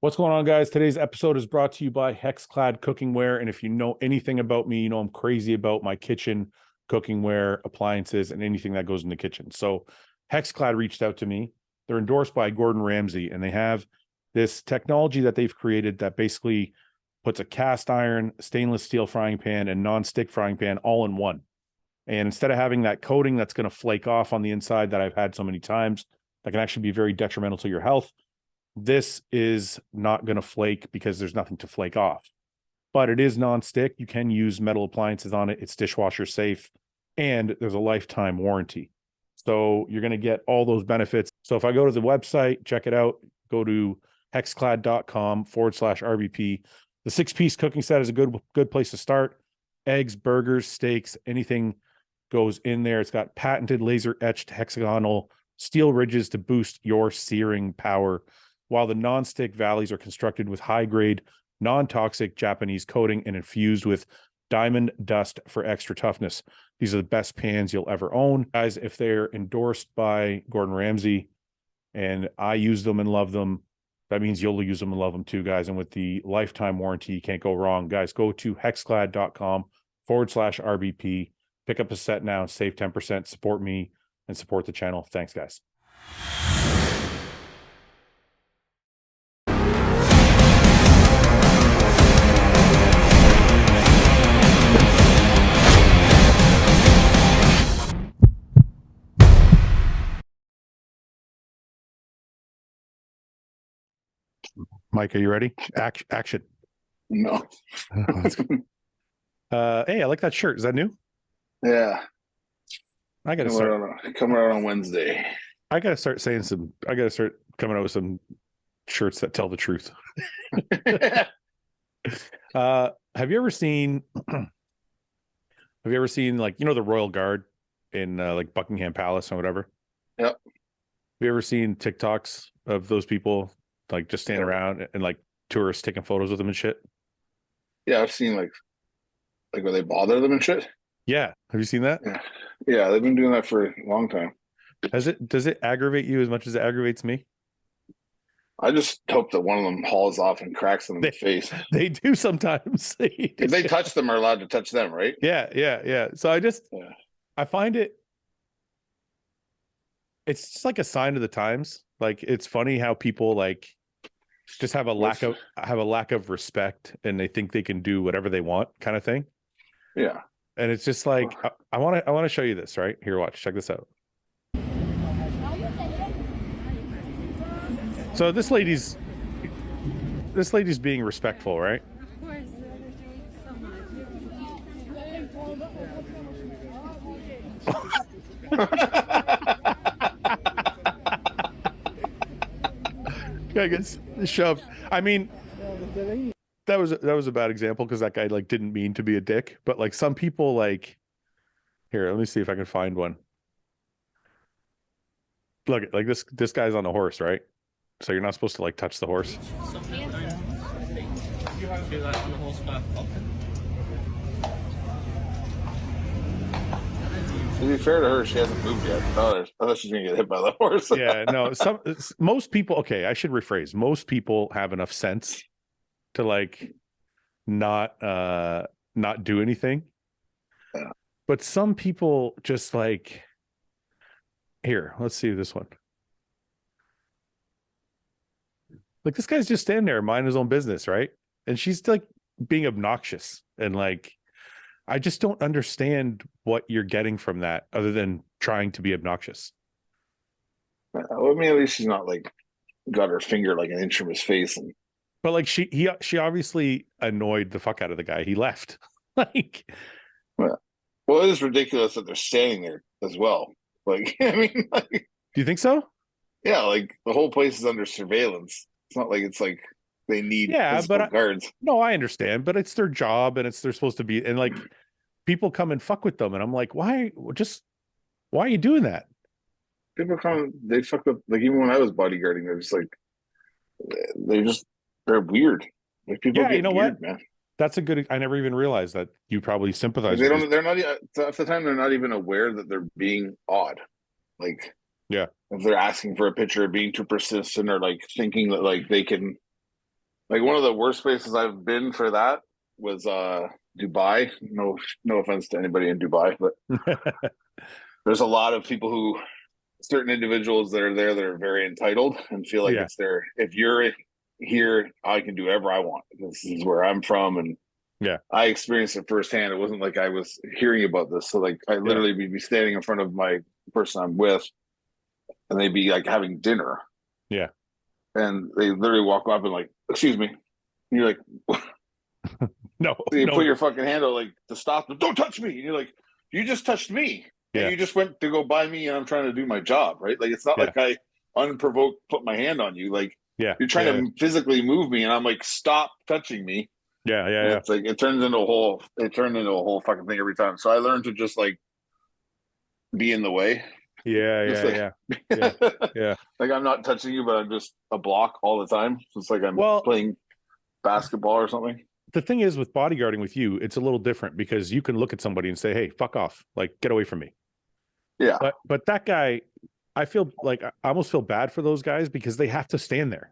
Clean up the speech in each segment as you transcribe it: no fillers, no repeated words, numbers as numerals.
What's going on, guys? Today's episode is brought to you by Hexclad Cookingware. And if you know anything about me, you know I'm crazy about my kitchen cookingware, appliances, and anything that goes in the kitchen. So Hexclad reached out to me. They're endorsed by Gordon Ramsay, and they have this technology that they've created that basically puts a cast iron, stainless steel frying pan, and non-stick frying pan all in one. And instead of having that coating that's going to flake off on the inside that I've had so many times, that can actually be very detrimental to your health, this is not going to flake because there's nothing to flake off. But it is non-stick. You can use metal appliances on it. It's dishwasher safe, and there's a lifetime warranty. So you're going to get all those benefits. So if I go to the website, check it out, go to hexclad.com/RBP. The 6-piece cooking set is a good place to start. Eggs, burgers, steaks, anything goes in there. It's got patented laser etched hexagonal steel ridges to boost your searing power, while the non-stick valleys are constructed with high-grade, non-toxic Japanese coating and infused with diamond dust for extra toughness. These are the best pans you'll ever own. Guys, if they're endorsed by Gordon Ramsay and I use them and love them, that means you'll use them and love them too, guys. And with the lifetime warranty, you can't go wrong. Guys, go to hexclad.com/RBP. Pick up a set now and save 10%. Support me and support the channel. Thanks, guys. Mike, are you ready? Action. No. Hey, I like that shirt. Is that new? Yeah. I gotta start coming out on Wednesday. I gotta start coming out with some shirts that tell the truth. Have you ever seen like, you know, the Royal Guard in like Buckingham Palace or whatever? Yep. Have you ever seen TikToks of those people like just standing around and like tourists taking photos with them and shit? Yeah, I've seen like where they bother them and shit. Yeah. Have you seen that? Yeah, they've been doing that for a long time. Does it aggravate you as much as it aggravates me? I just hope that one of them hauls off and cracks them in the face. They do sometimes. If they touch them, are allowed to touch them, right? Yeah. So I find it's just like a sign of the times. Like, it's funny how people like just have a lack of respect, and they think they can do whatever they want, kind of thing. Yeah. And it's just like, I want to show you this right here. Watch, check this out. So this lady's being respectful, right? Of course. So much. I guess shoved. I mean, that was a bad example because that guy like didn't mean to be a dick, but like some people like, here, let me see if I can find one. Look, like this guy's on a horse, right? So you're not supposed to like touch the horse. To be fair to her, she hasn't moved yet. I thought she's gonna get hit by the horse. Yeah, no. Most people. Okay, I should rephrase. Most people have enough sense to like not do anything. Yeah. But some people just like, here, let's see this one. Like, this guy's just standing there minding his own business, right? And she's like being obnoxious, and like, I just don't understand what you're getting from that other than trying to be obnoxious. Well, I mean, at least she's not like got her finger like an inch from his face. But like she obviously annoyed the fuck out of the guy. He left. Like, well, it is ridiculous that they're standing there as well. Like, I mean, like, do you think so? Yeah, like the whole place is under surveillance. It's not like it's like they need guards. No, I understand, but it's their job, and they're supposed to be, and like people come and fuck with them, and I'm like, why are you doing that? People come, they fuck with, like, even when I was bodyguarding, they're just like, they're weird. Like, people get, you know weird, what, man. That's a good, I never even realized that you probably sympathize. They're not, half the time they're not even aware that they're being odd. Like, yeah, if they're asking for a picture, being too persistent, or like thinking that like they can Like one of the worst places I've been for that was Dubai. No offense to anybody in Dubai, but there's a lot of people who certain individuals that are there that are very entitled and feel like it's their, if you're here, I can do whatever I want. This is where I'm from. And I experienced it firsthand. It wasn't like I was hearing about this. So like I literally be standing in front of my person I'm with and they'd be like having dinner. Yeah. And they literally walk up and like, excuse me. And you're like, no. So you put your fucking hand out like to stop them. Don't touch me. And you're like, you just touched me. Yeah. And you just went to go buy me and I'm trying to do my job, right? Like it's not like I unprovoked put my hand on you. Like you're trying to physically move me and I'm like, stop touching me. Yeah. It's like it turned into a whole fucking thing every time. So I learned to just like be in the way. Yeah. Like I'm not touching you, but I'm just a block all the time. So it's like I'm playing basketball or something. The thing is with bodyguarding with you, it's a little different because you can look at somebody and say, hey, fuck off. Like, get away from me. Yeah. But that guy, I feel like I almost feel bad for those guys because they have to stand there.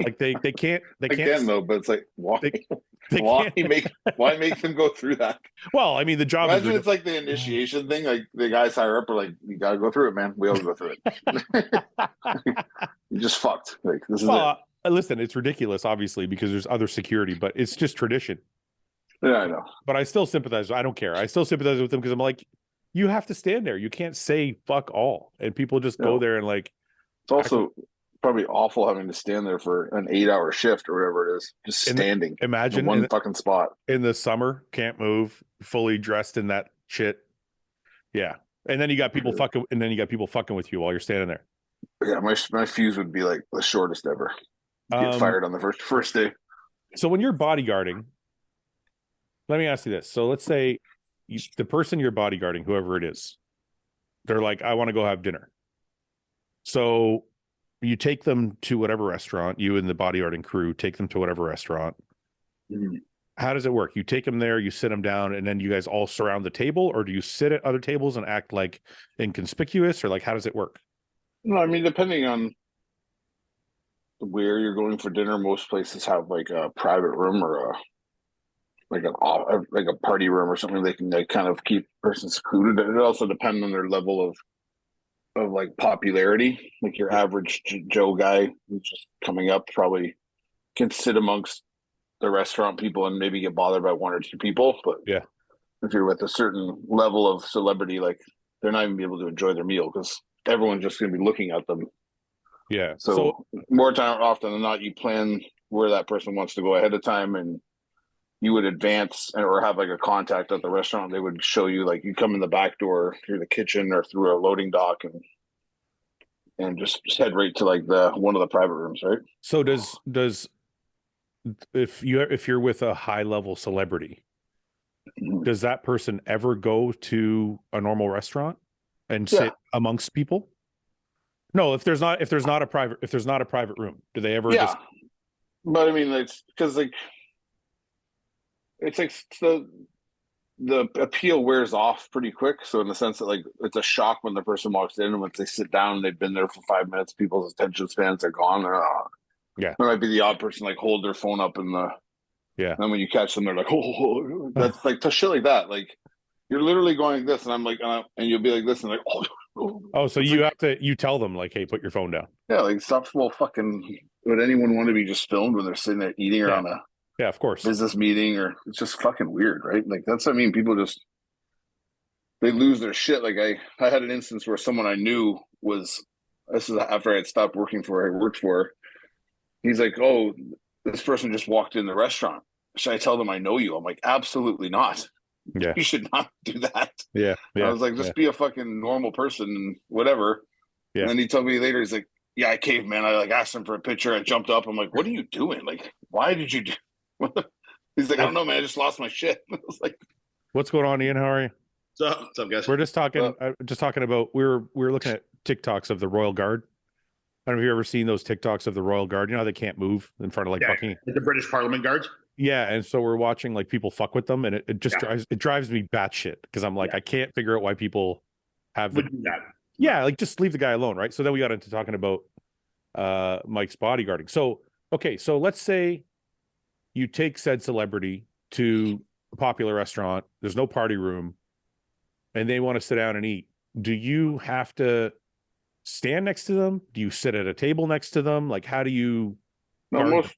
Like they can't again though, but it's like why make them go through that? Well, I mean the job imagine it's like the initiation thing, like the guys higher up are like, you gotta go through it, man. We all go through it. You just fucked. Like this is it. Listen, it's ridiculous, obviously, because there's other security, but it's just tradition. Yeah, I know. But I still sympathize. I don't care. I still sympathize with them because I'm like, you have to stand there. You can't say fuck all. And people just go there and like. It's also probably awful having to stand there for an 8-hour shift or whatever it is, just standing. Imagine in one fucking spot. In the summer, can't move, fully dressed in that shit. Yeah. And then you got people fucking with you while you're standing there. Yeah, my fuse would be like the shortest ever. Get fired on the first day. So when you're bodyguarding, let me ask you this. So let's say the person you're bodyguarding, whoever it is, they're like, I want to go have dinner. So you take them to whatever restaurant, you and the bodyguarding crew take them to whatever restaurant. Mm-hmm. How does it work? You take them there, you sit them down, and then you guys all surround the table, or do you sit at other tables and act like inconspicuous, or like how does it work? No, I mean, depending on where you're going for dinner, most places have like a private room or like a party room or something. They can like kind of keep persons secluded. It also depends on their level of like popularity. Like your average Joe guy who's just coming up probably can sit amongst the restaurant people and maybe get bothered by one or two people. But if you're with a certain level of celebrity, like they're not even be able to enjoy their meal because everyone's just going to be looking at them. Yeah. So more time often than not, you plan where that person wants to go ahead of time, and you would advance or have like a contact at the restaurant. They would show you like you come in the back door through the kitchen or through a loading dock and just head right to like one of the private rooms, right? So does if you're with a high level celebrity, does that person ever go to a normal restaurant and sit amongst people? No, if there's not a private room, do they ever? Yeah, but I mean, it's because like it's like the appeal wears off pretty quick. So in the sense that like it's a shock when the person walks in, and once they sit down, they've been there for 5 minutes. People's attention spans are gone. There might be the odd person like hold their phone up in the And when you catch them, they're like, oh, that's like to shit like that. Like you're literally going like this, and I'm like, and you'll be like this, and like, oh, so you have to, you tell them like, hey, put your phone down. Yeah, like stop. Well, fucking, would anyone want to be just filmed when they're sitting there eating or on a of course business meeting? Or it's just fucking weird, right? Like that's, I mean, people just they lose their shit. Like I had an instance where someone I knew was, this is after I had stopped working for, I worked for. He's like, oh, this person just walked in the restaurant. Should I tell them I know you? I'm like, absolutely not. Yeah. You should not do that. Yeah. I was like, just be a fucking normal person and whatever. Yeah. And then he told me later, he's like, yeah, I caved, man. I like asked him for a picture. I jumped up. I'm like, what are you doing? Like, why did you do? He's like, I don't know, man. I just lost my shit. I was like, what's going on, Ian? How are you? What's up, guys? We're just talking about, we were looking at TikToks of the Royal Guard. I don't know if you've ever seen those TikToks of the Royal Guard. You know how they can't move in front of like Buckingham? The British Parliament guards? Yeah, and so we're watching like people fuck with them, and it just drives me batshit because I'm like, I can't figure out why people would do that. Yeah, like just leave the guy alone, right? So then we got into talking about Mike's bodyguarding. So Okay, so let's say you take said celebrity to a popular restaurant. There's no party room, and they want to sit down and eat. Do you have to stand next to them? Do you sit at a table next to them? Like, how do you No, guard them?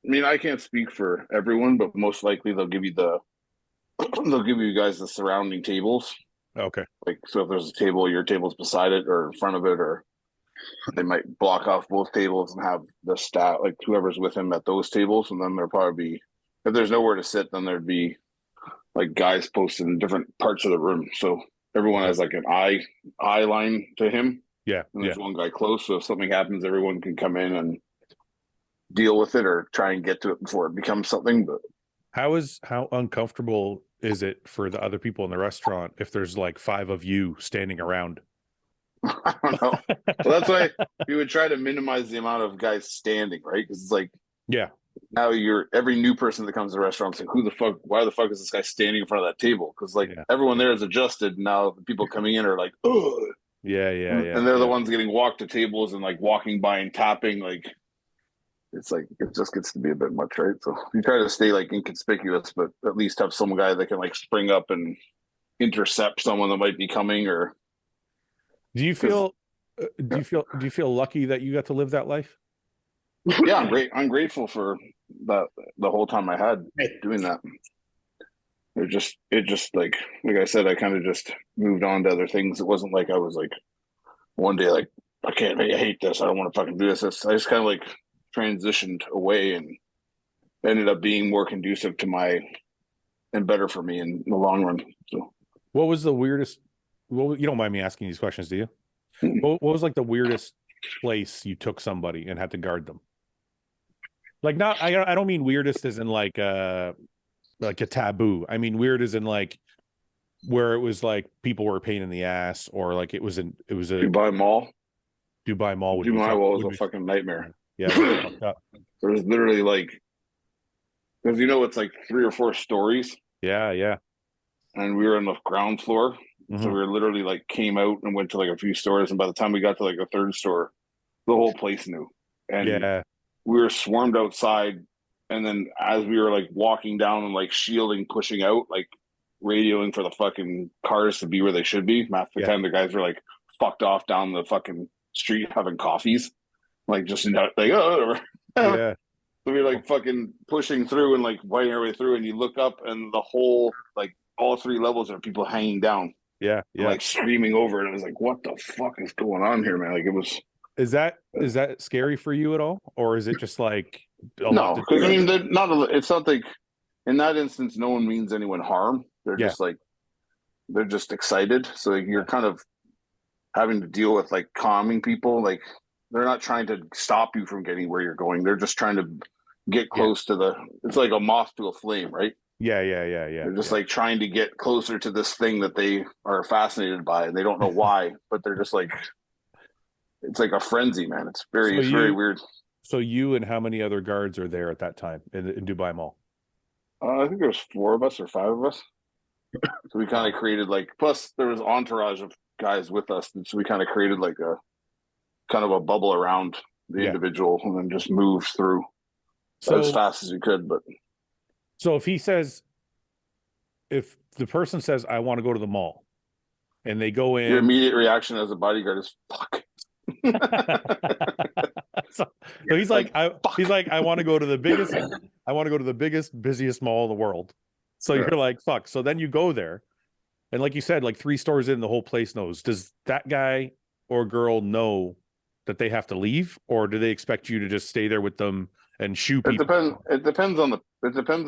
I mean, I can't speak for everyone, but most likely they'll give you they'll give you guys the surrounding tables. Okay. Like, so if there's a table, your table's beside it or in front of it, or they might block off both tables and have the staff, like whoever's with him at those tables. And then there'll probably be, if there's nowhere to sit, then there'd be like guys posted in different parts of the room. So everyone Okay. has like an eye line to him. Yeah. And Yeah. there's one guy close. So if something happens, everyone can come in and deal with it or try and get to it before it becomes something. But How uncomfortable is it for the other people in the restaurant if there's like 5 of you standing around? I don't know. Well, that's why we would try to minimize the amount of guys standing, right? Because it's like Yeah. now you're every new person that comes to the restaurant, like, who the fuck? Why the fuck is this guy standing in front of that table? Because like Yeah. everyone there is adjusted. Now the people coming in are like, oh, Yeah. Yeah. Yeah. and they're the Yeah. ones getting walked to tables and like walking by and tapping. Like it's like it just gets to be a bit much, right? So you try to stay like inconspicuous, but at least have some guy that can like spring up and intercept someone that might be coming. Or Do you feel do you feel lucky that you got to live that life? yeah, I'm great. I'm grateful for that the whole time I had doing that. It just like I said, I kind of just moved on to other things. It wasn't like I was like one day like I hate this. I don't want to fucking do this. I just kind of like transitioned away and ended up being more conducive to my and better for me in the long run. So What was the weirdest? Well, you don't mind me asking these questions, do you? What was like the weirdest place you took somebody and had to guard them? Like, not I don't mean weirdest as in like a taboo. I mean weird as in like where it was like people were a pain in the ass, or like it was a Dubai Mall. Dubai Mall would be Dubai fuck, Mall was would a be fucking nightmare. yeah, that'd be fucked up. There's literally like because it's like 3 or 4 stories, Yeah, yeah. and we were on the ground floor. So Hmm. we were literally like came out and went to like a few stores, and by the time we got to like the third store, the whole place knew. And Yeah, we were swarmed outside, and then as we were like walking down and like shielding, pushing out, like radioing for the fucking cars to be where they should be. Half the yeah, time the guys were like fucked off down the fucking street having coffees, like just like oh. yeah, So we were like fucking pushing through and like fighting our way through, and you look up and the whole like all 3 levels are people hanging down yeah, and yeah. like screaming over it. It was like, what the fuck is going on here, man? Like it was Is that scary for you at all, or is it just like a lot no, to because I do? mean, they're not. It's not like in that instance, no one means anyone harm. They're Yeah, just like they're just excited. So like, you're yeah, kind of having to deal with like calming people. Like they're not trying to stop you from getting where you're going. They're just trying to get yeah, close to the. It's like a moth to a flame, right? yeah, yeah, yeah, yeah, They're just yeah. like trying to get closer to this thing that they are fascinated by, and they don't know why, but they're just like it's like a frenzy, man. So It's very you, weird. so you and how many other guards are there at that time in Dubai Mall? I think there's 4 of us or 5 of us. So we kind Wow. of created like plus there was entourage of guys with us, and so we kind of created like a kind of a bubble around the Yeah. individual, and then just moved through as So fast as we could. But so if he says, if the person says I want to go to the mall and they go your in. immediate reaction as a bodyguard is fuck. so, so he's like, Like fuck. I want to go to the biggest, busiest mall in the world. So Yeah. you're like, fuck. So then you go there. And like you said, like 3 stores in, the whole place knows. Does that guy or girl know that they have to leave? Or do they expect you to just stay there with them and shoo It people? depends. It depends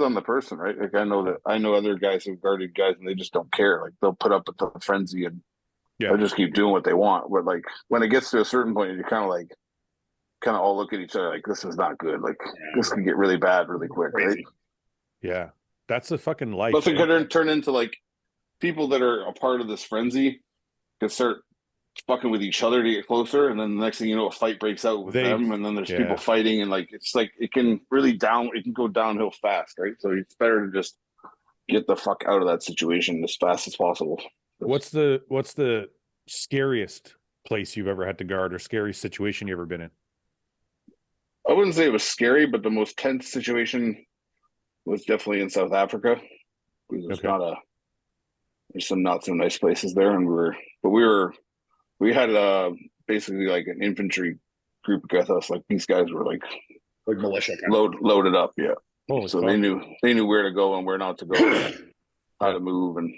on the person, right? Like I know other guys who've guarded guys and they just don't care. Like they'll put up with the frenzy and Yeah. they'll just keep doing what they want. But like when it gets to a certain point, you kind of all look at each other like this is not good. Like this can get really bad really quick, right? Yeah. That's a fucking life, Plus, it eh? could turn into like people that are a part of this frenzy could start fucking with each other to get closer, and then the next thing you know, a fight breaks out with They, them, and then there's people yeah. fighting, and like it's like it can go downhill fast, right? So it's better to just get the fuck out of that situation as fast as possible. What's the scariest place you've ever had to guard or scariest situation you ever been in? I wouldn't say it was scary, but the most tense situation was definitely in South Africa. There's there's some not so nice places there, and we had basically like an infantry group with us. Like these guys were like militia, loaded up, yeah. Holy so fuck. they knew where to go and where not to go, how to move, and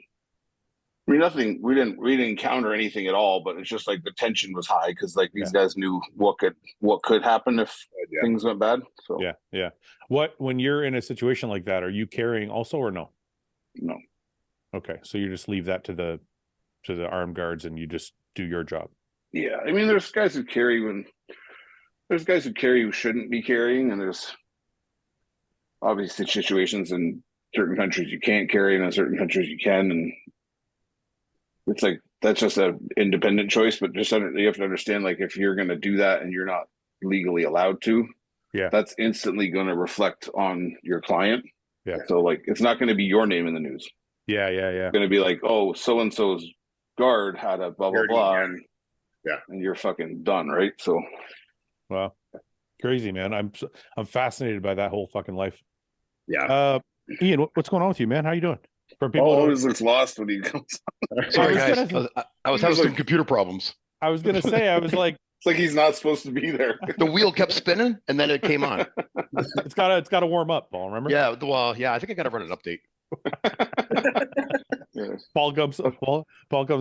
I mean we didn't encounter anything at all, but it's just like the tension was high because like these guys knew what could happen if things went bad. So yeah. When you're in a situation like that, are you carrying also or no? No. Okay, so you just leave that to the armed guards and you just do your job. Yeah, I mean, there's guys who carry who shouldn't be carrying, and there's obviously situations in certain countries you can't carry, and in certain countries you can, and it's like that's just an independent choice. But you have to understand, like, if you're going to do that and you're not legally allowed to, that's instantly going to reflect on your client. Yeah. So like, it's not going to be your name in the news. Yeah. It's going to be like, oh, so and so's guard had a blah blah blah, and you're fucking done, right? So, wow, crazy, man. I'm fascinated by that whole fucking life. Yeah. Ian, what's going on with you, man? How you doing? For people, always looks lost when he comes. Sorry, guys. I was having some computer problems. I was gonna say, I was like, it's like he's not supposed to be there. The wheel kept spinning, and then it came on. It's gotta warm up, Paul. Remember? Yeah. Well, yeah. I think I got to run an update. Paul comes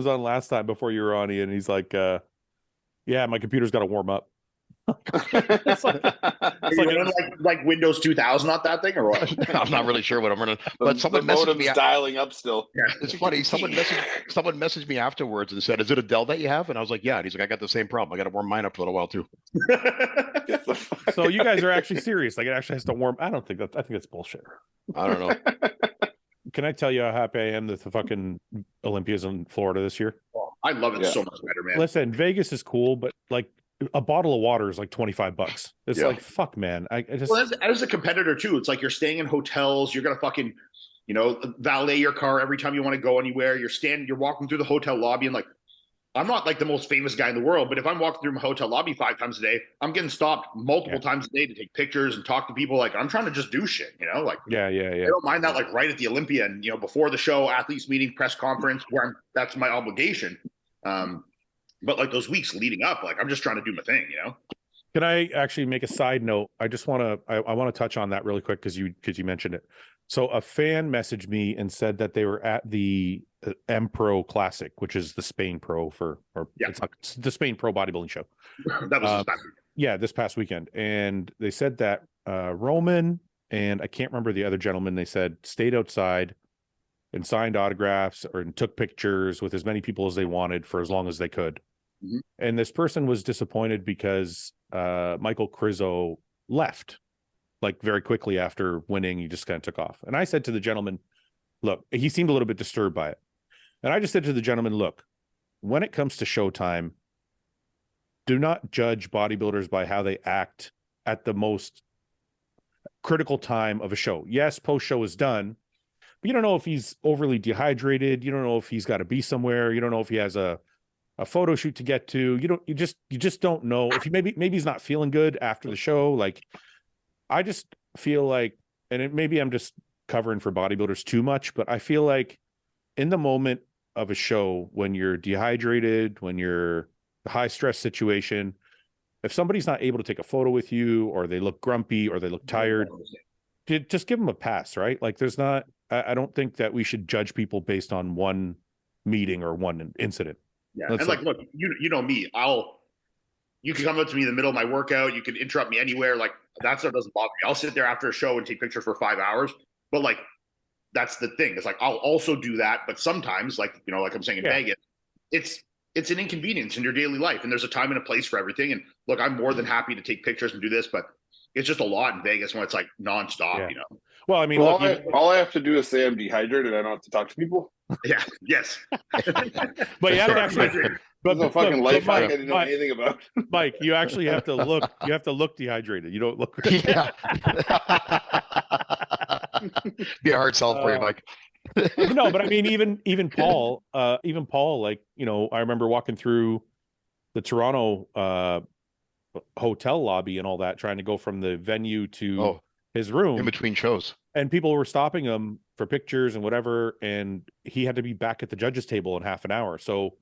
on last time before you were on, Ian. He's like, yeah, my computer's got to warm up. It's like Windows 2000 on that thing, or what? I'm not really sure what I'm running, but someone messaged me. Dialing up still. Yeah, it's funny. Someone messaged me afterwards and said, "Is it a Dell that you have?" And I was like, "Yeah." And he's like, "I got the same problem. I got to warm mine up for a little while too." So you guys are actually serious? Like it actually has to warm? I think it's bullshit. I don't know. Can I tell you how happy I am that the fucking Olympia's in Florida this year? Oh, I love it so much better, man. Listen, Vegas is cool, but like a bottle of water is like $25. It's like, fuck, man. I just as a competitor too, it's like you're staying in hotels, you're gonna fucking, valet your car every time you want to go anywhere. You're walking through the hotel lobby, and like, I'm not like the most famous guy in the world, but if I'm walking through my hotel lobby 5 times a day, I'm getting stopped multiple times a day to take pictures and talk to people. Like, I'm trying to just do shit, like, yeah. I don't mind that, like, right at the Olympia and, before the show, athletes meeting, press conference, that's my obligation. But like those weeks leading up, like, I'm just trying to do my thing, Can I actually make a side note? I just want to touch on that really quick because you mentioned it. So a fan messaged me and said that they were at the Empro Classic, which is the Spain Pro it's the Spain Pro bodybuilding show. That was this past weekend. And they said that Roman and I can't remember the other gentleman, they said stayed outside and signed autographs and took pictures with as many people as they wanted for as long as they could. Mm-hmm. And this person was disappointed because Michael Krizo left. Like very quickly after winning, he just kind of took off. And I said to the gentleman, look, he seemed a little bit disturbed by it. And I just said to the gentleman, look, when it comes to showtime, do not judge bodybuilders by how they act at the most critical time of a show. Yes, post-show is done, but you don't know if he's overly dehydrated. You don't know if he's got to be somewhere. You don't know if he has a photo shoot to get to. You just don't know if maybe he's not feeling good after the show. Like, I just feel like, and maybe I'm just covering for bodybuilders too much, but I feel like in the moment of a show, when you're dehydrated, when you're a high stress situation, if somebody's not able to take a photo with you, or they look grumpy, or they look tired, just give them a pass, right? Like I don't think that we should judge people based on one meeting or one incident. Yeah. And like, look, you know me, you can come up to me in the middle of my workout. You can interrupt me anywhere. Like, that stuff doesn't bother me. I'll sit there after a show and take pictures for 5 hours. But like, that's the thing. It's like, I'll also do that. But sometimes, like, like I'm saying in Vegas, it's an inconvenience in your daily life. And there's a time and a place for everything. And look, I'm more than happy to take pictures and do this, but it's just a lot in Vegas when it's like nonstop, Well, I mean, all I have to do is say I'm dehydrated. I don't have to talk to people. Yeah. Yes. But you have to actually. But the fucking life hack I didn't know anything about. Mike, you actually have to look. You have to look dehydrated. You don't look. Yeah. Be a hard sell for you, Mike. No, but I mean, even Paul, like, I remember walking through the Toronto hotel lobby and all that, trying to go from the venue to Oh, his room in between shows. and people were stopping him for pictures and whatever, and he had to be back at the judges table in half an hour. So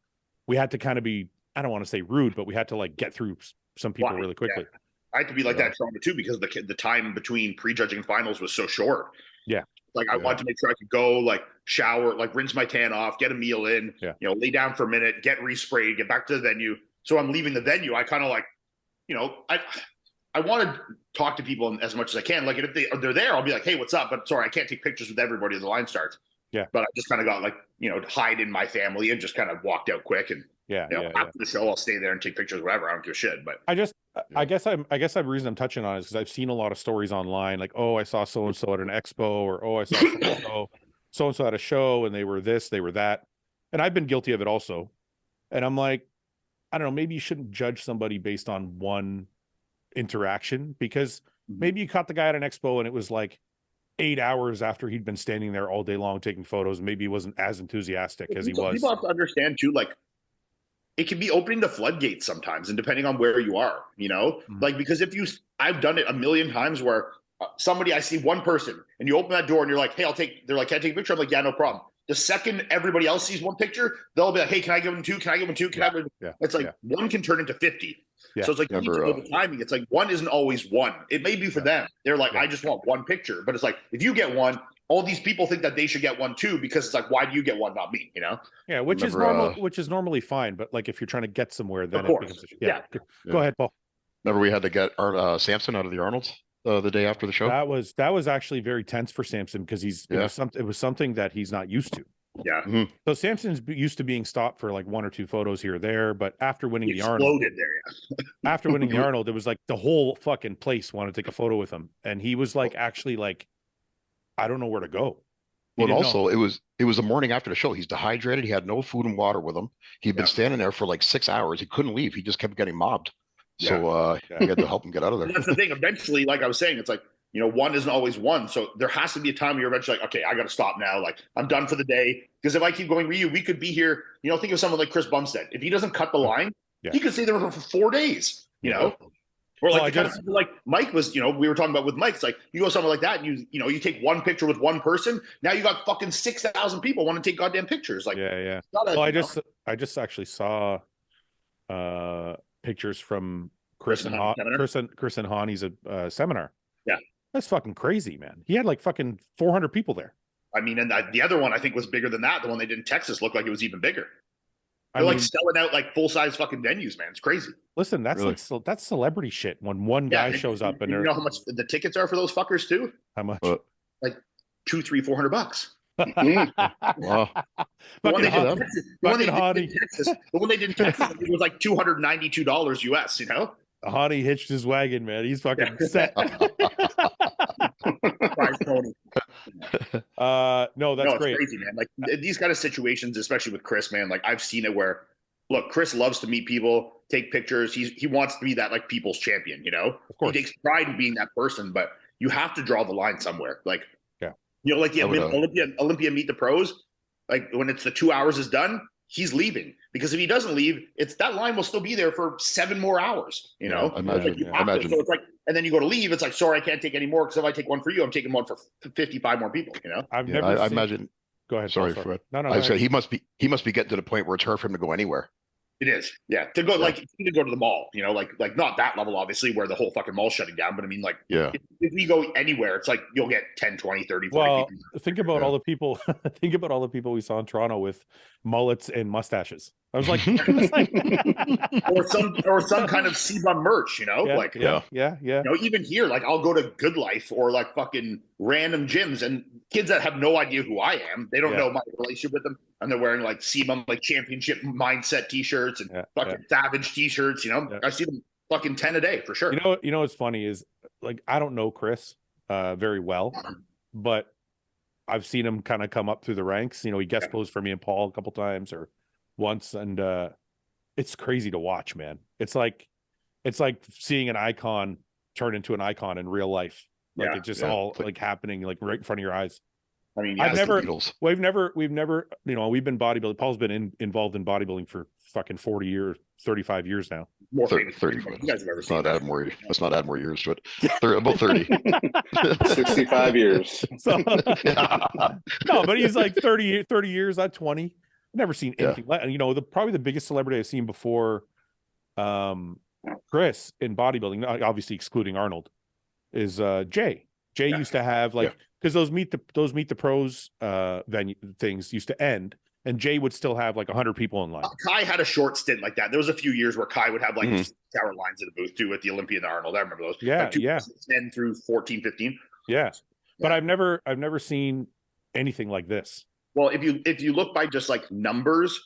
we had to kind of be, I don't want to say rude, but we had to like get through some people really quickly. Yeah. I had to be like that in Toronto too, because the time between prejudging and finals was so short. Yeah. Like I wanted to make sure I could go, like shower, like rinse my tan off, get a meal in, you know, lay down for a minute, get resprayed, get back to the venue. So I'm leaving the venue. I kind of like, you know, I want to talk to people as much as I can. Like if they're there, I'll be like, hey, what's up? But sorry, I can't take pictures with everybody as the line starts. Yeah. But I just kind of got like, you know, hide in my family and just kind of walked out quick. And after the show, I'll stay there and take pictures, whatever. I don't give a shit. But I guess the reason I'm touching on it is because I've seen a lot of stories online, like, oh, I saw so and so at an expo, or oh, I saw so and so at a show, and they were this, they were that, and I've been guilty of it also. And I'm like, I don't know, maybe you shouldn't judge somebody based on one interaction, because maybe you caught the guy at an expo and it was like 8 hours after he'd been standing there all day long taking photos. Maybe he wasn't as enthusiastic as he was. People have to understand too, like, it can be opening the floodgates sometimes, and depending on where you are, you know, like, because I've done it a million times where I see one person and you open that door and you're like, hey, they're like, can I take a picture? I'm like, yeah, no problem. The second everybody else sees one picture, they'll be like, hey, can I give them two? Can I give them two? Can I give them? It's like one can turn into 50. So it's like, you need to know the timing. It's like one isn't always one. It may be for them. They're like, I just want one picture. But it's like, if you get one, all these people think that they should get one too, because it's like, why do you get one, not me? You know? Yeah, which is normal, which is normally fine. But like, if you're trying to get somewhere, then it becomes Go ahead, Paul. Remember, we had to get Samson out of the Arnolds the day after the show. That was actually very tense for Samson, because it was something that he's not used to. Yeah. So Samson's used to being stopped for like one or two photos here or there, but after winning the Arnold, after winning the Arnold, it was like the whole fucking place wanted to take a photo with him, and he was like, actually, like, I don't know where to go. Well, also, it was the morning after the show. He's dehydrated. He had no food and water with him. He'd been standing there for like 6 hours. He couldn't leave. He just kept getting mobbed. So we had to help him get out of there. And that's the thing. Eventually, like I was saying, it's like, you know, one isn't always one. So there has to be a time where you're eventually like, okay, I got to stop now. Like, I'm done for the day. Because if I keep going with you, we could be here. You know, think of someone like Chris Bumstead. If he doesn't cut the line, he could stay there for 4 days, you know? Or like, like Mike was, you know, we were talking about with Mike. It's like, you go somewhere like that and you know, you take one picture with one person. Now you got fucking 6,000 people want to take goddamn pictures. Like, well, I just actually saw pictures from Chris and Hani's seminar. Yeah. That's fucking crazy, man. He had like fucking 400 people there. I mean, and the other one I think was bigger than that. The one they did in Texas looked like it was even bigger. They're like selling out like full-size fucking venues, man. It's crazy. Listen, that's like that's celebrity shit when one guy shows up and you know how much the tickets are for those fuckers too? How much? Like $200-$400. Wow. The one they did in Texas, it was like $292 US, you know? Hani hitched his wagon, man. He's fucking set. No, that's great. Crazy, man. Like these kind of situations, especially with Chris, man, like I've seen it where, look, Chris loves to meet people, take pictures. He wants to be that like people's champion, you know? Of course. He takes pride in being that person, but you have to draw the line somewhere. Like, you know, like the Olympia Meet the Pros, like when it's the 2 hours is done, he's leaving, because if he doesn't leave, it's that line will still be there for 7 more hours, you know? Imagine. So it's like, and then you go to leave, it's like, sorry, I can't take any more, because if I take one for you, I'm taking one for 55 more people, you know? I imagine. Go ahead. Sorry, Fred. No. I said he must be getting to the point where it's hard for him to go anywhere. It is, to go like to go to the mall, you know, like not that level obviously where the whole fucking mall's shutting down, but I mean, like, if we go anywhere, it's like you'll get 10, 20, 30, 40 people. Think about all the people. Think about all the people we saw in Toronto with mullets and mustaches. I was like, or some kind of CBUM merch, you know, You know, even here, like I'll go to Good Life or like fucking random gyms, and kids that have no idea who I am, they don't know my relationship with them, and they're wearing like CBUM like championship mindset t-shirts and fucking savage t-shirts, you know. I see them fucking 10 a day for sure. You know what's funny is, like, I don't know Chris very well, but I've seen him kind of come up through the ranks. You know, he guest posed for me and Paul a couple times or once, and it's crazy to watch, man. It's like seeing an icon turn into an icon in real life. Like it's just all like happening like right in front of your eyes. I mean, I've yeah, never, Beatles. we've never, you know, we've been bodybuilding. Paul's been involved in bodybuilding for fucking 40 years, 35 years now. more 30, famous 30. than you guys have ever Let's seen. not add more. Let's not add more years to it. About 30. 65 years. So, no, but he's like 30 years, I'm 20. Never seen anything like, you know, probably the biggest celebrity I've seen before Chris in bodybuilding, obviously excluding Arnold, is Jay. Jay used to have like, because those meet the pros venue things used to end, and Jay would still have like 100 people in line. Kai had a short stint like that. There was a few years where Kai would have like hour lines in the booth too with the Olympia and the Arnold. I remember those. Yeah, like 2010 through 14, 15. Yeah. But I've never seen anything like this. Well, if you look by just like numbers,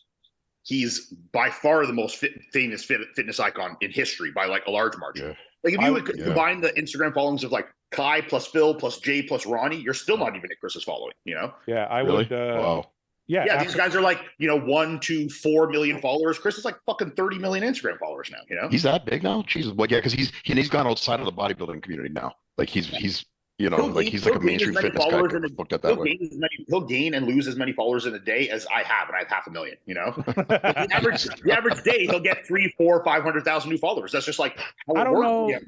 he's by far the most famous fitness icon in history by like a large margin. Yeah. Like if you would combine the Instagram followings of like Kai plus Phil plus Jay plus Ronnie, you're still not even at Chris's following, you know? Yeah, I really? would. Wow. Yeah, Yeah, these guys are like, you know, 1, 2, 4 million followers. Chris is like fucking 30 million Instagram followers now, you know? He's that big now? Jesus. Well, yeah, because he's gone outside of the bodybuilding community now. Like he's you know, like he's like a mainstream fitness guy. Looked at that way. He'll gain and lose as many followers in a day as I have, and I have 500,000. You know, the average day he'll get 3, 4, 500,000 new followers. That's just like how I it don't works. know. Yeah.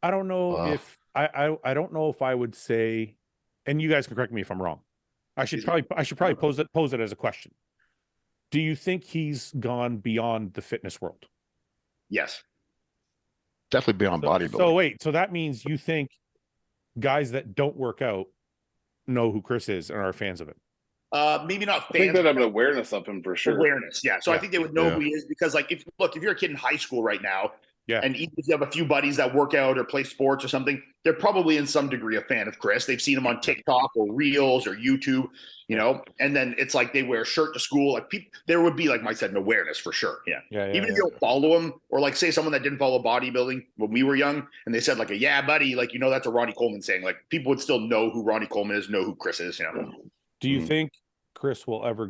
I don't know if I don't know if I would say, and you guys can correct me if I'm wrong. I should probably pose it as a question. Do you think he's gone beyond the fitness world? Yes, definitely beyond bodybuilding. So wait, so that means you think guys that don't work out know who Chris is and are fans of him? Maybe not fans. I think that have an awareness of him for sure. Awareness, yeah. So I think they would know who he is because, like, if you're a kid in high school right now, and even if you have a few buddies that work out or play sports or something, they're probably in some degree a fan of Chris. They've seen him on TikTok or Reels or YouTube, you know. And then it's like they wear a shirt to school. Like there would be, like Mike said, an awareness for sure. Even if you don't follow him, or like say someone that didn't follow bodybuilding when we were young, and they said like buddy, like, you know, that's a Ronnie Coleman saying. Like people would still know who Ronnie Coleman is, know who Chris is. You know. Do you think Chris will ever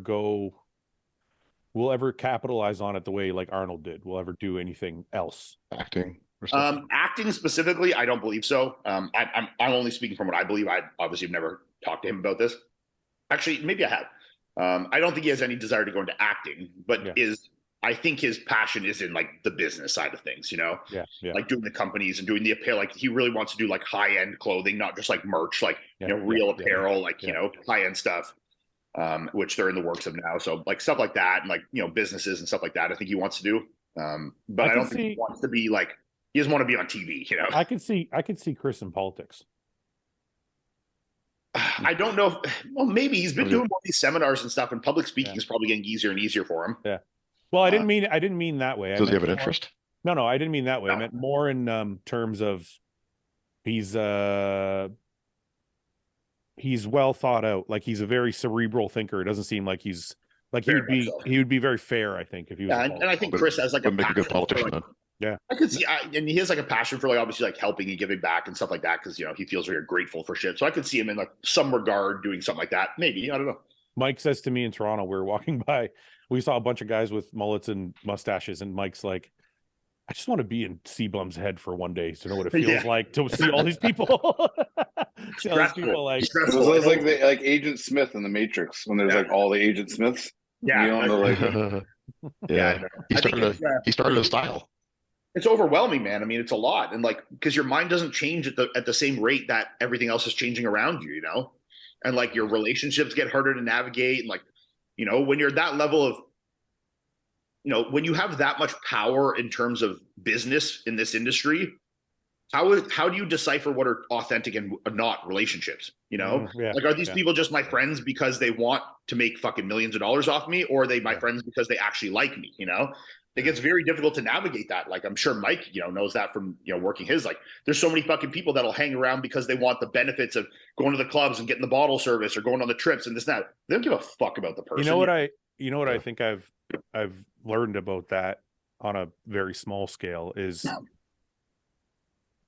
capitalize on it the way like Arnold did? Will ever do anything else? Acting specifically, I don't believe so. I'm only speaking from what I believe. I obviously have never talked to him about this. Actually, maybe I have. I don't think he has any desire to go into acting, but I think his passion is in like the business side of things, you know? Like doing the companies and doing the apparel. Like he really wants to do like high-end clothing, not just like merch, like you know, real apparel, like you know, high-end stuff. Which they're in the works of now. So like stuff like that and like, you know, businesses and stuff like that, I think he wants to do. But I don't think he wants to be like, he doesn't want to be on TV, you know? I can see Chris in politics. I don't know. Well, maybe he's been doing all these seminars and stuff, and public speaking is probably getting easier and easier for him. Yeah. Well, I didn't mean that way. Does he have an interest? No, I didn't mean that way. I meant more in terms of he's well thought out. Like he's a very cerebral thinker. It doesn't seem like he's like he would be very fair, I think, if he was. And I think Chris has like make a good politician. Like, I could see, and he has like a passion for like obviously like helping and giving back and stuff like that because you know he feels very grateful for shit. So I could see him in like some regard doing something like that. Maybe, I don't know. Mike says to me in Toronto, we were walking by, we saw a bunch of guys with mullets and mustaches, and Mike's like, I just want to be in C-Bum's head for one day to know what it feels like to see all these people. See all these people like it was like Agent Smith in the Matrix when there's like all the Agent Smiths. Yeah, you know, like he started a style. It's overwhelming, man. I mean, it's a lot, and like because your mind doesn't change at the same rate that everything else is changing around you, you know, and like your relationships get harder to navigate, and like, you know, when you're that level of, you know, when you have that much power in terms of business in this industry, how do you decipher what are authentic and not relationships? You know, like are these people just my friends because they want to make fucking millions of dollars off me, or are they my friends because they actually like me? You know. It gets very difficult to navigate that. Like I'm sure Mike, you know, knows that from, you know, working his, like there's so many fucking people that'll hang around because they want the benefits of going to the clubs and getting the bottle service or going on the trips and this and that. They don't give a fuck about the person. You know what I think I've learned about that on a very small scale is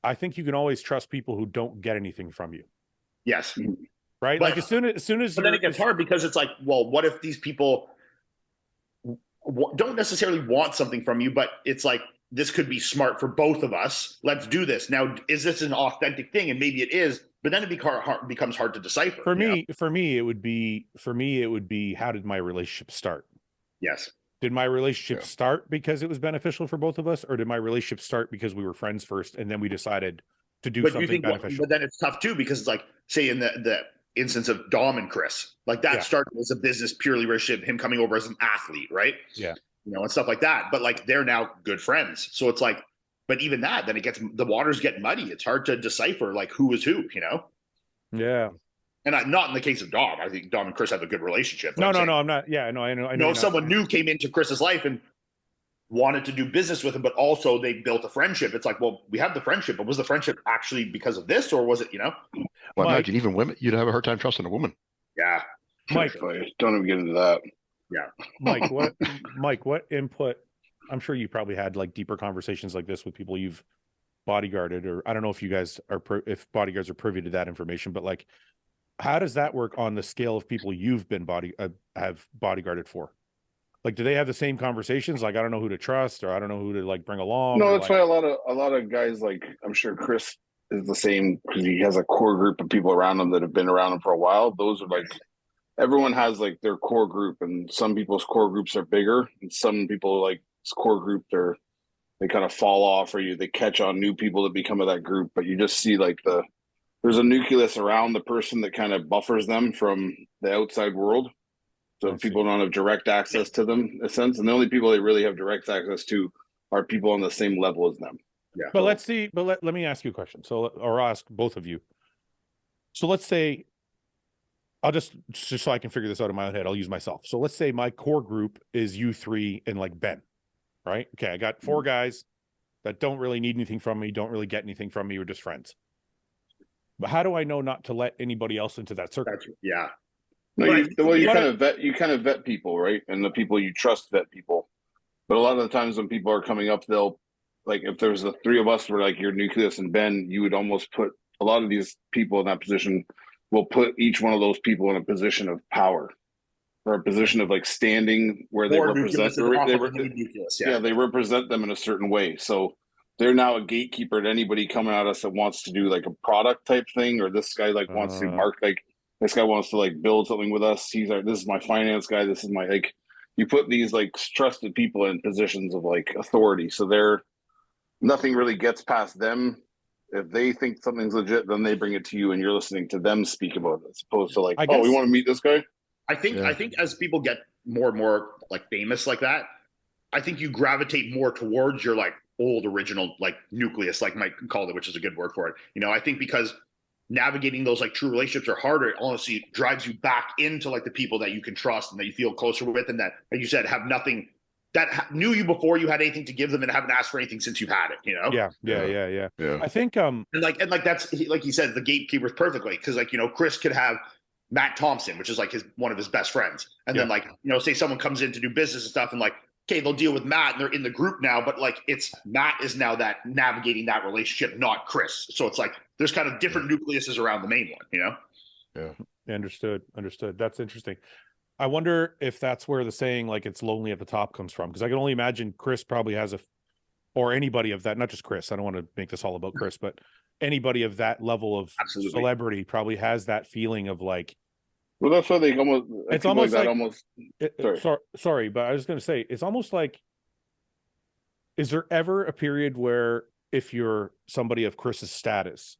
I think you can always trust people who don't get anything from you. Yes. Right. But, like as soon as but then it gets hard because it's like, well, what if these people don't necessarily want something from you, but it's like this could be smart for both of us. Let's do this. Now, is this an authentic thing? And maybe it is, but then it becomes hard to decipher. For me, it would be, how did my relationship start? Yes. Did my relationship start because it was beneficial for both of us, or did my relationship start because we were friends first and then we decided to do something beneficial? But then it's tough too, because it's like, say in the instance of Dom and Chris, like that started as a business purely relationship, him coming over as an athlete, right? Yeah. You know, and stuff like that. But like they're now good friends. So it's like, but even that, then the waters get muddy. It's hard to decipher like who is who, you know? Yeah. And not in the case of Dom. I think Dom and Chris have a good relationship. No, I'm not. Yeah, no, I know. You know, someone new came into Chris's life and wanted to do business with him, but also they built a friendship. It's like, well, we have the friendship, but was the friendship actually because of this, or was it, you know? Well, imagine even women, you'd have a hard time trusting a woman. Yeah. Mike, don't even get into that. Yeah. Mike, what input? I'm sure you probably had like deeper conversations like this with people you've bodyguarded, or I don't know if you guys are, if bodyguards are privy to that information, but like, how does that work on the scale of people you've been have bodyguarded for? Like, do they have the same conversations? Like, I don't know who to trust, or I don't know who to like bring along. No, that's why a lot of guys, like, I'm sure Chris is the same, because he has a core group of people around him that have been around him for a while. Those are like, everyone has like their core group, and some people's core groups are bigger, and some people like core group, they kind of fall off, or they catch on new people that become of that group. But you just see like there's a nucleus around the person that kind of buffers them from the outside world. So people don't have direct access to them, in a sense. And the only people they really have direct access to are people on the same level as them. Yeah. But let's see, let me ask you a question. So, or I'll ask both of you. So let's say, I'll just so I can figure this out in my own head, I'll use myself. So let's say my core group is you three and like Ben, right? Okay, I got 4 guys that don't really need anything from me, don't really get anything from me, we're just friends. But how do I know not to let anybody else into that circle? Yeah. No, you kind of vet people, right? And the people you trust vet people. But a lot of the times when people are coming up, they'll, like, if there's the 3 of us were like your nucleus and Ben, you would almost put a lot of these people in that position, will put each one of those people in a position of power, or a position of like standing where they represent they represent them in a certain way. So they're now a gatekeeper to anybody coming at us that wants to do like a product type thing, or this guy like wants to mark, like this guy wants to like build something with us. He's like, this is my finance guy. This is my, like, you put these like trusted people in positions of like authority. So nothing really gets past them. If they think something's legit, then they bring it to you and you're listening to them speak about it, as opposed to like, we want to meet this guy. I think as people get more and more like famous like that, I think you gravitate more towards your like old original like nucleus, like Mike called it, which is a good word for it. You know, I think because navigating those like true relationships are harder, it honestly drives you back into like the people that you can trust and that you feel closer with, and that, like you said, have nothing that knew you before you had anything to give them and haven't asked for anything since you've had it, you know? Yeah. I think and like that's like you said, the gatekeepers perfectly, because like, you know, Chris could have Matt Thompson, which is like one of his best friends, and then like, you know, say someone comes in to do business and stuff, and like, okay, they'll deal with Matt and they're in the group now, but like it's Matt is now that navigating that relationship, not Chris. So it's like there's kind of different nucleuses around the main one, you know? Yeah. Understood. That's interesting. I wonder if that's where the saying like it's lonely at the top comes from, because I can only imagine Chris probably has or anybody of that, not just Chris, I don't want to make this all about Chris, but anybody of that level of celebrity probably has that feeling of like, well, that's why they almost, it's almost like, sorry, but I was going to say, it's almost like, is there ever a period where if you're somebody of Chris's status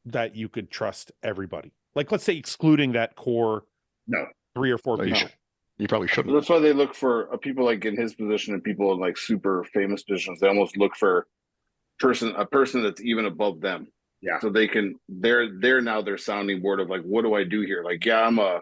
that you could trust everybody? Like, let's say excluding that core 3 or 4 people. You probably shouldn't. That's why they look for people like in his position and people in like super famous positions. They almost look for a person that's even above them. Yeah. So they can, they're now their sounding board of like, what do I do here? Like, I'm a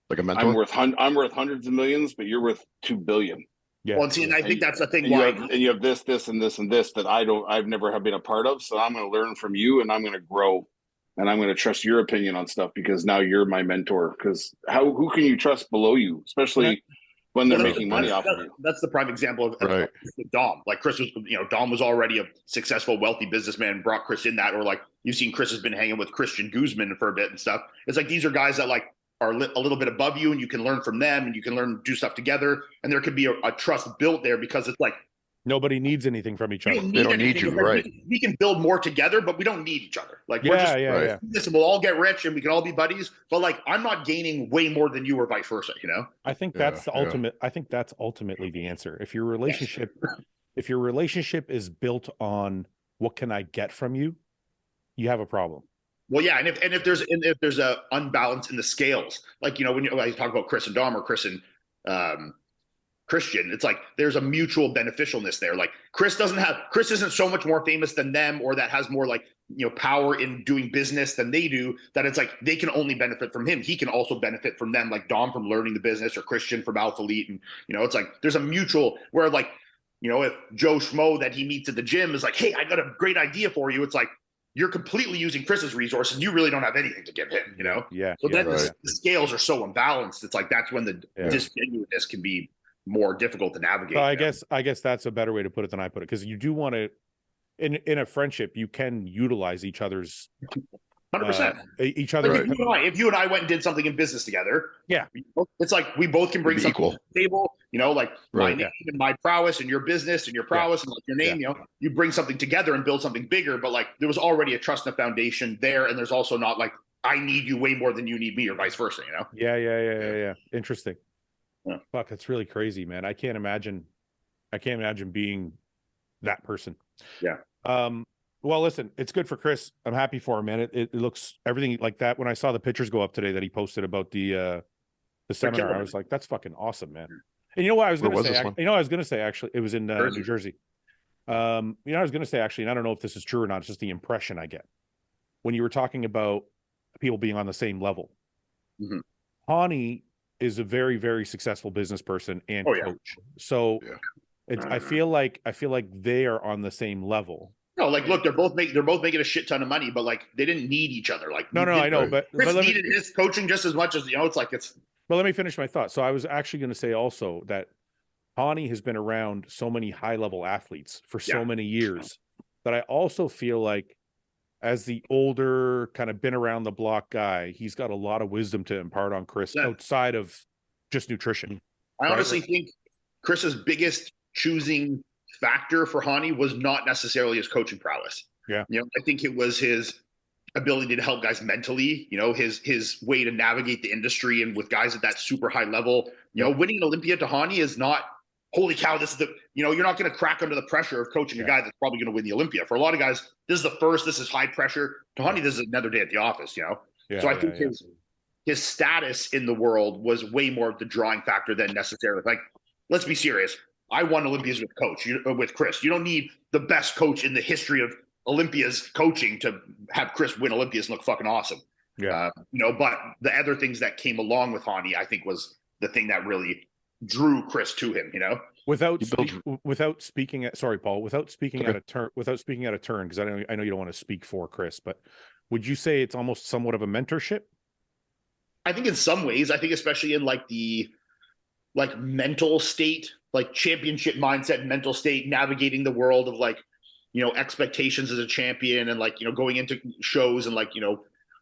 mentor. I'm worth hundreds of millions, but you're worth 2 billion. Yeah. Well, see, and I think that's the thing. You have this, and this, and this that I've never have been a part of. So I'm going to learn from you, and I'm going to grow, and I'm going to trust your opinion on stuff, because now you're my mentor. Because who can you trust below you, especially when they're making money off of you? That's the prime example of Dom. Like Chris was, you know, Dom was already a successful, wealthy businessman, brought Chris in that, or like you've seen Chris has been hanging with Christian Guzman for a bit and stuff. It's like these are guys that like are a little bit above you, and you can learn from them, and you can learn to do stuff together, and there could be a trust built there, because it's like Nobody needs anything from each other. They don't need you, like, right? We can build more together, but we don't need each other. Like we're just yeah. Listen, we'll all get rich and we can all be buddies. But like, I'm not gaining way more than you, or vice versa. You know. I think that's the ultimate. I think that's ultimately the answer. If your relationship, if your relationship is built on what can I get from you, you have a problem. Well, yeah, and if there's a unbalance in the scales, like when you talk about Chris and Dom or Chris and Christian, it's like there's a mutual beneficialness there. Like Chris isn't so much more famous than them, or that has more like power in doing business than they do, that it's like they can only benefit from him. He can also benefit from them, like Dom from learning the business, or Christian from Alpha Elite. And it's like there's a mutual where like if Joe Schmo that he meets at the gym is like, hey, I got a great idea for you, it's like you're completely using Chris's resources. You really don't have anything to give him, Yeah. So then the scales are so imbalanced. It's like that's when the disgenuineness can be more difficult to navigate. So I guess that's a better way to put it than I put it, because you do want to, in a friendship, you can utilize each other's 100%. Each other's. Like if you and I went and did something in business together, it's like we both can bring something to the table. Like my name and my prowess, and your business and your prowess, and like your name. You bring something together and build something bigger. But like there was already a trust and a foundation there, and there's also not like I need you way more than you need me, or vice versa. Yeah. Interesting. Yeah. Fuck, that's really crazy, man. I can't imagine being that person. Yeah. Well, listen, it's good for Chris. I'm happy for him, man. It looks everything like that. When I saw the pictures go up today that he posted about the seminar, I was like, that's fucking awesome, man. And you know what I was going to say? I was going to say, actually, it was in New Jersey. I was going to say, actually, and I don't know if this is true or not, it's just the impression I get when you were talking about people being on the same level. Mm-hmm. Hani is a very, very successful business person and coach. So I feel like they are on the same level. No, like look, they're both making a shit ton of money, but like they didn't need each other. Like I know, but Chris needed his coaching just as much as it's. But let me finish my thought. So I was actually going to say also that Hani has been around so many high level athletes for so many years that I also feel like, as the older kind of been around the block guy, he's got a lot of wisdom to impart on Chris outside of just nutrition. I honestly think Chris's biggest choosing factor for Hani was not necessarily his coaching prowess. Yeah. I think it was his ability to help guys mentally, his way to navigate the industry, and with guys at that super high level, winning an Olympia to Hani is not, holy cow, this is the, you're not going to crack under the pressure of coaching a guy that's probably going to win the Olympia. For a lot of guys, this is the first, this is high pressure. To Hani, this is another day at the office, So I think his status in the world was way more of the drawing factor than necessarily, like, let's be serious. I won Olympias with Chris. You don't need the best coach in the history of Olympias coaching to have Chris win Olympias and look fucking awesome. Yeah. But the other things that came along with Hani, I think, was the thing that really drew Chris to him, without speaking at a turn, because I know you don't want to speak for Chris, but would you say it's almost somewhat of a mentorship? I think in some ways, I think especially in like the mental state, like championship mindset, mental state, navigating the world of like, expectations as a champion, and like, going into shows and like,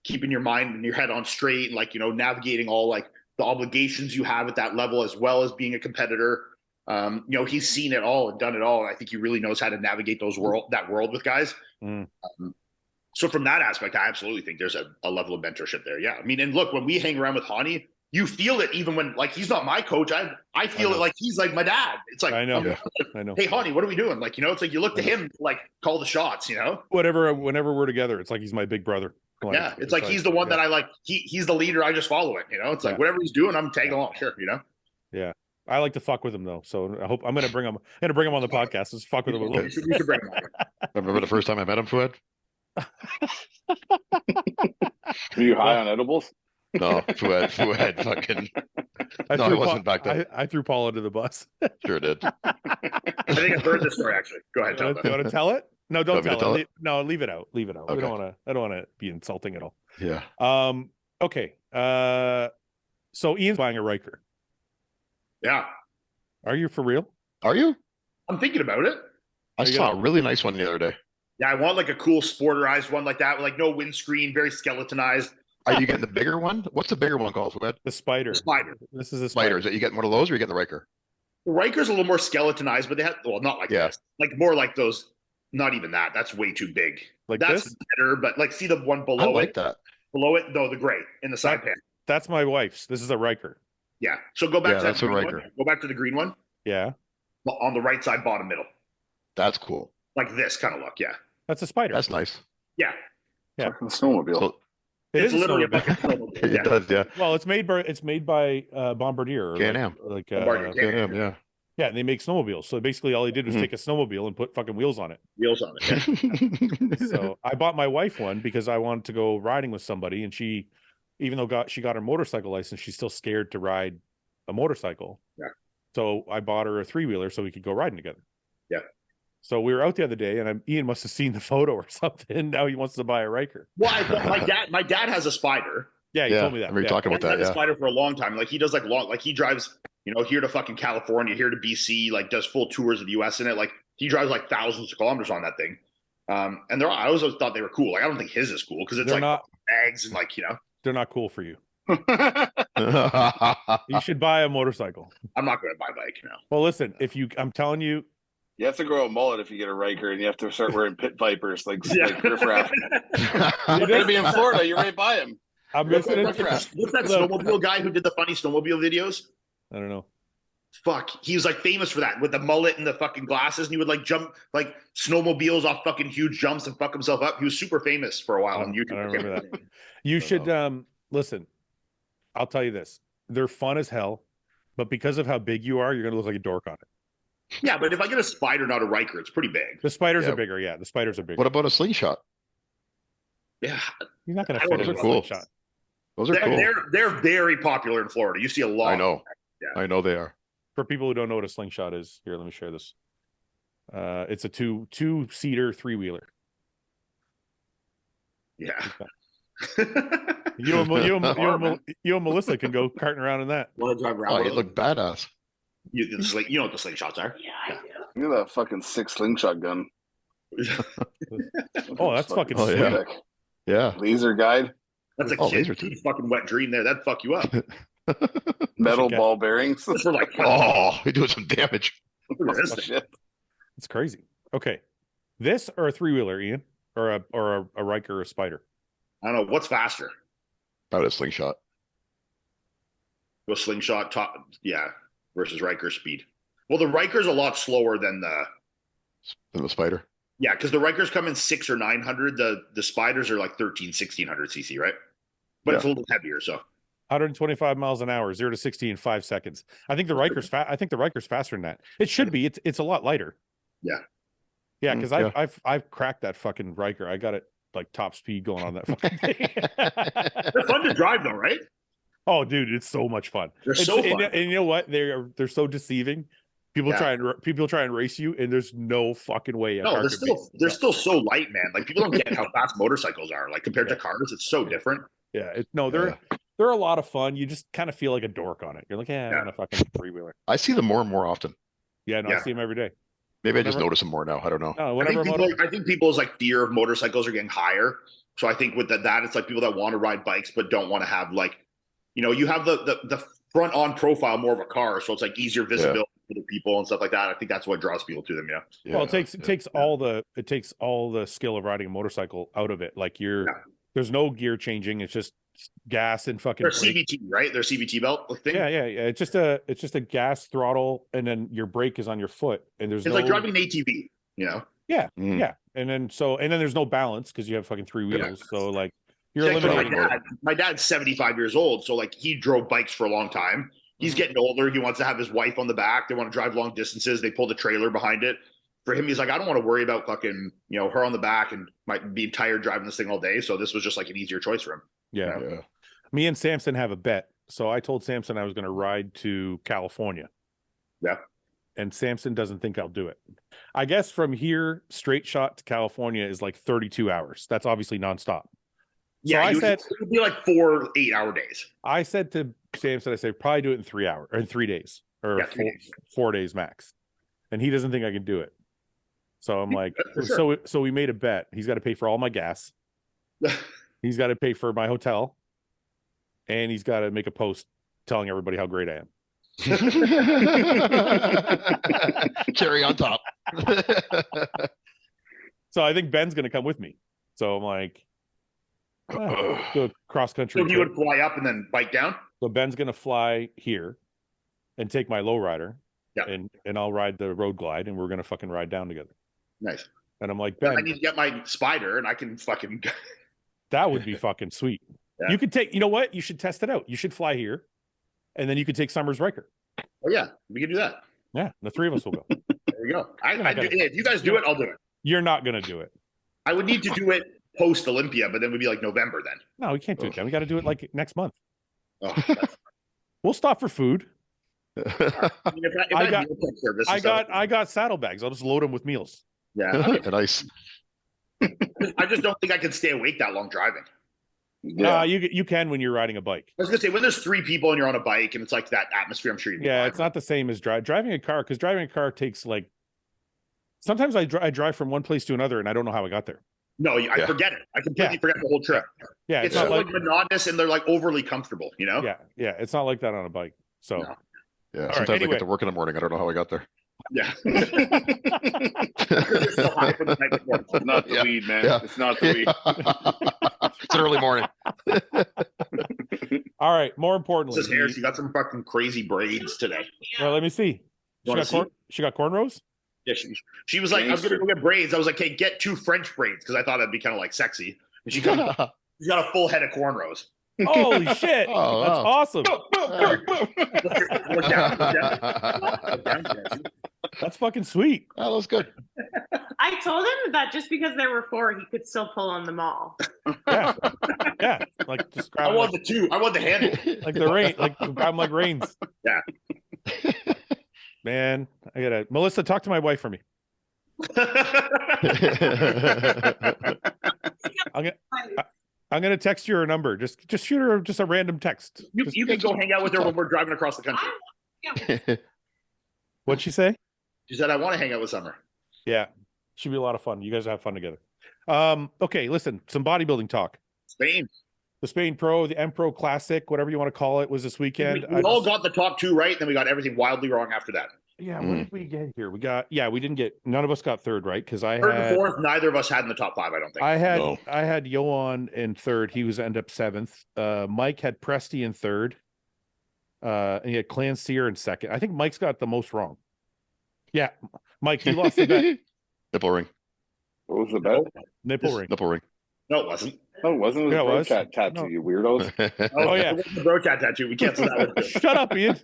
keeping your mind and your head on straight, and like, navigating all like the obligations you have at that level, as well as being a competitor. He's seen it all and done it all. And I think he really knows how to navigate that world with guys. So from that aspect, I absolutely think there's a level of mentorship there. Yeah. I mean, and look, when we hang around with Hani, you feel it even when like he's not my coach. I feel it like he's like my dad. It's like I know. Hey, Hani, what are we doing? Like, it's like you look to him to like call the shots, Whenever we're together, it's like he's my big brother. It's like he's the one that I like. He's the leader. I just follow it. It's like whatever he's doing, I'm tagging along. Sure, Yeah, I like to fuck with him though, so I hope I'm gonna bring him. I'm gonna bring him on the podcast. Let's fuck with him a little. You should bring him on. Remember the first time I met him, Fouad? Were you high on edibles? No, Fouad fucking. I wasn't back then. I threw Paul under the bus. Sure did. I think I've heard this story actually. Go ahead. Do you want to tell it? No, don't tell it. No, leave it out. Leave it out. Okay. I don't want to be insulting at all. Yeah. Okay. So Ian's buying a Ryker. Yeah. Are you for real? Are you? I'm thinking about it. I saw a really nice one the other day. Yeah, I want like a cool sporterized one like that, with like no windscreen, very skeletonized. Are you getting the bigger one? What's the bigger one called, Fouad? The Spider. The Spider. This is a Spider. Is it you getting one of those, or are you getting the Ryker? Ryker's a little more skeletonized, but they have not like this, like more like those. Not even that. That's way too big. Like that's this? better, but like see the one below I like it. that. Below it, no, the gray in the side pan. That's my wife's. This is a Ryker. Yeah. So go back to that's that a Ryker. one. Go back to the green one. Yeah. On the right side, bottom middle. That's cool. Like this kind of look. Yeah. That's a Spider. That's nice. Yeah. Yeah. Fucking snowmobile. So, It's literally a fucking snowmobile. it does, yeah. Well, it's made by Bombardier. Or Can-Am. Like Bombardier, Can-Am, yeah. yeah, and they make snowmobiles. So basically, all he did was take a snowmobile and put fucking wheels on it. Wheels on it. Yeah. So I bought my wife one because I wanted to go riding with somebody, and she, even though she got her motorcycle license, she's still scared to ride a motorcycle. Yeah. So I bought her a 3-wheeler so we could go riding together. Yeah. So we were out the other day, and Ian must have seen the photo or something. And now he wants to buy a Ryker. Well, my dad has a Spider. Yeah, he told me that. We were talking about that. He's had a Spider for a long time. Like he does he drives, here to fucking California, here to BC, like does full tours of the US in it. Like he drives like thousands of kilometers on that thing. And I always thought they were cool. Like I don't think his is cool because it's They're like not, bags and they're not cool for you. You should buy a motorcycle. I'm not going to buy a bike now. Well, listen, I'm telling you, You have to grow a mullet if you get a Ryker, and you have to start wearing pit vipers like riffraff. You're going to be in Florida. You're right by him. I'm What's listening. that snowmobile guy who did the funny snowmobile videos? I don't know. Fuck, he was like famous for that with the mullet and the fucking glasses, and he would like jump like snowmobiles off fucking huge jumps and fuck himself up. He was super famous for a while on YouTube. I don't remember that. You should listen. I'll tell you this: they're fun as hell, but because of how big you are, you're gonna look like a dork on it. Yeah, but if I get a Spider, not a Ryker, it's pretty big. The Spiders are bigger. Yeah, the Spiders are bigger. What about a slingshot? Yeah, you're not gonna fit in a slingshot. Those are cool. They're very popular in Florida. You see a lot. I know. Yeah. I know they are. For people who don't know what a slingshot is, here, let me share this. It's a two-seater 3-wheeler. Yeah. You and Melissa can go carting around in that. Want to drive around? Oh, you look badass. You know what the slingshots are? Yeah, I do. Look at that fucking 6 slingshot gun. Oh, that's fucking sweet. Yeah. Yeah. Laser guide. That's a kid's fucking wet dream there. That'd fuck you up. Metal ball bearings. For like, oh, you're doing some damage. Look at this thing. Shit. It's crazy. Okay. This or a 3-wheeler, Ian? Or a Ryker or a Spider? I don't know. What's faster? Probably a slingshot. Go slingshot top, versus Ryker speed. Well, the Ryker's a lot slower than the Spider. Yeah, because the Rykers come in 600 or 900. The Spiders are like 1600 cc, right? But it's a little heavier, so 125 miles an hour, 0 to 60 in 5 seconds. I think the Ryker's I think the Ryker's faster than that. It should be. It's a lot lighter. Yeah. Yeah, because I've cracked that fucking Ryker. I got it like top speed going on that fucking thing. They're fun to drive though, right? Oh, dude, it's so much fun. They're so fun. And you know what? They're so deceiving. People try and race you, and there's no fucking way. No, they're still so light, man. Like people don't get how fast motorcycles are. Like compared to cars, it's so different. Yeah, they're a lot of fun. You just kind of feel like a dork on it. You're like, I'm on a fucking 3-wheeler. I see them more and more often. Yeah, I see them every day. Maybe I just notice them more now. I don't know. No, I think people's like fear of motorcycles are getting higher. So I think with that, it's like people that want to ride bikes but don't want to have like, you have the front on profile more of a car, so it's like easier visibility for the people and stuff like that. I think that's what draws people to them. Well, it takes all the skill of riding a motorcycle out of it. Like there's no gear changing. It's just gas and fucking. Their CVT, right? Their CVT belt thing. Yeah. It's just a gas throttle, and then your brake is on your foot, and it's like driving an ATV. Yeah. And then there's no balance because you have fucking 3 wheels. So like you're eliminating. My dad's 75 years old, so like he drove bikes for a long time. He's getting older. He wants to have his wife on the back. They want to drive long distances. They pull the trailer behind it. For him, he's like, I don't want to worry about fucking, her on the back and might be tired driving this thing all day. So this was just like an easier choice for him. Yeah. Me and Samson have a bet. So I told Samson I was going to ride to California. Yeah. And Samson doesn't think I'll do it. I guess from here, straight shot to California is like 32 hours. That's obviously nonstop. Yeah, so it would be like 4 8-hour days. I said to Samson, I said, probably do it in 3 hours or in 3 days or 4 days max. And he doesn't think I can do it. So I'm like, so we made a bet. He's got to pay for all my gas. He's got to pay for my hotel. And he's got to make a post telling everybody how great I am. Cherry on top. So I think Ben's going to come with me. So I'm like, do a cross country. So he would fly up and then bike down? So Ben's going to fly here and take my lowrider. Yeah. And I'll ride the road glide, and we're going to fucking ride down together. Nice. And I'm like, Ben, I need to get my spider, and I can fucking. That would be fucking sweet. Yeah. You could take, you know what? You should test it out. You should fly here, and then you could take Summers Ryker. Oh, yeah. We can do that. Yeah. The three of us will go. There you go. If you guys do it, I'll do it. You're not going to do it. I would need to do it post Olympia, but then we'd be like November then. No, we can't do it then. We got to do it like next month. Oh, we'll stop for food. I got saddlebags. I'll just load them with meals. Yeah. Nice. I just don't think I could stay awake that long driving. Yeah, you can when you're riding a bike. I was gonna say, when there's three people and you're on a bike and it's like that atmosphere, I'm sure you. Yeah, it's not the same as driving a car, because driving a car takes like. Sometimes I drive from one place to another and I don't know how I got there. No, I forget it. I completely forget the whole trip. Yeah, it's so like monotonous and they're like overly comfortable. You know? Yeah. It's not like that on a bike. So. No. Yeah. Sometimes I get to work in the morning. I don't know how I got there. Yeah. It's not the weed, man. Yeah. It's not the weed. It's early morning. All right. More importantly, this hair. She got some fucking crazy braids today. Well, let me see. She got cornrows. Yeah, she was like, I was gonna go get braids. I was like, hey, get 2 French braids because I thought that'd be kind of like sexy. And she's got a full head of cornrows. Holy shit! Oh, that's awesome. That's fucking sweet. That was good. I told him that just because there were 4, he could still pull on them all. Yeah. Like just grab. I want the 2. I want the handle. Like the rain. Like I'm like Reigns. Yeah. Man, I gotta. Melissa, talk to my wife for me. I'm gonna text you her number. Just shoot her just a random text. You can go hang out with her when we're driving across the country. What'd she say? She said, I want to hang out with Summer. Yeah. Should be a lot of fun. You guys have fun together. Okay, listen, some bodybuilding talk. Spain. The Spain Pro, the Empro Classic, whatever you want to call it, was this weekend. We all got the top 2 right, then we got everything wildly wrong after that. Yeah, what did we get here? We didn't get, none of us got third right, because I third had and fourth, neither of us had in the top 5, I don't think. I had Johan in third. He was end up 7th. Mike had Presti in third. And he had Clan Sear in second. I think Mike's got the most wrong. Yeah, Mike, he lost the bet. Nipple ring. What was the bet? Nipple ring. Nipple ring. No, it wasn't. No, it wasn't. It was a tattoo, no. You weirdos. Oh yeah, it was the bro cat tattoo. We canceled that. Shut up, Ian.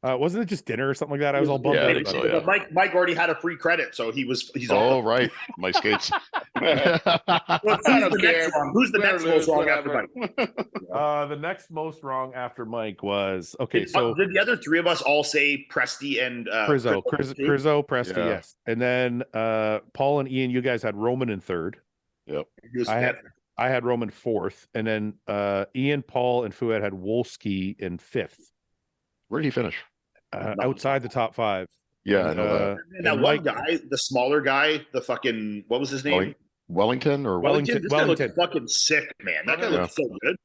Wasn't it just dinner or something like that? I was all bummed out about it. Yeah. Mike already had a free credit, so he's. Oh right, my skates. Who's the next most wrong after Mike? The next most wrong after Mike was So did the other 3 of us all say Presti and Crizzo, Presti, yeah. Yes, and then Paul and Ian, you guys had Roman in third. Yep. I had Roman 4th, and then Ian, Paul, and Fouad had Wolski in 5th. Where did he finish? Outside the top 5. Yeah, I know that. And that one guy, the smaller guy, the fucking, what was his name? Wellington. This guy looks fucking sick, man. That guy looks so good.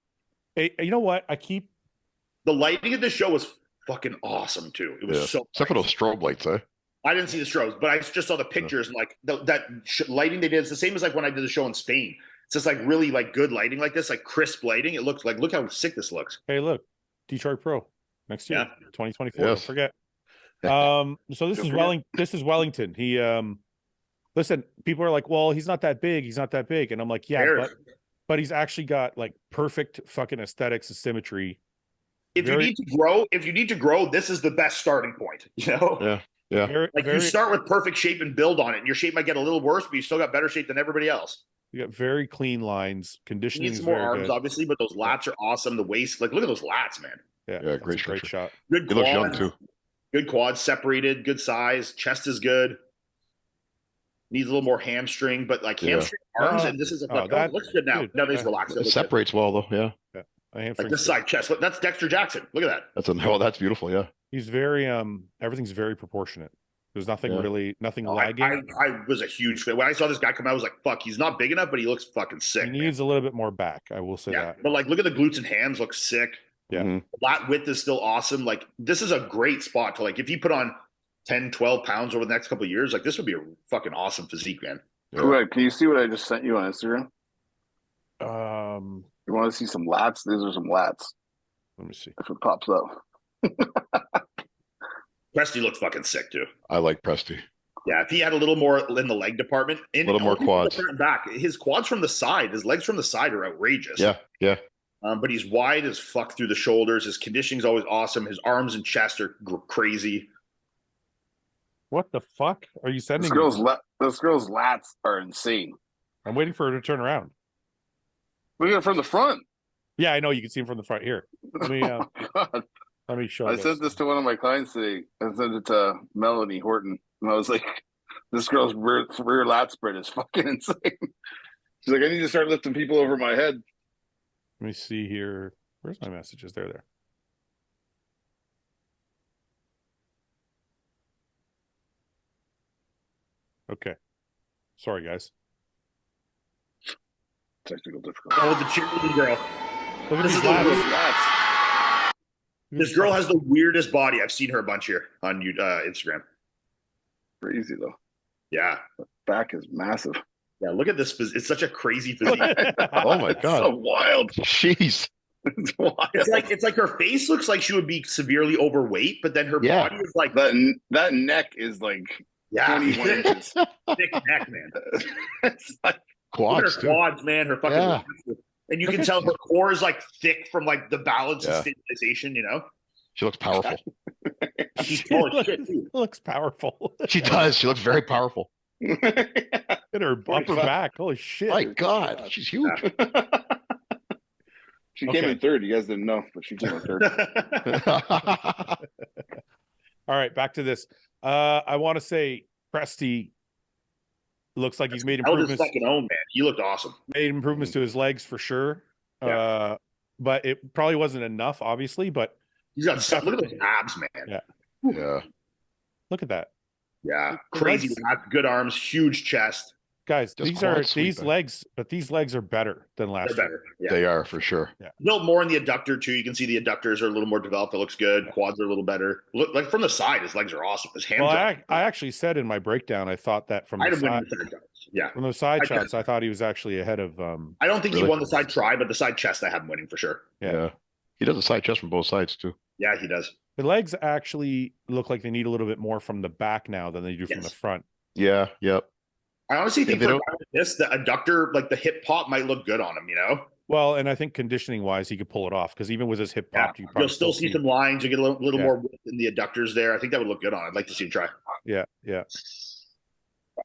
Hey, you know what? The lighting of the show was fucking awesome too. It was so. Except for those strobe lights, eh? I didn't see the strobes, but I just saw the pictures and like that lighting they did. It's the same as like when I did the show in Spain. It's just like really like good lighting like this, like crisp lighting. It looks like, look how sick this looks. Hey, look, Detroit Pro next year, 2024. Yes. Don't forget. So this is Wellington. He listen, people are like, well, he's not that big. And I'm like, yeah, but he's actually got like perfect fucking aesthetics and symmetry. If you need to grow, this is the best starting point, you know? Yeah. You start with perfect shape and build on it. And your shape might get a little worse, but you still got better shape than everybody else. You got very clean lines. Conditioning needs more arms, good. Obviously, but those lats are awesome. The waist, like look at those lats, man. Yeah, great shot. Good quads. He looks young too. Good quads, separated, good size. Chest is good. Needs a little more hamstring, but like hamstring arms, and this is it looks good now. Now he's relaxed. It separates well though, yeah. Like this side chest. That's Dexter Jackson. Look at that. That's beautiful, yeah. He's very everything's very proportionate. There's nothing lagging. I was a huge fan. When I saw this guy come out, I was like, fuck, he's not big enough, but he looks fucking sick. He needs a little bit more back. I will say that. But like, look at the glutes and hams, look sick. Yeah. Mhm. Lat width is still awesome. Like, this is a great spot to, like, if you put on 10, 12 pounds over the next couple of years, like, this would be a fucking awesome physique, man. Yeah. Fouad, can you see what I just sent you on Instagram? Um, You want to see some lats? These are some lats. let me see. If it pops up. Presty looks fucking sick too. I like Presty. Yeah, if he had a little more in the leg department, A little more quads. Front and back. His quads from the side, his legs from the side are outrageous. Yeah, yeah. But he's wide as fuck through the shoulders. His conditioning's always awesome. His arms and chest are crazy. What the fuck are you sending? This girl's lats are insane. I'm waiting for her to turn around. Look at it from the front. Yeah, I know you can see him from the front here. Let me Oh, God. let me show. I sent this to one of my clients today. I sent it to Melanie Horton, and I was like, "This girl's rear lat spread is fucking insane." She's like, "I need to start lifting people over my head." Let me see here. Where's my messages? There. Okay. Sorry, guys. Technical difficulty. Oh, the cheerleading girl. Look at This these is the lats. Lats. This girl has the weirdest body. I've seen her a bunch here on Instagram. Crazy though. Yeah. Back is massive. Yeah, look at this. It's such a crazy physique. Oh my It's God. so wild. Jeez. It's wild. It's like her face looks like she would be severely overweight, but then her Yeah. body is like, That neck is like yeah, 21 inches. thick neck, man. It's like, Look at Quads her too. quads, man. Her fucking Yeah. and you Look can at tell her core is like thick from like the balance Yeah. and stabilization, you know? She looks powerful. She's tall as shit too. Looks powerful. She does. She looks very powerful. Look at her upper back. Holy shit. My God, she's huge. She came in third. You guys didn't know, but she came in third. All right, back to this. I want to say Presty looks like he's made Held his improvements. fucking own, man. He looked awesome. Made improvements to his legs for sure. Yeah. But it probably wasn't enough, obviously. But He's got stuff. Look at those abs, man. Yeah. Yeah. look at that, Yeah. The Crazy legs- abs, good arms, huge chest. guys. Just These are quad sweep these back. legs, but these legs are better than They're last year. better. Yeah. They are for sure. Built more in the adductor too. You can see the adductors are a little more developed. It looks good. Quads are a little better. Look, like from the side, his legs are awesome. His hands Well, are. I actually said in my breakdown, I thought that from I'd the have won side, the side shots. Yeah. from the side I shots, I thought he was actually ahead of. I don't think he Really? won the side try, but the side chest I have him winning for sure. Yeah. Yeah. He does a side chest from both sides too. Yeah, he does. The legs actually look like they need a little bit more from the back now than they do from the Yes. front. Yeah. Yep. I honestly think they for a don't- guy like this, the adductor, like the hip pop, might look good on him. You know, Well, and I think conditioning wise, he could pull it off because even with his hip pop, you probably you'll still see some lines. You get a little Yeah. more width in the adductors there. I think that would look good on. I'd like to see him try. Yeah.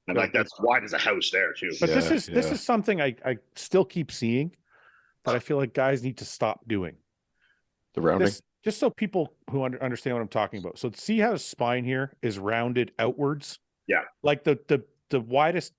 And like that's wide as a house there too. But this Yeah, is something I still keep seeing that I feel like guys need to stop doing. The rounding. Just so people who understand what I'm talking about. So see how his spine here is rounded outwards? Yeah. Like the widest,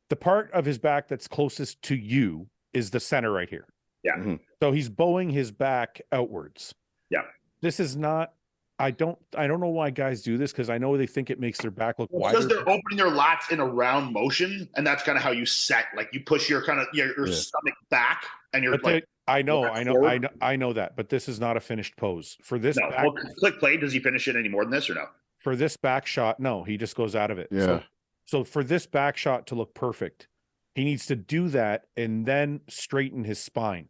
the part of his back that's closest to you is the center right here. Yeah. Mhm. So he's bowing his back outwards. Yeah. This is not, I don't know why guys do this because I know they think it makes their back look Well, because wider. they're opening their lats in a round motion, and that's kind of how you set. Like you push your kind of your Yeah. stomach back, and you're But like, I know forward. that, but this is not a finished pose. For this no. back, Well, click play. Does he finish it any more than this or no? for this back shot, no, he just goes out of it. Yeah. So for this back shot to look perfect, he needs to do that and then straighten his spine.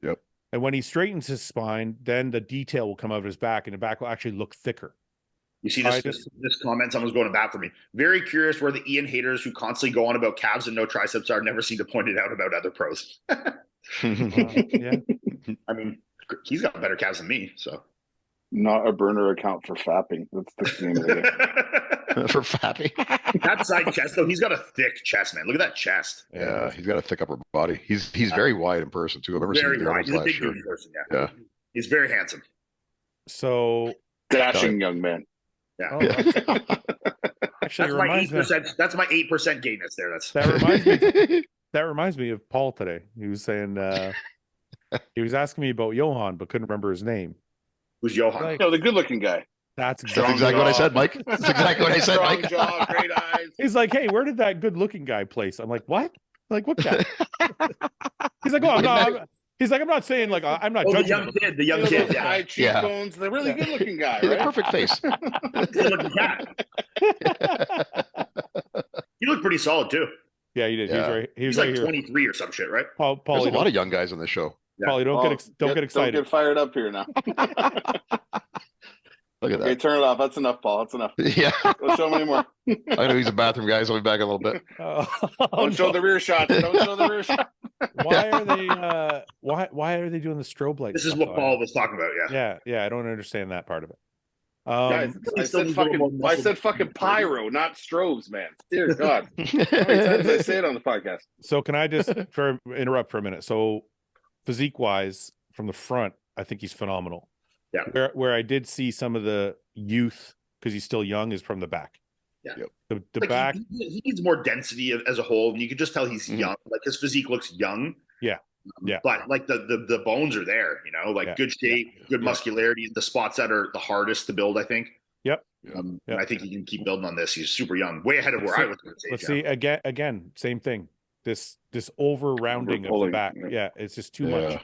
Yep. And when he straightens his spine, then the detail will come out of his back and the back will actually look thicker. You see I this comment, someone's going to bat for me. Very curious where the Iain haters who constantly go on about calves and no triceps are never seem to point it out about other pros. Yeah. I mean, he's got better calves than me, so. Not a burner account for fapping. That's the name of the game. For fapping. That side chest, though, he's got a thick chest, man. Look at that chest. Yeah, he's got a thick upper body. He's very wide in person too. I've never seen Very him wide. He's a last big year. dude in person, Yeah. He's very handsome. So Dashing young man. Yeah. oh, Yeah. actually, That's it my reminds me. 8%. That's my 8% gayness there. That's That reminds me. That reminds me of Paul today. He was saying he was asking me about Johan, but couldn't remember his name. who's Johan. Like, No, the good-looking guy. that's That's exactly. exactly what I said, Mike. That's exactly what I said, Strong Mike. jaw, great eyes. He's like, hey, where did that good-looking guy place? I'm like, what? Like, what guy? He's like, oh, no, He's like, I'm not saying like I'm not Oh, the judging young him. kid, the young Those kid. high Yeah. cheekbones. They're really good looking guy, He's a right? perfect face. Good-looking cat. He looked pretty solid too. Yeah, he did. Yeah. He was He's right like here. 23 or some shit, right? Paulie, There's a lot of young guys on this show. Paulie, don't get excited. Don't get fired up here now. Look at Okay, that. turn it off. That's enough, Paul. That's enough. Yeah. Don't show him anymore. I know he's a bathroom guy, so I'll be back in a little bit. Don't show the rear shots. Don't show the rear shots. Why are they why are they doing the strobe light? This is stuff what on Paul it? was talking about. Yeah. Yeah, I don't understand that part of it. Guys, I said fucking pyro, not strobes, man. Dear God. How many times did I say it on the podcast? So can I just interrupt for a minute? So physique wise, from the front, I think he's phenomenal. Yeah. Where I did see some of the youth, because he's still young, is from the back. Yeah. The Like, back. he needs more density as a whole, and you can just tell he's young. Like his physique looks young. Yeah. Yeah. But like the bones are there, you know, like good shape, good muscularity. The spots that are the hardest to build, I think. Yep. And I think he can keep building on this. He's super young, way ahead of where I was going to say. Let's see again, same thing. This over rounding of the back. Yeah, it's just too much.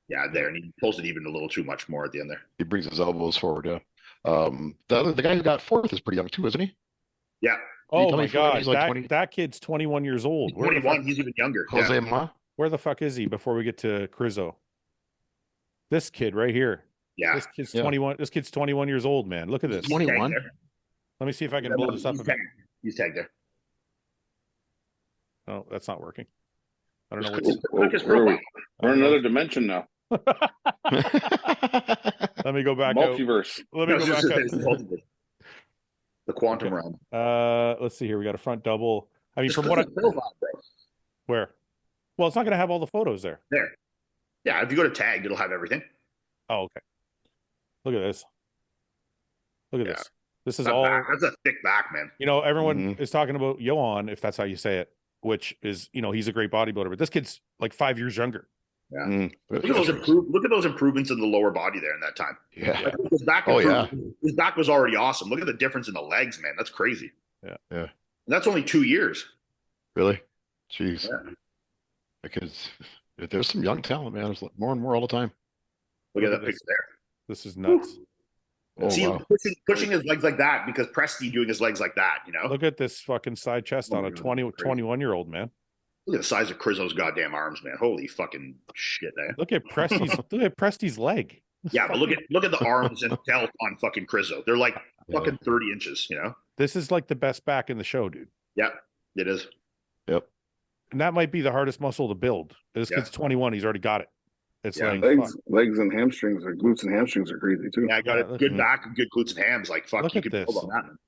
Yeah, there, and he pulls it even a little too much more at the end there. He brings his elbows forward. Yeah. The guy who got fourth is pretty young too, isn't he? Yeah. Oh my God, he's like 20? that kid's 21 years old. He's 21. He's even younger. Jose Ma. Where the fuck is he before we get to Crizzo? This kid right here. Yeah. This kid's 21. This kid's 21 years old, man. Look at this. 21. Let me see if I can blow this up a bit. He's tagged there. Oh, that's not working. I don't know what's we're in another dimension now. Let me go back Multiverse. out. Let me go back out. The quantum realm. Let's see here. We got a front double. I mean, from what I where? Well, it's not going to have all the photos there. There. Yeah, if you go to tagged, it'll have everything. Oh, okay. Look at this. Look at this. This is that all. Back. That's a thick back, man. You know, everyone is talking about Johan, if that's how you say it, which is, you know, he's a great bodybuilder, but this kid's like 5 years younger. Yeah. Look at those improvements in the lower body there in that time. Yeah. Like, his back his back was already awesome. Look at the difference in the legs, man. That's crazy. Yeah. Yeah. And that's only 2 years. Really? Jeez. Yeah. Because there's some young talent, man. There's more and more all the time. Look at that picture there. This is nuts. Oh, see, wow. pushing his legs like that because Presti doing his legs like that, you know? Look at this fucking side chest on a 21-year-old, man. Look at the size of Crizzo's goddamn arms, man. Holy fucking shit, man. Look at Presti's leg. Yeah, but look at the arms and delt on fucking Crizzo. They're like fucking 30 inches, you know? This is like the best back in the show, dude. Yeah, it is. Yep. And that might be the hardest muscle to build. This kid's 21. He's already got it. It's like legs and hamstrings, or glutes and hamstrings are crazy too. Yeah, I got a good back and good glutes and hams. Like, fuck, you could build on that, man.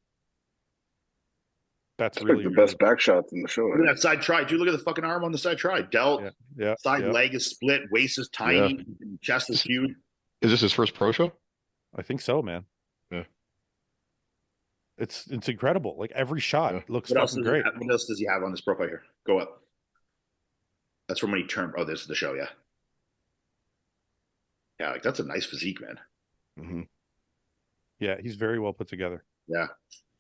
That's really the best back shots in the show. Look at that side try, dude. Look at the fucking arm on the side try. Delt, side leg is split, waist is tiny, chest is huge. Is this his first pro show? I think so, man. Yeah. It's incredible. Like every shot looks fucking great. What else does he have on this profile here? Go up. That's from when he turned. Oh, this is the show, yeah. Yeah, like that's a nice physique, man. Mm-hmm. Yeah, he's very well put together. Yeah.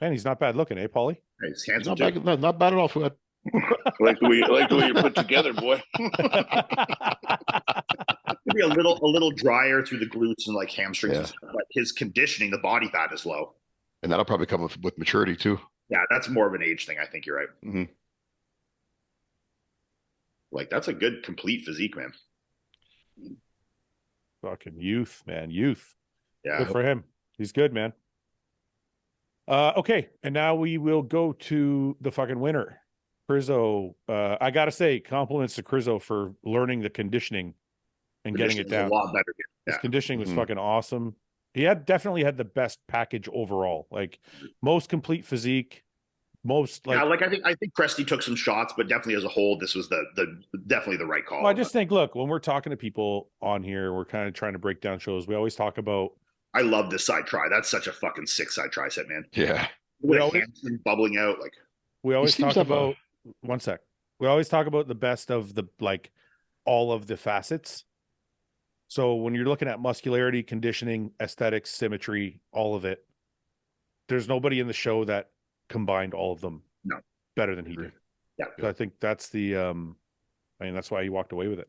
Man, he's not bad looking, eh, Paulie? He's handsome. Not bad at all, Fouad. like the way you put together, boy. Maybe a little drier through the glutes and like hamstrings, but his conditioning, the body fat is low. And that'll probably come with maturity too. Yeah, that's more of an age thing. I think you're right. Mm-hmm. Like that's a good complete physique, man. Fucking youth, man. Youth. Yeah. Good for him. He's good, man. Okay. And now we will go to the fucking winner. Crizzo. I gotta say, compliments to Crizzo for learning the conditioning and getting it down. A lot better. Yeah. His conditioning was fucking awesome. He definitely had the best package overall. Like most complete physique. Most like I think Presti took some shots, but definitely as a whole, this was the definitely the right call. Well, I just think, look, when we're talking to people on here, we're kind of trying to break down shows. We always talk about. I love this side try. That's such a fucking sick side tricep, man. Yeah. With a hamstring bubbling out, like we always talk about. One sec. We always talk about the best of the like all of the facets. So when you're looking at muscularity, conditioning, aesthetics, symmetry, all of it, there's nobody in the show that combined all of them better than he did. Yeah. So I think that's the that's why he walked away with it.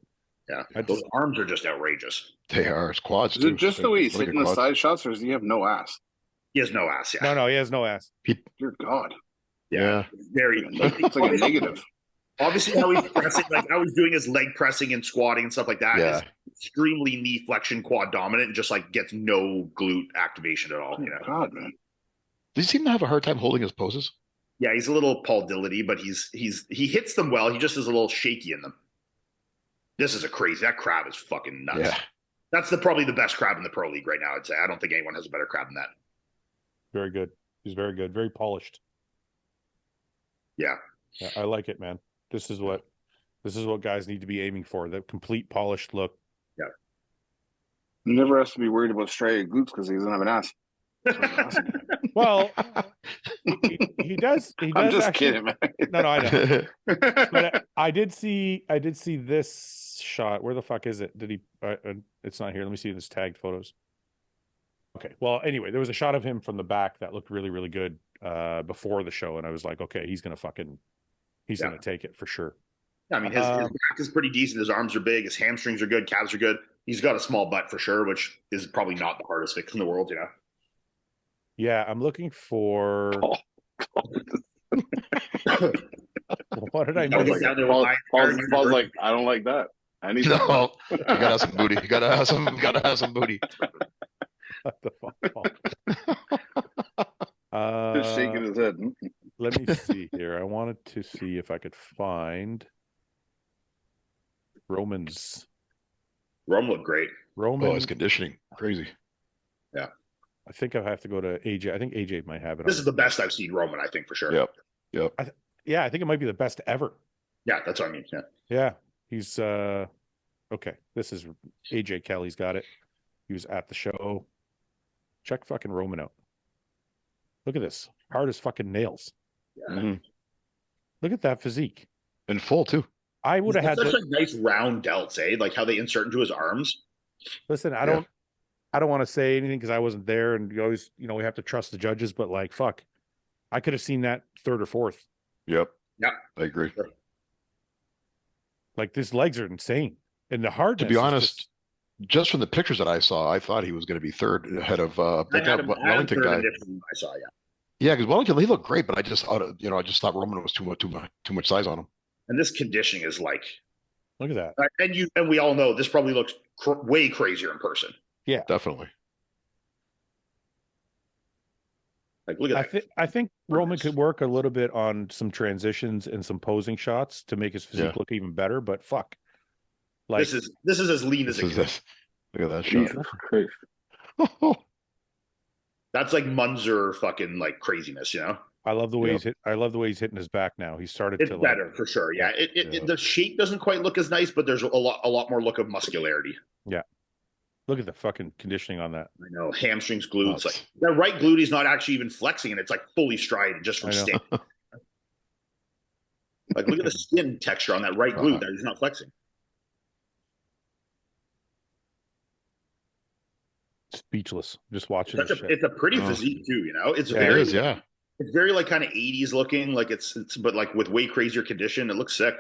Yeah, I those just- arms are just outrageous. They are. His quads Is too. it just the way he's Really good hitting the quads. side shots, or does he have no ass? He has no ass. Yeah, no, he has no ass. Dear God. Yeah. very. It's like a negative. Obviously, how he's pressing, like how he's doing his leg pressing and squatting and stuff like that, Yeah. is extremely knee flexion, quad dominant, and just like gets no glute activation at all. You know. God, man. Does he seem to have a hard time holding his poses? Yeah, he's a little Paul Dillity, but he hits them well. He just is a little shaky in them. This is that crab is fucking nuts. Yeah. That's probably the best crab in the pro league right now. I'd say. I don't think anyone has a better crab than that. Very good. He's very good. Very polished. Yeah. Yeah, I like it, man. This is what guys need to be aiming for. The complete polished look. He never has to be worried about striated glutes because he doesn't have an ass. That's what I'm asking. Well, he does. He does. I'm just actually, kidding, man. No, I know. But I did see this shot. Where the fuck is it? Did he? It's not here. Let me see this tagged photos. Okay. Well, anyway, there was a shot of him from the back that looked really, really good before the show, and I was like, okay, he's gonna take it for sure. I mean, his back is pretty decent. His arms are big. His hamstrings are good. Calves are good. He's got a small butt for sure, which is probably not the hardest fix in the world, you know. Yeah, I'm looking for. What did I miss? Paul's like, I don't like that. I need No, you gotta have some booty. You gotta have some booty. What the fuck? just shaking his head. Let me see here. I wanted to see if I could find Roman's. Rome looked great. Roman. Oh, his conditioning, crazy. Yeah. I think I'll have to go to AJ. I think AJ might have it. This is the best I've seen Roman, I think, for sure. Yep. Yeah, I think it might be the best ever. Yeah, that's what I mean. Yeah. Yeah. He's okay. This is AJ Kelly's got it. He was at the show. Check fucking Roman out. Look at this. Hard as fucking nails. Yeah. Mm-hmm. Look at that physique. In full too. I would have had such a nice round delts, eh? Like how they insert into his arms. Listen, I don't want to say anything because I wasn't there, and you always, we have to trust the judges. But like, fuck, I could have seen that third or fourth. Yep. Yeah, I agree. Sure. Like, his legs are insane, and the hardness. To be honest, just from the pictures that I saw, I thought he was going to be third ahead of that Wellington guy. I saw, yeah. Yeah, because Wellington, he looked great, but I just thought Roman was too much size on him. And this conditioning is like, look at that. And we all know this probably looks way crazier in person. Yeah, definitely. Like, look at that. I think Roman could work a little bit on some transitions and some posing shots to make his physique look even better. But fuck, like this is as lean as it gets. Look at that shot. Jesus Christ. That's like Munzer fucking like craziness, you know. I love the way I love the way he's hitting his back now. He started It's to better for sure. Yeah. The shape doesn't quite look as nice, but there's a lot more look of muscularity. Yeah. Look at the fucking conditioning on that. I know, hamstrings, glutes. Like that right glute, he's not actually even flexing, and it's like fully strided just from standing. Like, look at the skin texture on that right glute that he's not flexing. Speechless. Just watching. It's a pretty physique too, you know. It's It very, is, yeah. It's very like kind of 80s looking, like it's but like with way crazier condition. It looks sick.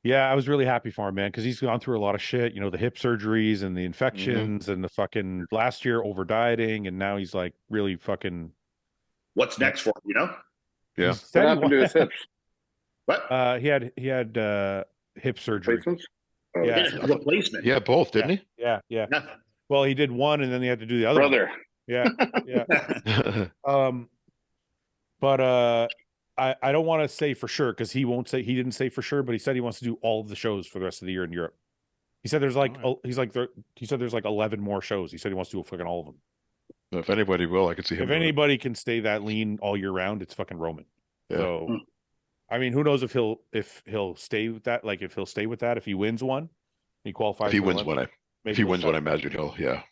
Yeah, I was really happy for him, man, because he's gone through a lot of shit. The hip surgeries and the infections and the fucking last year over dieting, and now he's like really fucking. What's next for him? You know? Yeah. What happened to his hips? What? He had hip surgery. Replacements? Yeah, replacement. Yeah, both, didn't he? Yeah. Well, he did one, and then he had to do the other. Brother. One. Yeah. But I don't want to say for sure because he didn't say for sure, but he said he wants to do all of the shows for the rest of the year in Europe. He said there's like he said there's like 11 more shows. He said he wants to do fucking all of them. If anybody will, I could see him. If anybody can stay that lean all year round, it's fucking Roman. Yeah. So, I mean, who knows if he'll stay with that? Like, if he'll stay with that, if he wins one, he qualifies. If he wins one, I imagine he'll. Yeah.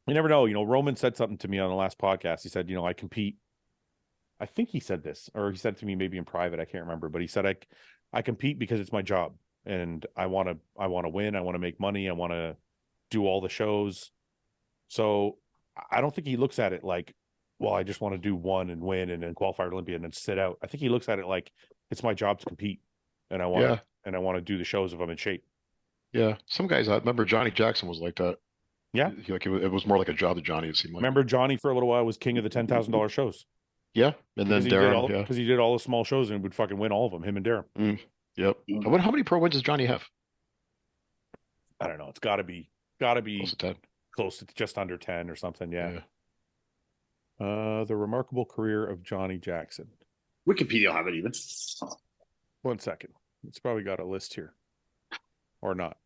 You never know. Roman said something to me on the last podcast. He said, I compete. I think he said this, or he said to me maybe in private. I can't remember, but he said I compete because it's my job, and I want to win. I want to make money. I want to do all the shows. So I don't think he looks at it like, well, I just want to do one and win and then qualify for Olympia and then sit out. I think he looks at it like it's my job to compete, and I want to do the shows if I'm in shape. Yeah, some guys. I remember Johnny Jackson was like that. Yeah. Like it was more like a job to Johnny. It seemed like. Remember Johnny for a little while was king of the $10,000 shows. Yeah, and then Darren. Yeah, because he did all the small shows and would fucking win all of them. Him and Darren. Yep. How many pro wins does Johnny have? I don't know. It's got to be Close to 10. Close to just under 10 or something. Yeah. The remarkable career of Johnny Jackson. Wikipedia will have it even. 1 second. It's probably got a list here. Or not.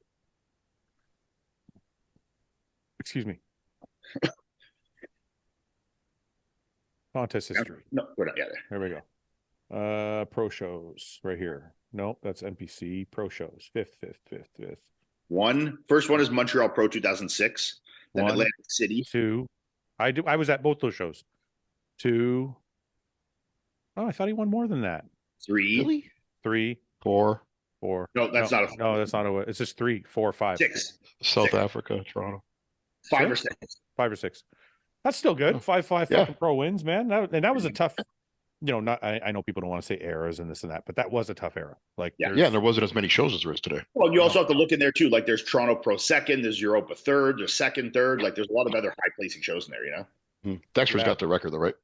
Excuse me. Contest history. No, we're not yet. There we go. Pro shows right here. Nope, that's NPC. Pro shows. Fifth. First one is Montreal Pro 2006. Then Atlantic City. 2. I was at both those shows. 2. Oh, I thought he won more than that. 3. Really? 3. 4. No, that's not a. No, that's not a. It's just 3, 4, 5. 6. South Africa, Toronto. 5 or 6. 5 or 6. That's still good. 5 fucking pro wins, man. That was a tough. Not. I know people don't want to say eras and this and that, but that was a tough era. Like, and there wasn't as many shows as there is today. Well, you also have to look in there too. Like, there's Toronto Pro 2nd, there's Europa 3rd, there's 2nd, 3rd. Like, there's a lot of other high placing shows in there. Dexter's got the record though, right?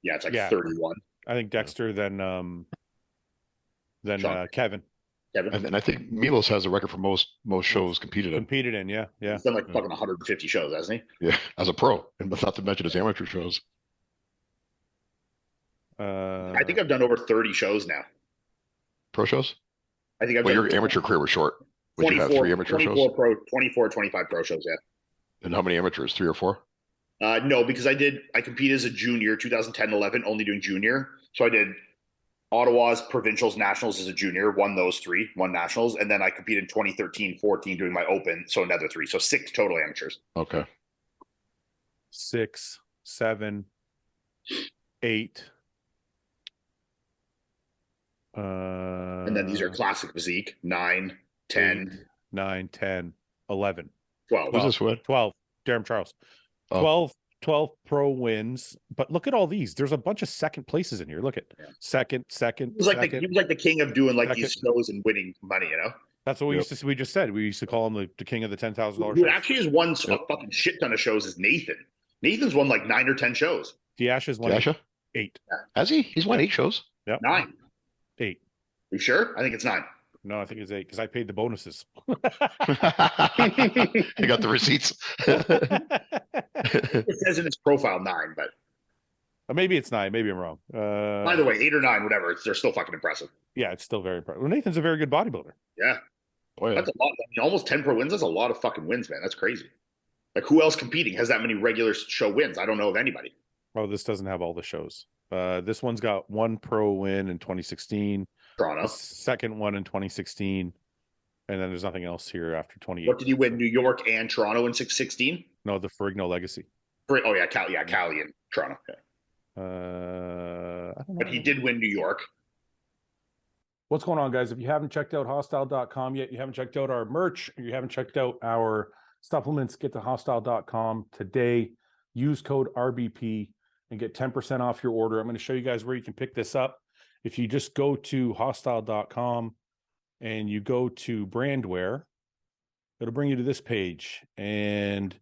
Yeah, it's like 31. I think Dexter, then Kevin. And I think Milos has a record for most shows competed in. Yeah. He's done like fucking 150 shows, hasn't he? Yeah, as a pro, and not to mention his amateur shows. I think I've done over 30 shows now. Pro shows? I think I've done. Your amateur career was short. Would you have 3 amateur 24 shows? 25 pro shows, yeah. And how many amateurs? 3 or 4? No, because I competed as a junior, 2010-11, only doing junior. So I did Ottawa's provincials, nationals as a junior, won those 3, won nationals, and then I competed in 2013-14 doing my open, so another 3, so 6 total amateurs. Okay. 6, 7, 8. And then these are classic physique, 9, 10. 8, 9, 10, 11. 12. Who's this with? 12. Darren Charles. 12 pro wins, but look at all these. There's a bunch of second places in here. Look at second. He was like the king of doing like these shows and winning money. That's what we just said. We used to call him the king of the $10,000. Dude, actually, has won a fucking shit ton of shows. Is Nathan? Nathan's won like 9 or 10 shows. Diasha's won 8. Yeah. Has he? He's won 8 shows. Yeah, 9. 8. You sure? I think it's 9. No, I think it's 8 because I paid the bonuses. You got the receipts. It says in his profile 9, but maybe it's 9. Maybe I'm wrong. Either way, 8 or 9, whatever. They're still fucking impressive. Yeah, it's still very impressive. Well, Nathan's a very good bodybuilder. Yeah. Oh, yeah. That's a lot. I mean, almost 10 pro wins. That's a lot of fucking wins, man. That's crazy. Like, who else competing has that many regular show wins? I don't know of anybody. Oh, this doesn't have all the shows. This one's got 1 pro win in 2016. Toronto. Second one in 2016. And then there's nothing else here after 28. What did he win? New York and Toronto in 616? No, the Ferrigno Legacy. Oh, yeah. Cali and Toronto. Okay. I don't know. But he did win New York. What's going on, guys? If you haven't checked out HOSSTILE.com yet, you haven't checked out our merch, or you haven't checked out our supplements, get to HOSSTILE.com today. Use code RBP and get 10% off your order. I'm going to show you guys where you can pick this up. If you just go to HOSSTILE.com and you go to brandwear, it'll bring you to this page. And,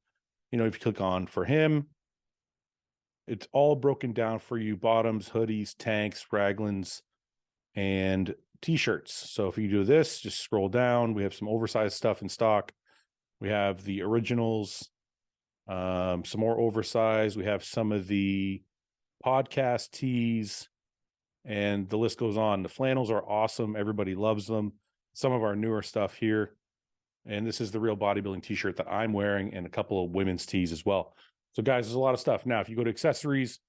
if you click on for him, it's all broken down for you: bottoms, hoodies, tanks, raglans, and t-shirts. So if you do this, just scroll down. We have some oversized stuff in stock. We have the originals, some more oversized. We have some of the podcast tees, and the list goes on. The flannels are awesome. Everybody loves them. Some of our newer stuff here. And this is the Real Bodybuilding t-shirt that I'm wearing, and a couple of women's tees as well. So guys, there's a lot of stuff. Now, if you go to accessories,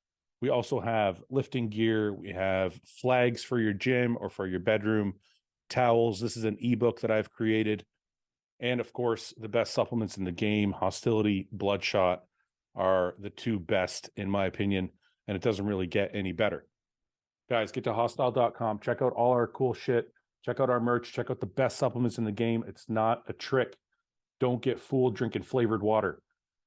we also have lifting gear. We have flags for your gym or for your bedroom, towels. This is an ebook that I've created. And of course, the best supplements in the game, Hostility, Bloodshot, are the 2 best in my opinion. And it doesn't really get any better. Guys, get to HOSSTILE.com. Check out all our cool shit. Check out our merch. Check out the best supplements in the game. It's not a trick. Don't get fooled drinking flavored water.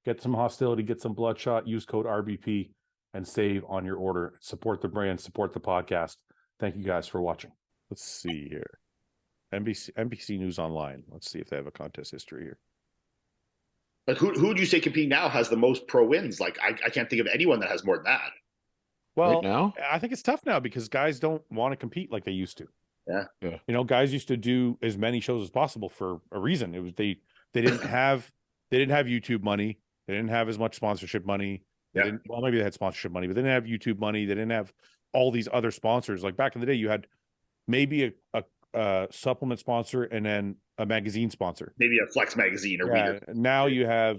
Get some Hostility, get some Bloodshot, use code RBP, and save on your order. Support the brand, support the podcast. Thank you guys for watching. Let's see here. NBC News Online. Let's see if they have a contest history here. Like who would you say competing now has the most pro wins? Like I can't think of anyone that has more than that. Well, Right now? I think it's tough now because guys don't want to compete like they used to. Yeah. You know, guys used to do as many shows as possible for a reason. It was they didn't have YouTube money. They didn't have as much sponsorship money. Well, maybe they had sponsorship money, but they didn't have YouTube money. They didn't have all these other sponsors. Like back in the day, you had maybe a supplement sponsor and then a magazine sponsor. Maybe a Flex magazine or Weeder. Now you have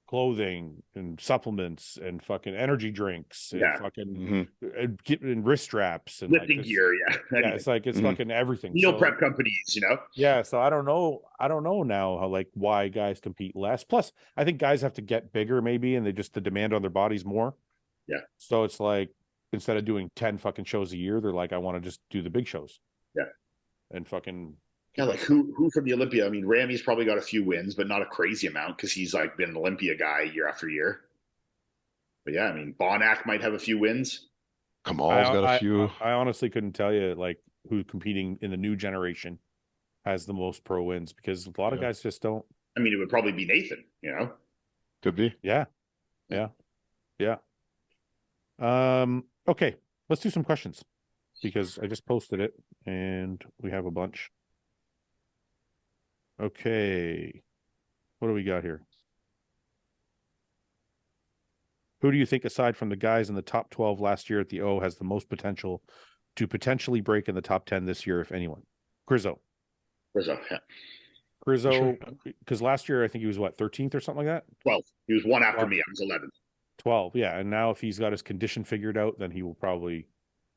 clothing and supplements and fucking energy drinks and fucking and wrist straps and lifting gear. Yeah, it's like it's fucking everything. Meal prep companies, you know. Yeah, so I don't know now how like why guys compete less. Plus, I think guys have to get bigger maybe, and the demand on their bodies more. Yeah. So it's like instead of doing 10 fucking shows a year, they're like, I want to just do the big shows. Yeah. And fucking. Yeah, like who from the Olympia? I mean, Ramy's probably got a few wins, but not a crazy amount because he's like been an Olympia guy year after year. But yeah, I mean, Bonac might have a few wins. Kamal's got a few. I honestly couldn't tell you like who's competing in the new generation has the most pro wins because a lot of guys just don't. I mean, it would probably be Nathan, you know? Could be. Yeah. Okay, let's do some questions because I just posted it and we have a bunch. Okay, what do we got here? Who do you think, aside from the guys in the top 12 last year at the O, has the most potential to potentially break in the top 10 this year, if anyone? Grizzo. Yeah. Grizzo, because last year I think he was what, 13th or something like that? 12. He was one after me. I was 11th. 12, yeah. And now if he's got his condition figured out, then he will probably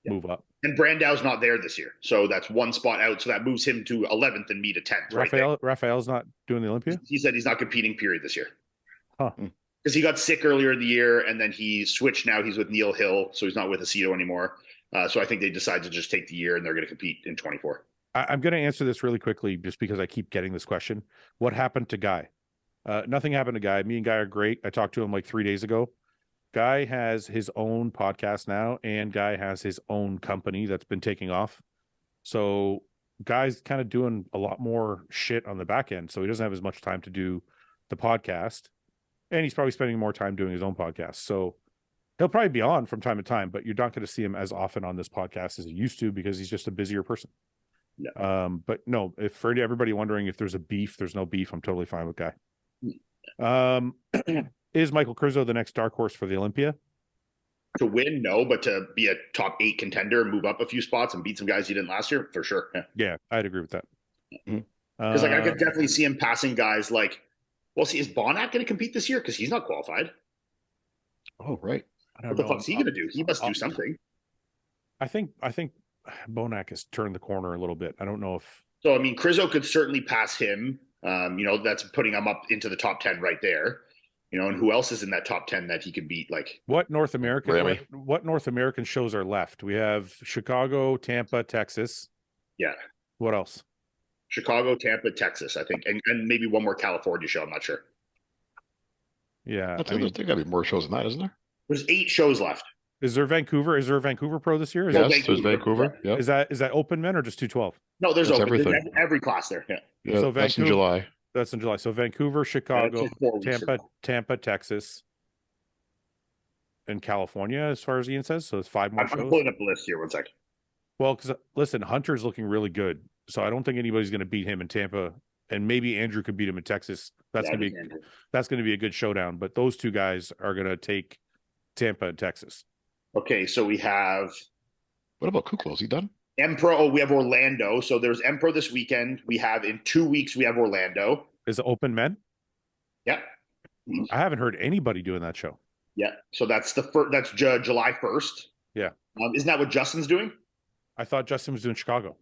move up. And Brandau's not there this year, so that's one spot out. So that moves him to 11th and me to 10th. Raphael's not doing the Olympia? He said he's not competing, period, this year. Huh. Because he got sick earlier in the year, and then he switched. Now he's with Neil Hill, so he's not with Aceto anymore. So I think they decided to just take the year, and they're going to compete in 24. I'm going to answer this really quickly just because I keep getting this question. What happened to Guy? Nothing happened to Guy. Me and Guy are great. I talked to him like 3 days ago. Guy has his own podcast now, and Guy has his own company that's been taking off. So Guy's kind of doing a lot more shit on the back end, so he doesn't have as much time to do the podcast, and he's probably spending more time doing his own podcast. So he'll probably be on from time to time, but you're not going to see him as often on this podcast as he used to because he's just a busier person. Yeah. But no, if for everybody wondering if there's a beef, there's no beef. I'm totally fine with Guy. Is Michael Krizo the next dark horse for the Olympia? To win, no, but to be a top 8 contender, move up a few spots and beat some guys you didn't last year, for sure. Yeah, I'd agree with that. Because like I could definitely see him passing guys like, well, see, is Bonac going to compete this year? Because he's not qualified. Oh, right. What the fuck's he going to do? He must do something. I think Bonac has turned the corner a little bit. I don't know if. So, I mean, Krizo could certainly pass him. That's putting him up into the top 10 right there. And who else is in that top 10 that he could beat? Like what North American shows are left? We have Chicago, Tampa, Texas. Yeah. What else? Chicago, Tampa, Texas, I think, and maybe one more California show. I'm not sure. Yeah, I think there got to be more shows than that, isn't there? There's 8 shows left. Is there Vancouver? Is there a Vancouver Pro this year? Yes, there's Vancouver. Yeah. Is that open men or just 212? No, there's open. Everything. There's every class there. Yeah. So that's in July. That's in July. So Vancouver, Chicago, Tampa, Texas, and California, as far as Ian says. So it's 5 more shows. I'm pulling up the list here. 1 second. Well, because listen, Hunter's looking really good. So I don't think anybody's going to beat him in Tampa, and maybe Andrew could beat him in Texas. That's going to be a good showdown. But those 2 guys are going to take Tampa and Texas. Okay, so we have. What about Kuklo? Is he done? Empro. Oh, we have Orlando. So there's Empro this weekend. We have in 2 weeks. We have Orlando. Is it open men? Yeah. I haven't heard anybody doing that show. Yeah. So that's that's July 1st. Yeah. Isn't that what Justin's doing? I thought Justin was doing Chicago.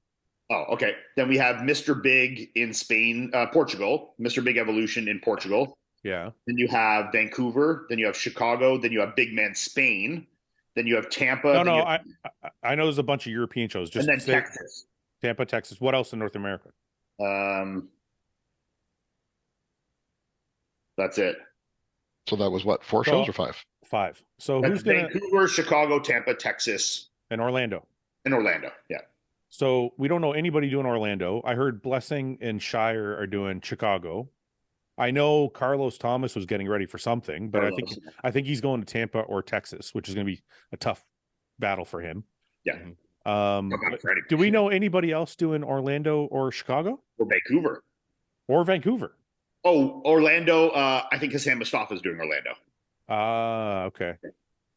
Oh, okay. Then we have Mr. Big in Spain, Portugal. Mr. Big Evolution in Portugal. Yeah. Then you have Vancouver. Then you have Chicago. Then you have Big Man Spain. Then you have Tampa. I know there's a bunch of European shows. Just and then Texas. Tampa, Texas. What else in North America? That's it. So that was what, 4 shows or 5? 5. So that's who's going to Vancouver, Chicago, Tampa, Texas, and Orlando? And Orlando, yeah. So we don't know anybody doing Orlando. I heard Blessing and Shire are doing Chicago. I know Carlos Thomas was getting ready for something, but I think he's going to Tampa or Texas, which is going to be a tough battle for him. Yeah. Do we know anybody else doing Orlando or Chicago or Vancouver? Or Vancouver? Oh, Orlando. I think Hassan Mustafa is doing Orlando. Okay.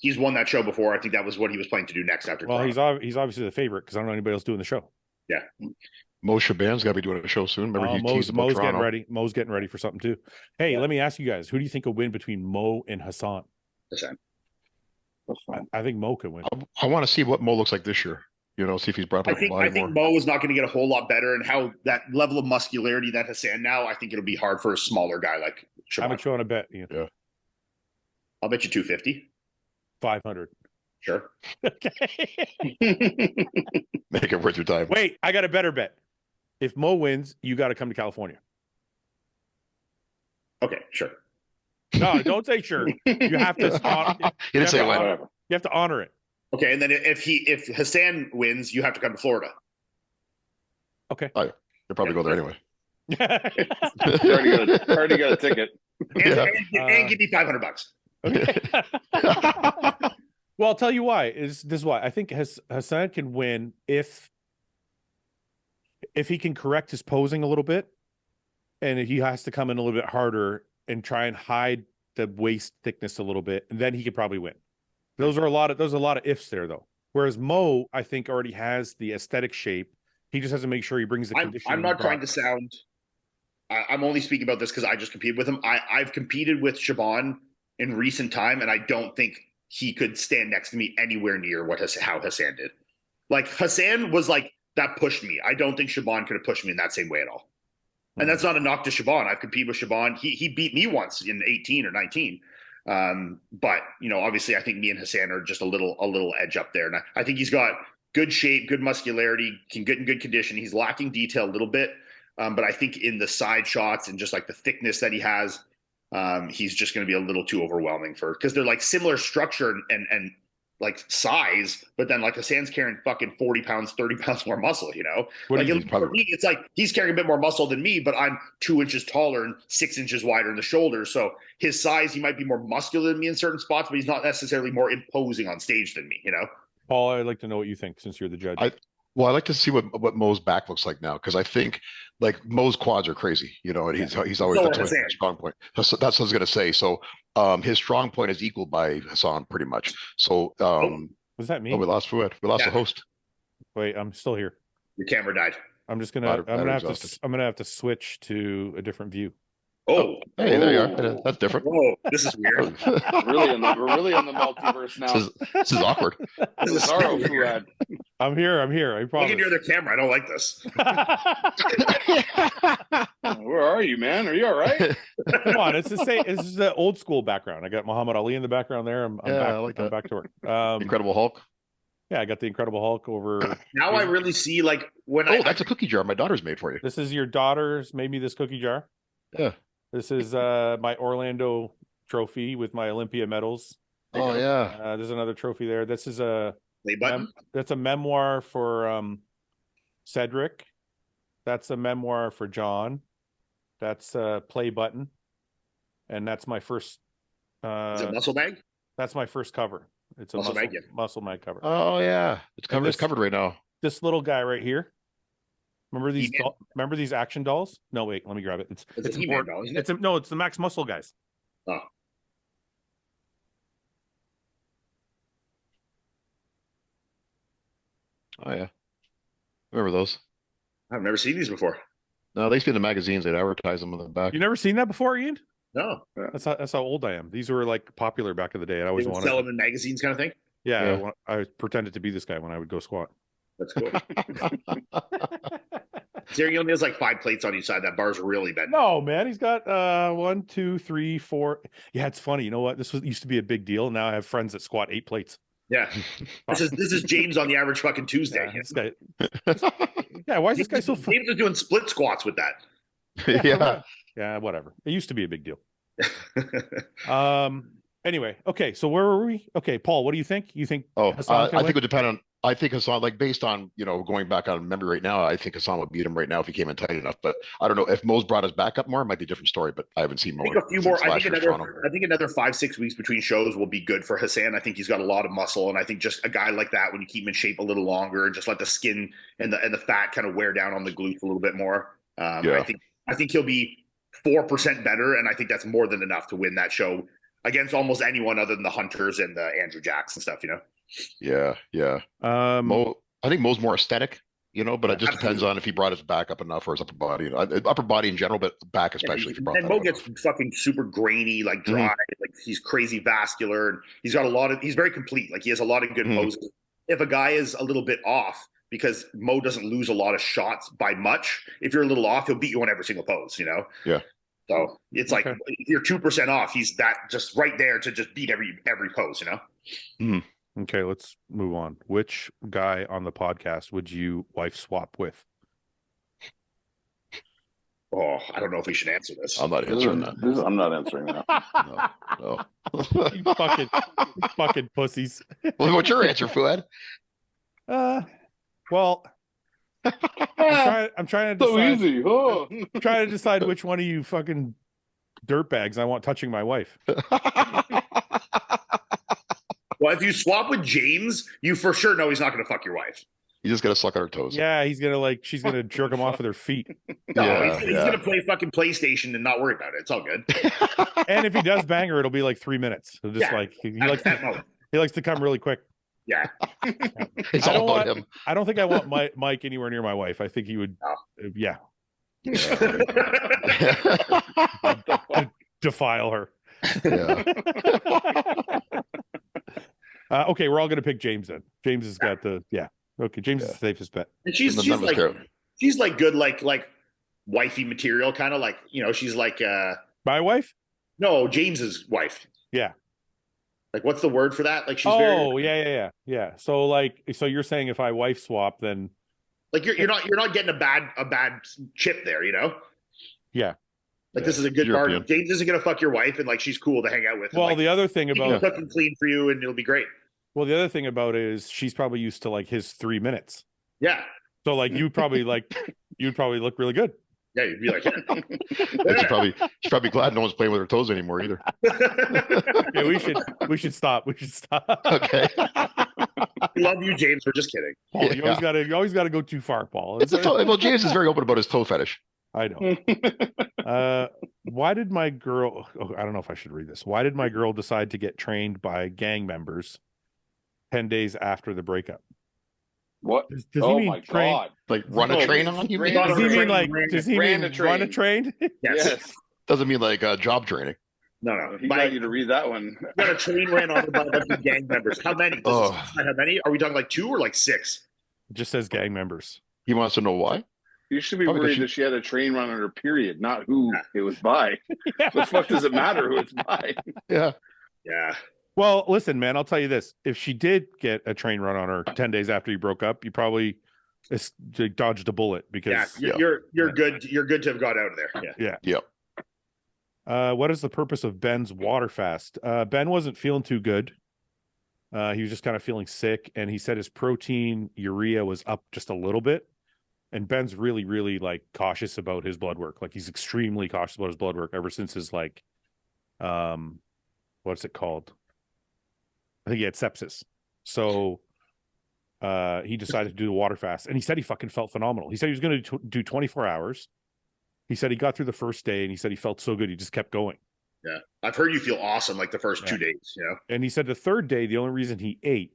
He's won that show before. I think that was what he was planning to do next after. Well, he's obviously the favorite because I don't know anybody else doing the show. Yeah. Mo Shaban's got to be doing a show soon. Remember, Mo's getting ready. Mo's getting ready for something too. Hey, let me ask you guys: who do you think will win between Mo and Hassan? Hassan. I think Mo could win. I want to see what Mo looks like this year. You know, see if he's brought up. I think Mo is not going to get a whole lot better, and how that level of muscularity that Hassan now, I think it'll be hard for a smaller guy like Shaban. How much you want to bet? Yeah. I'll bet you 250. 500. Sure. Okay. Make it worth your time. Wait, I got a better bet. If Mo wins, you got to come to California. Okay, sure. No, don't say sure. You have to. You didn't say when. You have to honor it. Okay, and then if Hassan wins, you have to come to Florida. Okay. Oh, you'll probably go there anyway. already got a ticket. And give me $500. Okay. Well, I'll tell you why. This is why I think Hassan can win if he can correct his posing a little bit, and he has to come in a little bit harder and try and hide the waist thickness a little bit, and then he could probably win. There's a lot of ifs there though. Whereas Mo, I think, already has the aesthetic shape. He just has to make sure he brings the conditioning. I'm not trying to sound. I'm only speaking about this because I just competed with him. I've competed with Shaban in recent time, and I don't think he could stand next to me anywhere near how Hassan did. Like Hassan was like that pushed me. I don't think Shaban could have pushed me in that same way at all. And that's not a knock to Shaban. I've competed with Shaban. He beat me once in 18 or 19. But obviously I think me and Hassan are just a little edge up there. And I think he's got good shape, good muscularity, can get in good condition. He's lacking detail a little bit. But I think in the side shots and just like the thickness that he has, he's just going to be a little too overwhelming because they're like similar structure and like size, but then like Hassan's carrying fucking 40 pounds, 30 pounds more muscle, Like for me, it's like he's carrying a bit more muscle than me, but I'm 2 inches taller and 6 inches wider in the shoulders. So his size, he might be more muscular than me in certain spots, but he's not necessarily more imposing on stage than me, Paul, I'd like to know what you think since you're the judge. I'd like to see what Mo's back looks like now, because I think like Mo's quads are crazy, and he's always that's a strong point. That's what I was gonna say. So his strong point is equaled by Hassan pretty much. So what does that mean? we lost Fouad. We lost the host. Wait, I'm still here. Your camera died. I'm gonna have to switch to a different view. Oh, hey, there you are. That's different. Whoa, this is weird. We're really in the multiverse now. This is awkward. This is sorrow, Fouad. I'm here. I promise. Look at your other camera. I don't like this. Where are you, man? Are you all right? Come on, it's the same. It's the old school background. I got Muhammad Ali in the background there. I'm back to work. Incredible Hulk. Yeah, I got the Incredible Hulk over. Now I really see like when that's a cookie jar my daughter's made for you. This is your daughter's. Maybe this cookie jar. Yeah. This is my Orlando trophy with my Olympia medals. Oh yeah. There's another trophy there. This is that's a memoir for Cedric. That's a memoir for John. That's a play button. And that's my first is it muscle bag? That's my first cover. It's a muscle mag cover. Oh yeah. It's covered right now. This little guy right here. Remember these action dolls? No, wait, let me grab it. It's important. Doll, isn't it? It's the Max Muscle guys. Oh. Oh yeah. Remember those? I've never seen these before. No, they used to be in the magazines. They'd advertise them in the back. You never seen that before, Ian? No. That's how old I am. These were like popular back in the day. I always wanted to sell them in magazines, kind of thing. Yeah. I pretended to be this guy when I would go squat. That's cool. He only has like 5 plates on each side. That bar's really bent. No, man, he's got 1, 2, 3, 4. Yeah, it's funny. You know what? This used to be a big deal. Now I have friends that squat 8 plates. Yeah, this is James on the average fucking Tuesday. Yeah, why is this guy so? James is doing split squats with that. Yeah, whatever. It used to be a big deal. Anyway, okay. So where were we? Okay, Paul, what do you think? You think? I think it would depend on. I think Hassan, like based on, going back on memory right now, I think Hassan would beat him right now if he came in tight enough. But I don't know if Mo's brought us back up more. It might be a different story. But I haven't seen Mo. I think a few more. I think another 5-6 weeks between shows will be good for Hassan. I think he's got a lot of muscle, and I think just a guy like that, when you keep him in shape a little longer and just let the skin and the fat kind of wear down on the glutes a little bit more. I think he'll be 4% better, and I think that's more than enough to win that show against almost anyone other than the Hunters and the Andrew Jacks and stuff. Yeah. Mo, I think Mo's more aesthetic, but it just depends on if he brought his back up enough or his upper body. Upper body in general, but back especially. And Mo gets fucking super grainy, like dry, like he's crazy vascular, and he's very complete. Like he has a lot of good poses. If a guy is a little bit off, because Mo doesn't lose a lot of shots by much, if you're a little off, he'll beat you on every single pose, Yeah. So it's like if you're 2% off, he's that just right there to just beat every pose, Okay, let's move on. Which guy on the podcast would you wife swap with? Oh, I don't know if we should answer this. I'm not answering that. I'm not answering that. No. You fucking pussies. Well, what's your answer, Fouad? Well, I'm trying to decide. So easy. Oh. I'm trying to decide which one of you fucking dirtbags I want touching my wife. Well, if you swap with James, you for sure know he's not going to fuck your wife. You just got to suck on her toes. Yeah, he's gonna she's gonna jerk him off with her feet. No, he's gonna play fucking PlayStation and not worry about it. It's all good. And if he does bang her, it'll be like 3 minutes. He'll just he likes to come really quick. Yeah. It's all about him. I don't think I want Mike anywhere near my wife. I think he would. Yeah. Defile her. Yeah. Okay, we're all gonna pick James then. James has got the Okay, James is the safest bet. And she's like good like wifey material, kind of like she's like my wife. No, James's wife. Yeah. Like what's the word for that? Like she's yeah. So so you're saying if I wife swap, then like you're not getting a bad chip there, Yeah. Like this is a good bargain. James isn't gonna fuck your wife, and like she's cool to hang out with. Well, the other thing about cook and clean for you, and it'll be great. Well, the other thing about it is she's probably used to like his 3 minutes. Yeah. So like you'd probably look really good. Yeah, you'd be like, she's probably glad no one's playing with her toes anymore either. Yeah, we should stop. We should stop. Okay. Love you, James. We're just kidding. Paul, you always gotta go too far, Paul. Well, James is very open about his toe fetish. I know. Why did my girl? I don't know if I should read this. Why did my girl decide to get trained by gang members 10 days after the breakup? What? Does he mean my train? God! Like run a train on you? Does he mean like? Does he mean run a train? Yes. Doesn't mean like job training. No. He got you to read that one. Got a train ran on by a bunch of gang members. How many? How many? Are we talking like 2 or like 6? It just says gang members. He wants to know why. You should be worried that she had a train run on her period, not who it was by. The fuck does it matter who it's by? Yeah. Yeah. Well, listen, man, I'll tell you this. If she did get a train run on her 10 days after you broke up, you probably dodged a bullet because you're good. You're good to have got out of there. Yeah. What is the purpose of Ben's water fast? Ben wasn't feeling too good. He was just kind of feeling sick, and he said his protein urea was up just a little bit. And Ben's really, really like cautious about his blood work. Like he's extremely cautious about his blood work ever since his what's it called? I think he had sepsis. So he decided to do the water fast, and he said he fucking felt phenomenal. He said he was going to do 24 hours. He said he got through the first day, and he said he felt so good he just kept going. Yeah, I've heard you feel awesome like the first 2 days. And he said the third day, the only reason he ate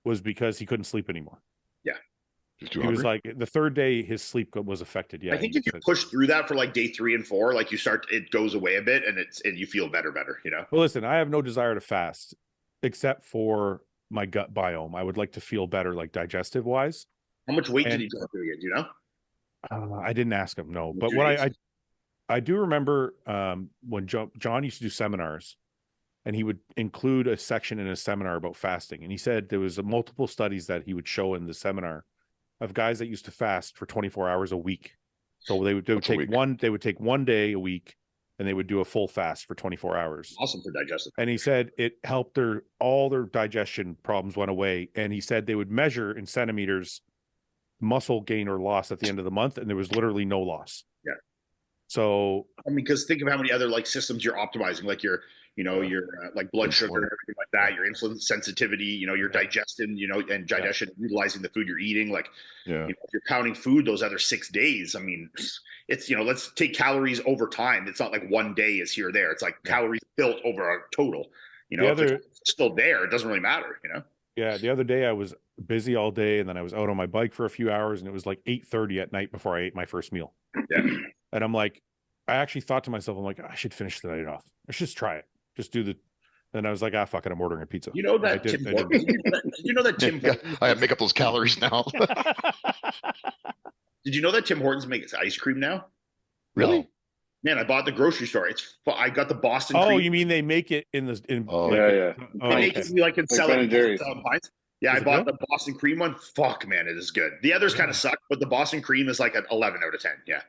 was because he couldn't sleep anymore. Yeah. He was like the third day his sleep was affected. Yeah, I think if you push through that for like day 3 and 4, like it goes away a bit, and you feel better. Well, listen, I have no desire to fast except for my gut biome. I would like to feel better, like digestive wise. How much weight did he drop again? Do you know? I didn't ask him. No, but what I do remember when John used to do seminars, and he would include a section in his seminar about fasting, and he said there was multiple studies that he would show in the seminar of guys that used to fast for 24 hours a week. So they would take one day a week, and they would do a full fast for 24 hours. Awesome for digestive. And he said it helped all their digestion problems went away. And he said they would measure in centimeters muscle gain or loss at the end of the month, and there was literally no loss. Yeah. So I mean, because think of how many other like systems you're optimizing, like your like blood sugar and everything like that, your insulin sensitivity, your digestion, and digestion, utilizing the food you're eating. Like, if you're counting food those other 6 days, I mean, it's, let's take calories over time. It's not like one day is here or there. It's like calories built over a total, if it's still there, it doesn't really matter, Yeah. The other day I was busy all day, and then I was out on my bike for a few hours, and it was like 8:30 at night before I ate my first meal. Yeah. And I'm like, I actually thought to myself, I'm like, I should finish the night off. I should just try it. Just do the. Then I was like, fuck it, I'm ordering a pizza. You know that Tim Hortons. You know that Tim Hortons. I make up those calories now. Did you know that Tim Hortons makes ice cream now? Really? No. Man, I bought at the grocery store. I got the Boston. Oh, cream. you mean they make it in the? Yeah. They make it like in selling pints. Yeah, Is I bought the Boston cream one. Fuck, man, it is good. The others kind of suck, but the Boston cream is like an 11 out of 10. Yeah.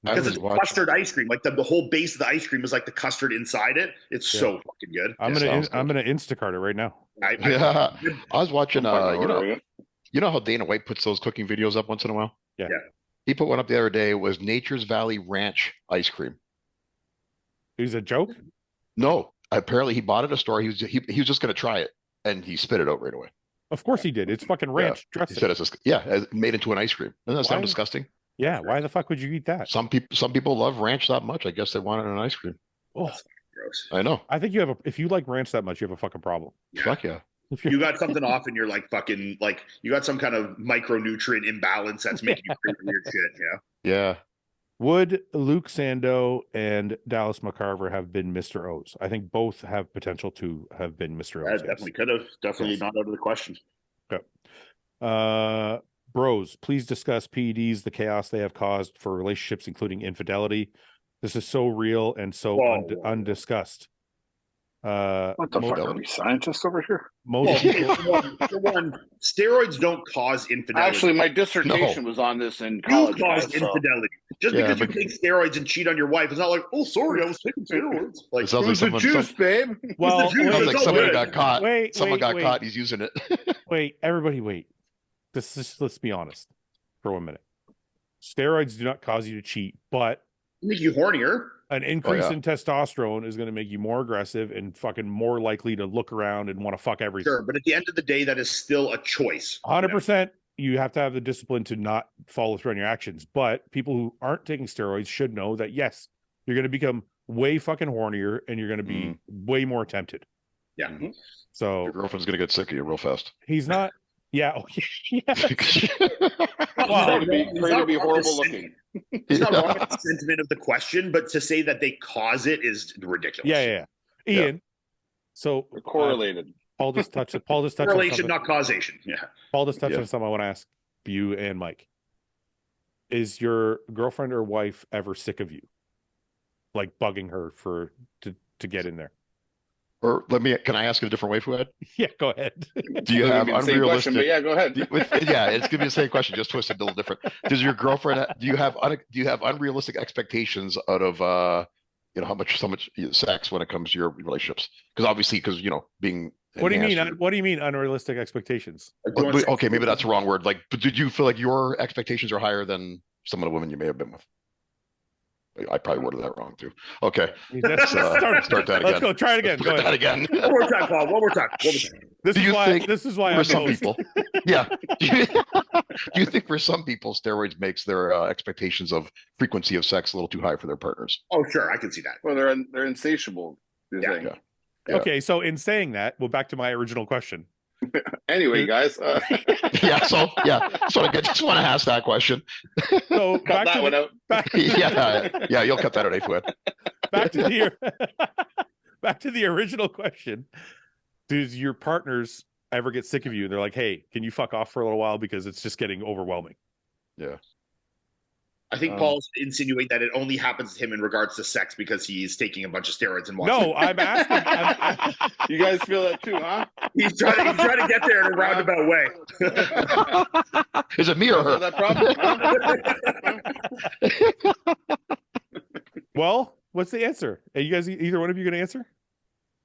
Because it's custard ice cream. Like the whole base of the ice cream is like the custard inside it. It's so fucking good. I'm gonna Instacart it right now. I was watching you know how Dana White puts those cooking videos up once in a while? Yeah. He put one up the other day. It was Nature's Valley Ranch ice cream. It was a joke? No. Apparently he bought it at a store. He was just gonna try it, and he spit it out right away. Of course he did. It's fucking ranch dressing. He said it's made into an ice cream. Doesn't that sound disgusting? Yeah, why the fuck would you eat that? Some people love ranch that much. I guess they want it in an ice cream. Oh, gross. I know. I think if you like ranch that much, you have a fucking problem. Yeah. Fuck yeah. You got something off, and you're like fucking like you got some kind of micronutrient imbalance that's making you crave weird shit. Yeah. Would Luke Sando and Dallas McCarver have been Mr. O's? I think both have potential to have been Mr. O's. Definitely could have. Definitely not out of the question. Okay. Bros, please discuss PEDs, the chaos they have caused for relationships, including infidelity. This is so real and so undiscussed. What the fuck are we, scientists over here? Most people, one, steroids don't cause infidelity. Actually, my dissertation was on this in college. You cause infidelity. Just because you take steroids and cheat on your wife, it's not like, oh, sorry, I was taking steroids. Like, it sounds like the juice, babe. Well, sounds like somebody got caught. Someone got wait. caught. He's using it. Everybody wait. Let's be honest for 1 minute. Steroids do not cause you to cheat, but make you hornier. An increase in testosterone is going to make you more aggressive and fucking more likely to look around and want to fuck everything. Sure, but at the end of the day, that is still a choice. 100%. You have to have the discipline to not follow through on your actions. But people who aren't taking steroids should know that, yes, you're going to become way fucking hornier and you're going to be way more tempted. Yeah. Mm-hmm. So your girlfriend's going to get sick of you real fast. He's not. Yeah. Well, to be horrible looking. It's not wrong with the sentiment of the question, but to say that they cause it is ridiculous. Yeah. Ian, so they're correlated. Paul just touched correlation, not causation. Yeah. Paul just touched on something I want to ask you and Mike. Is your girlfriend or wife ever sick of you? Like bugging her to get in there? Or can I ask it a different way, Fouad? Yeah, go ahead. Do you have unrealistic? Question, yeah, go ahead. It's gonna be the same question, just twisted a little different. Does your girlfriend? Do you have unrealistic expectations out of how much sex when it comes to your relationships? Because being. What do you mean? What do you mean unrealistic expectations? Okay, maybe that's the wrong word. Like, but did you feel like your expectations are higher than some of the women you may have been with? I probably worded that wrong too. Okay, start that again. Let's go. Try it again. Go ahead. Again. One more time, Paul. One more time. This is why for some people, yeah. Do you think for some people steroids makes their expectations of frequency of sex a little too high for their partners? Oh, sure, I can see that. Well, they're insatiable. Yeah. Okay, so in saying that, well, back to my original question. Anyway, guys. So I just want to ask that question. So cut that one out. Yeah, you'll cut that out, Fouad. Back to the original question. Does your partners ever get sick of you? They're like, hey, can you fuck off for a little while because it's just getting overwhelming? Yeah. I think Paul's insinuating that it only happens to him in regards to sex because he's taking a bunch of steroids and watching. No, I'm asking. You guys feel that too, huh? He's trying to get there in a roundabout way. Is it me or her? That problem? Well, What's the answer? Are you guys, either one of you going to answer?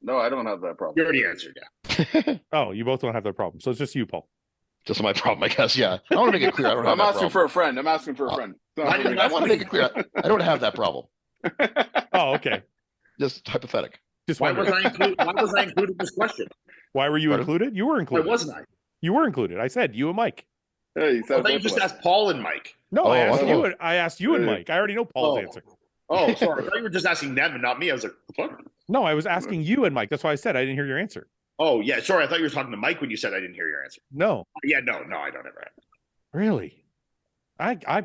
No, I don't have that problem. You already answered, yeah. Oh, you both don't have that problem. So it's just you, Paul. Just my problem, I guess. Yeah, I want to make it clear. I don't have I'm that asking problem. for a friend. I'm asking for a friend. I want to make it clear. I don't have that problem. Oh, okay. Just hypothetical. Just Why wondering. was I included in this question? Why were you Pardon? included? You were Why included. wasn't I? You were included. I said you and Mike. Yeah, you I said thought you both just of us. asked Paul and Mike. No, Oh, I asked oh. you. I asked you and Mike. I already know Paul's Oh. answer. Oh, sorry. I thought you were just asking them and not me. I was like, what? No, I was asking you and Mike. That's why I said I didn't hear your answer. Oh, yeah. Sorry. I thought you were talking to Mike when you said I didn't hear your answer. No, Yeah, no, I don't ever. really.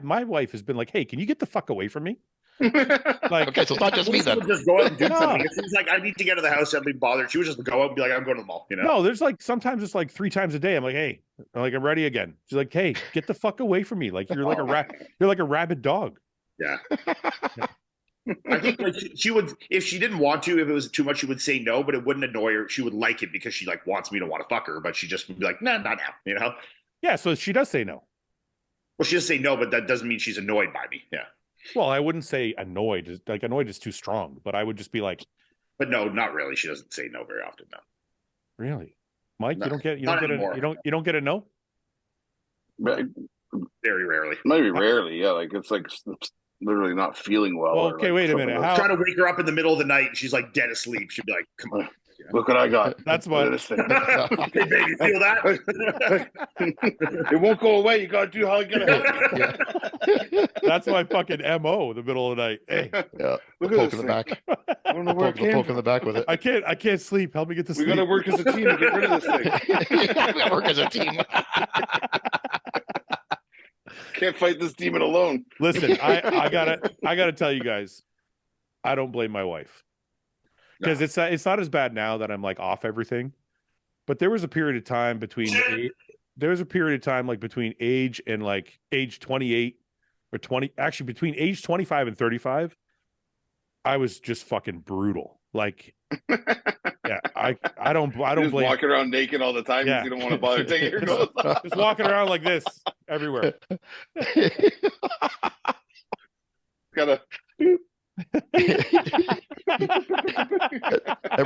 My wife has been like, "Hey, can you get the fuck away from me?" Like, Okay, so it's not just me She then. would just go out and do No. something. It seems like I need to get to the house and be bothered. She would just go out and be like, I'm going to the mall. You know? no, there's like sometimes it's like 3 times a day. I'm like, "Hey," I'm ready again. She's like, "Hey, get the fuck away from me!" Like you're like you're like a rabid dog. Yeah. I think like she would, if she didn't want to, if it was too much, she would say no, but it wouldn't annoy her. She would like it because she like wants me to want to fuck her, but she just would be like, nah, not now. You know? Yeah, so she does say no. Well, she does say no, but that doesn't mean she's annoyed by me. Yeah. Well, I wouldn't say annoyed. Like annoyed is too strong, but I would just be like, But no, not really. She doesn't say no very often. No. "Really, Mike? No, you don't get not a anymore. you don't get a no." But Very rarely. maybe rarely, yeah. Like it's like literally not feeling well. Well, or, okay, like, wait a something minute. else. How- Trying to wake her up in the middle of the night and she's like dead asleep. She'd be like, come on. Look what I got. That's Look at what. this thing. Hey, baby, feel that? It won't go away. You gotta do how you gotta help. That's my fucking MO. The middle of the night. Hey, Yeah, Look the at poke this in the thing. back. I don't know where it The came poke in from. the back with it. I can't sleep. Help me get to We sleep. gotta work as a team to get rid of this thing. We work as a team. Can't fight this demon alone. Listen, I gotta tell you guys, I don't blame my wife because it's not as bad now that I'm like off everything, but there was a period of time between like between age and like age 28 or 20, actually between age 25 and 35, I was just fucking brutal. Like, yeah, I don't You're just blame. walking around naked all the time Yeah. because you don't want to bother taking your clothes off. Just walking around like this everywhere. Gotta And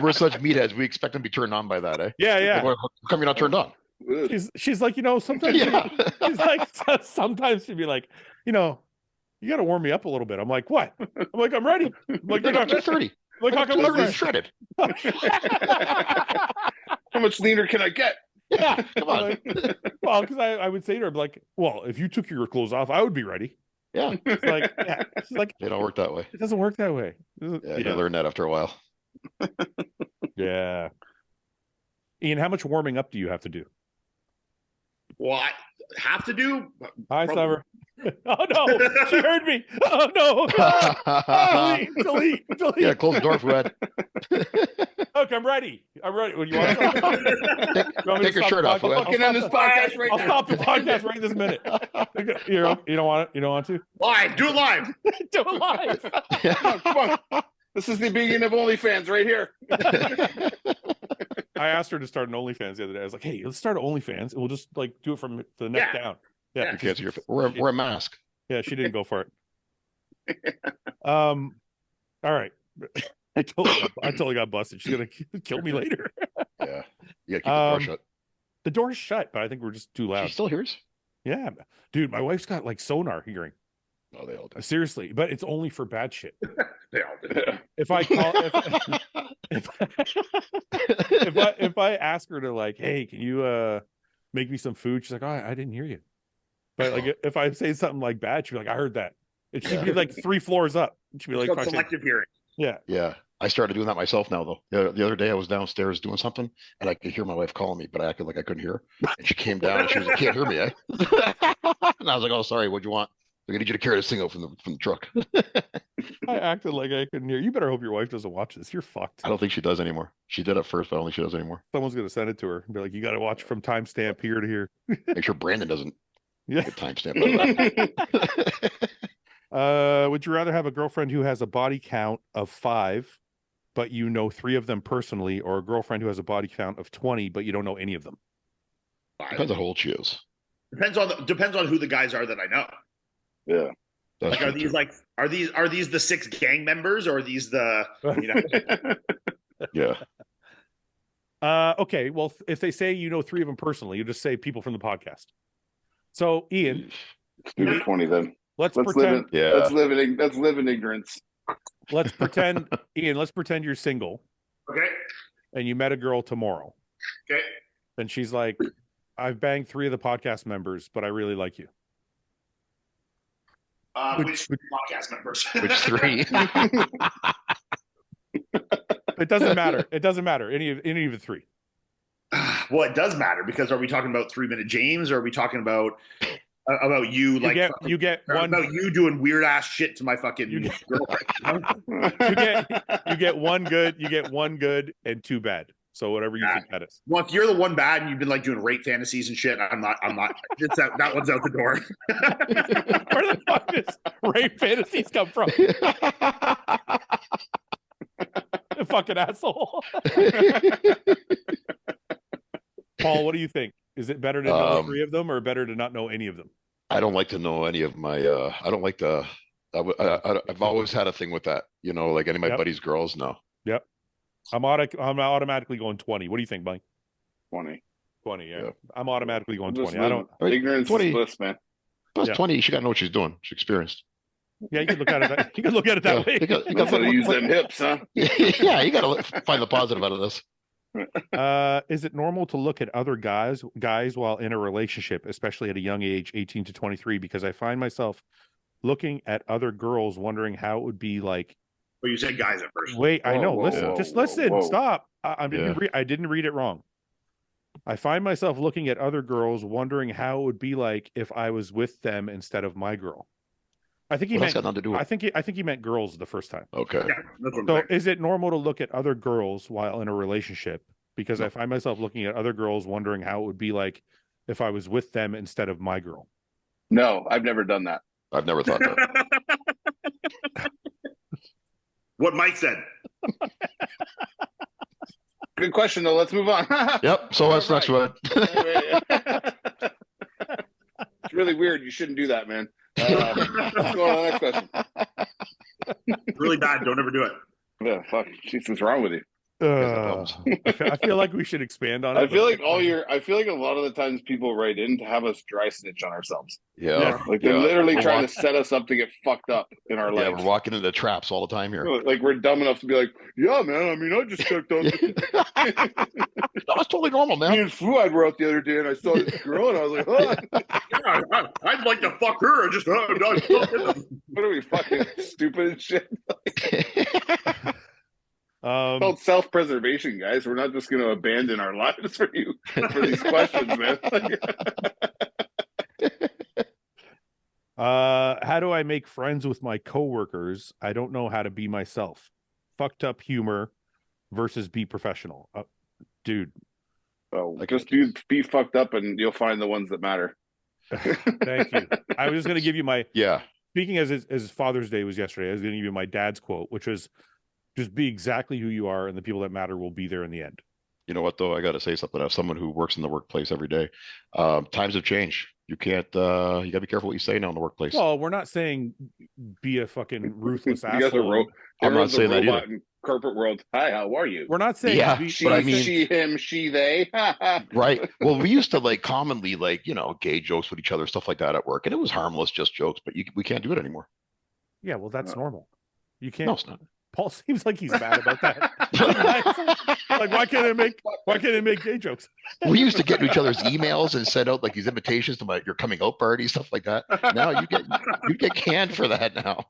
we're such meatheads. We expect them to be turned on by that, eh? Yeah, yeah. Like, how come you're not turned on? She's like, sometimes Yeah. she's like, sometimes she'd be like, you got to warm me up a little bit. I'm like, what? I'm like, I'm ready. I'm like, you're not 2:30. like, how come I'm you're shredded. How much leaner can I get? Yeah, come on. like, well, because I would say to her, like, well, if you took your clothes off, I would be ready. Yeah, It's like, yeah, she's like, they don't work that way. it doesn't work that way. Yeah, you learn that after a while. Yeah. Ian, how much warming up do you have to do? Well, I have to do. Hi, Probably- Summer. Oh no, she heard me. Oh no. Delete. Yeah, close the door, Fouad. Look, I'm ready. Well, you want to Take your shirt off, Fouad. Fucking end this podcast right I'll now. stop the podcast right this minute. You don't want it? You don't want to? Live, do it live. Do it live. Come on. This is the beginning of OnlyFans right here. I asked her to start an OnlyFans the other day. I was like, hey, let's start an OnlyFans and we'll just like do it from the neck Yeah. down. Yeah. You can't see your face. Wear a mask. Yeah, she didn't go for it. All right. I totally got busted. She's gonna kill me later. Yeah, you gotta keep the door shut. The door's shut, but I think we're just too loud. She still hears. Yeah, dude, my wife's got like sonar hearing. Oh, they all do. Seriously, but it's only for bad shit. They all do. If I call, if I ask her to like, hey, can you make me some food? She's like, oh, I didn't hear you. But like, if I say something like bad, she'd be like, I heard that. It should be like 3 floors up. She'd be like, It's called selective hearing. yeah. Yeah, I started doing that myself now, though. The other day, I was downstairs doing something, and I could hear my wife calling me, but I acted like I couldn't hear her. And she came down, and she was like, "Can't hear me, eh?" And I was like, "Oh, sorry. What'd you want? I need you to carry this thing out from the truck." I acted like I couldn't hear. You better hope your wife doesn't watch this. You're fucked. I don't think she does anymore. She did at first, but I don't think she does anymore. Someone's gonna send it to her and be like, you got to watch from timestamp here to here. Make sure Brandon doesn't Yeah. get timestamp. Would you rather have a girlfriend who has a body count of 5, but you know 3 of them personally, or a girlfriend who has a body count of 20, but you don't know any of them? Depends on how old she is. Depends on who the guys are that I know. Yeah. Like, are these like are these the 6 gang members, or are these the Yeah. Okay, well, if they say 3 of them personally, you just say people from the podcast. So Iain, Let's do the 20 then. let's Live pretend. in, let's live in ignorance. Let's pretend, Iain. Let's pretend you're single. Okay. And you met a girl tomorrow. Okay. And she's like, "I've banged 3 of the podcast members, but I really like you." Which podcast members? Which 3? It doesn't matter. It doesn't matter. Any of the 3. Well, it does matter, because are we talking about 3-Minute James, or are we talking about you like you get one about you doing weird ass shit to my fucking girlfriend? you get one good and 2 bad. So whatever you think that is. Well, if you're the one bad and you've been like doing rape fantasies and shit, I'm not. It's that one's out the door. Where the fuck does rape fantasies come from? You fucking asshole. Paul, what do you think? Is it better to know 3 of them, or better to not know any of them? I don't like to know any of my. I don't like to. I've always had a thing with that. Like any of my buddies' girls. No. Yep. I'm automatically going 20. What do you think, Mike? 20. 20. Yeah. I'm automatically going 20. Ignorance 20, is bliss, man. Plus 20. She got to know what she's doing. She's experienced. Yeah, you can look at it. You can look at it that way. You got to use them hips, huh? Yeah, you got to find the positive out of this. Is it normal to look at other guys while in a relationship, especially at a young age, 18 to 23? Because I find myself looking at other girls, wondering how it would be like. Well, you said guys at first. Wait, I know. Listen, just listen. Whoa. Stop. I didn't read it wrong. I find myself looking at other girls, wondering how it would be like if I was with them instead of my girl. I think he meant. Got nothing to do with it. I think he meant girls the first time. Okay. Yeah, that's what So is it normal to look at other girls while in a relationship? Because I find myself looking at other girls, wondering how it would be like if I was with them instead of my girl. No, I've never done that. I've never thought that. What Mike said. Good question, though. Let's move on. Yep. So what's next one? It's really weird. You shouldn't do that, man. Let's go on to the next question. Really bad. Don't ever do it. Yeah, fuck. Jeez, what's wrong with you? I feel like we should expand on it. I feel like a lot of the times people write in to have us dry snitch on ourselves. Yeah. Like they're literally trying to set us up to get fucked up in our lives. Yeah, we're walking into traps all the time here. Like we're dumb enough to be like, yeah, man, I mean, I just cooked up. That's totally normal, man. Me and Fouad were out the other day and I saw this girl and I was like, oh. Yeah, I'd like to fuck her. Just What are we, fucking stupid and shit? It's called self-preservation, guys. We're not just going to abandon our lives for you for these questions, man. How do I make friends with my coworkers? I don't know how to be myself. Fucked up humor versus be professional. Dude. Oh, just be fucked up and you'll find the ones that matter. Thank you. I was going to give you my... Yeah. Speaking as Father's Day was yesterday, I was going to give you my dad's quote, which was, just be exactly who you are, and the people that matter will be there in the end. You know what, though? I got to say something. As someone who works in the workplace every day, times have changed. You can't, you got to be careful what you say now in the workplace. Well, we're not saying be a fucking ruthless asshole. You guys are I'm not saying that either. In corporate world. Hi, how are you? We're not saying she, him, she, they. Right. Well, we used to commonly gay jokes with each other, stuff like that at work, and it was harmless, just jokes. But we can't do it anymore. Yeah, well, that's normal. You can't. No, it's not. Paul seems like he's mad about that. Like, why can't I make gay jokes? We used to get to each other's emails and send out these invitations to your coming out party, stuff like that. Now you get canned for that now.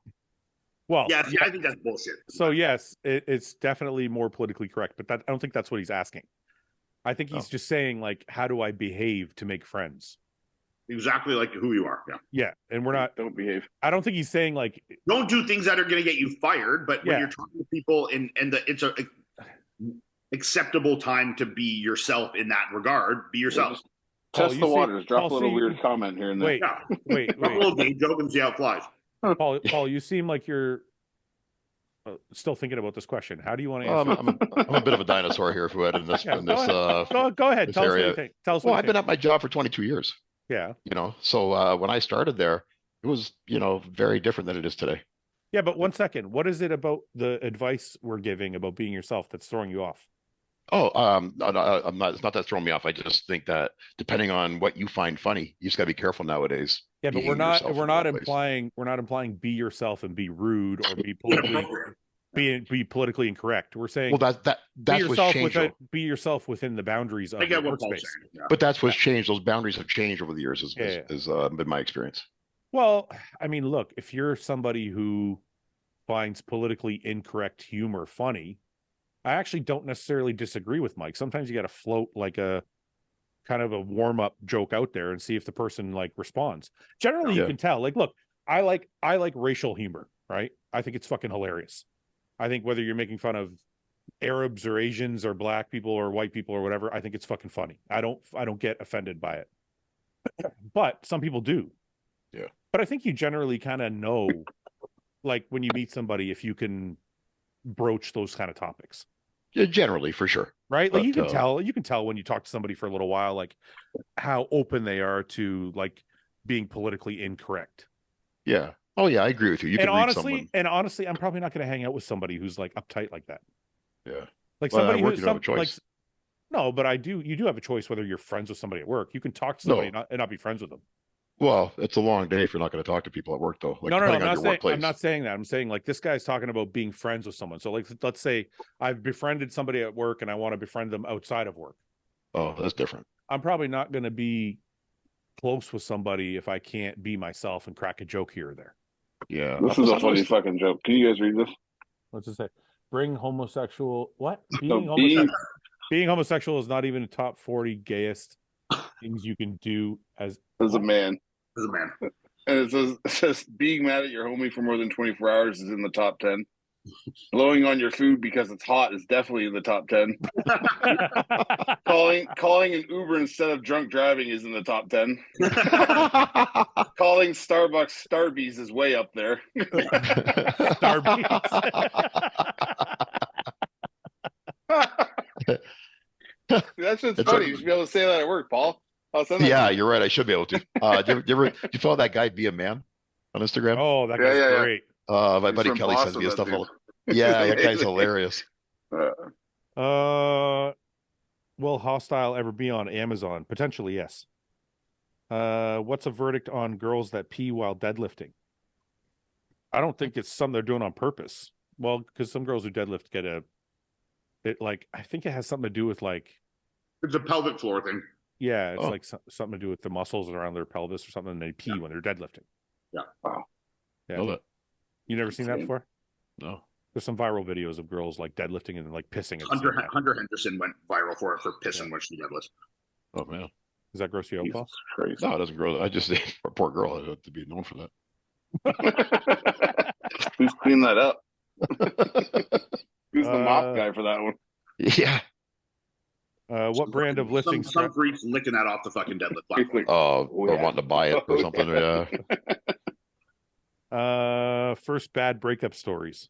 Well, yeah, I think that's bullshit. So yes, it's definitely more politically correct, but I don't think that's what he's asking. I think he's just saying, how do I behave to make friends? Exactly like who you are. Yeah. And we're not. Don't behave. I don't think he's saying don't do things that are going to get you fired. But when you're talking to people it's a acceptable time to be yourself in that regard. Be yourself. Test the waters. Drop a little weird comment here and there. Wait. A little gay joke and see how it flies. Paul, you seem like you're still thinking about this question. How do you want to answer? I'm a bit of a dinosaur here, Fouad, in this. Go ahead. Tell us what you think. I've been at my job for 22 years. Yeah. So when I started there, It was, very different than it is today. Yeah, but 1 second. What is it about the advice we're giving about being yourself that's throwing you off? Oh, I'm not. It's not that's throwing me off. I just think that depending on what you find funny, you just got to be careful nowadays. Yeah, but we're not implying be yourself and be rude or be politically incorrect. We're saying that's what's changed. Be yourself within the boundaries of the workspace. Yeah. But that's what's changed. Those boundaries have changed over the years. Has been my experience. Well, I mean, look, if you're somebody who finds politically incorrect humor funny, I actually don't necessarily disagree with Mike. Sometimes you got to float like a kind of a warm-up joke out there and see if the person like responds. Generally, you can tell. Like, look, I like racial humor, right? I think it's fucking hilarious. I think whether you're making fun of Arabs or Asians or black people or white people or whatever, I think it's fucking funny. I don't get offended by it. But some people do. Yeah. But I think you generally kind of know, like when you meet somebody, if you can broach those kind of topics. Yeah, generally, for sure. Right? Like you can tell when you talk to somebody for a little while, like how open they are to like being politically incorrect. Yeah. Oh yeah, I agree with you. You can read someone. And honestly, I'm probably not going to hang out with somebody who's like uptight like that. Yeah. Like somebody who's have a choice. Like, no, but you do have a choice whether you're friends with somebody at work. You can talk to somebody and not be friends with them. Well, it's a long day if you're not going to talk to people at work, though. Like, no, I'm not saying that. I'm saying like this guy's talking about being friends with someone. So like, let's say I've befriended somebody at work and I want to befriend them outside of work. Oh, that's different. I'm probably not going to be close with somebody if I can't be myself and crack a joke here or there. Yeah. This is a funny fucking joke. Can you guys read this? What's it say? Being homosexual is not even a top 40 gayest things you can do as a man. As a man. And it says being mad at your homie for more than 24 hours is in the top 10. Blowing on your food because it's hot is definitely in the top 10. calling an Uber instead of drunk driving is in the top 10. Calling Starbucks Starbies is way up there. That's just funny. You should be able to say that at work, Paul. Yeah, you're right. I should be able to. Do you follow that guy Be a Man on Instagram? Oh, that guy's great. My buddy Kelly sends me stuff all. Yeah, that guy's hilarious. Will HOSSTILE ever be on Amazon? Potentially, yes. What's a verdict on girls that pee while deadlifting? I don't think it's something they're doing on purpose. Well, because some girls who deadlift get I think it has something to do with like. It's a pelvic floor thing. Yeah, it's like something to do with the muscles around their pelvis or something, and they pee when they're deadlifting. Yeah. Wow. Yeah. Love it. You never seen that before? No. There's some viral videos of girls like deadlifting and like pissing. Hunter Henderson went viral for pissing when she deadlifts. Oh man. Does that gross you out, Paul? No, it doesn't gross. I just say poor girl. I have to be known for that. Who's cleaned that up? Who's the mop guy for that one? Yeah. What brand of lifting? Some freaks licking that off the fucking deadlift platform. Or wanting to buy it or something. Yeah. First bad breakup stories.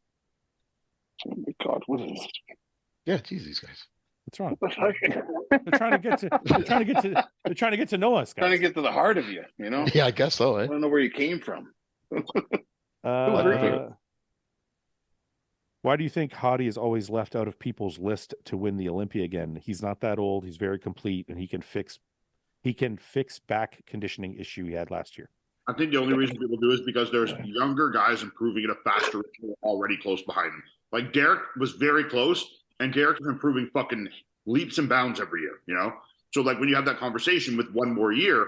Oh my God, what is this? Yeah, geez, these guys. What's wrong? They're trying to get to know us, guys. Trying to get to the heart of you, you know? Yeah, I guess so. I don't know where you came from. Why do you think Hottie is always left out of people's list to win the Olympia again? He's not that old. He's very complete, and he can fix back conditioning issue he had last year. I think the only reason people do is because there's younger guys improving at a faster rate who are already close behind him. Like Derek was very close, and Derek is improving fucking leaps and bounds every year, you know? So like when you have that conversation with one more year,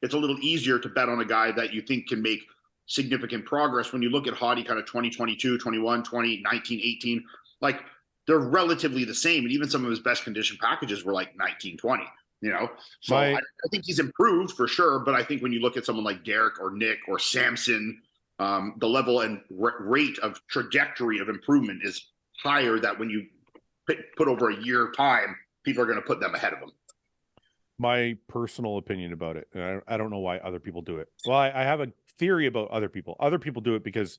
it's a little easier to bet on a guy that you think can make significant progress. When you look at Hottie kind of 2022, 21, 20, 19, 18, like they're relatively the same. And even some of his best condition packages were like 19, 20. You know, so I think he's improved for sure. But I think when you look at someone like Derek or Nick or Samson, the level and rate of trajectory of improvement is higher. That when you put over a year time, people are going to put them ahead of them. My personal opinion about it, and I don't know why other people do it. Well, I have a theory about other people. Other people do it because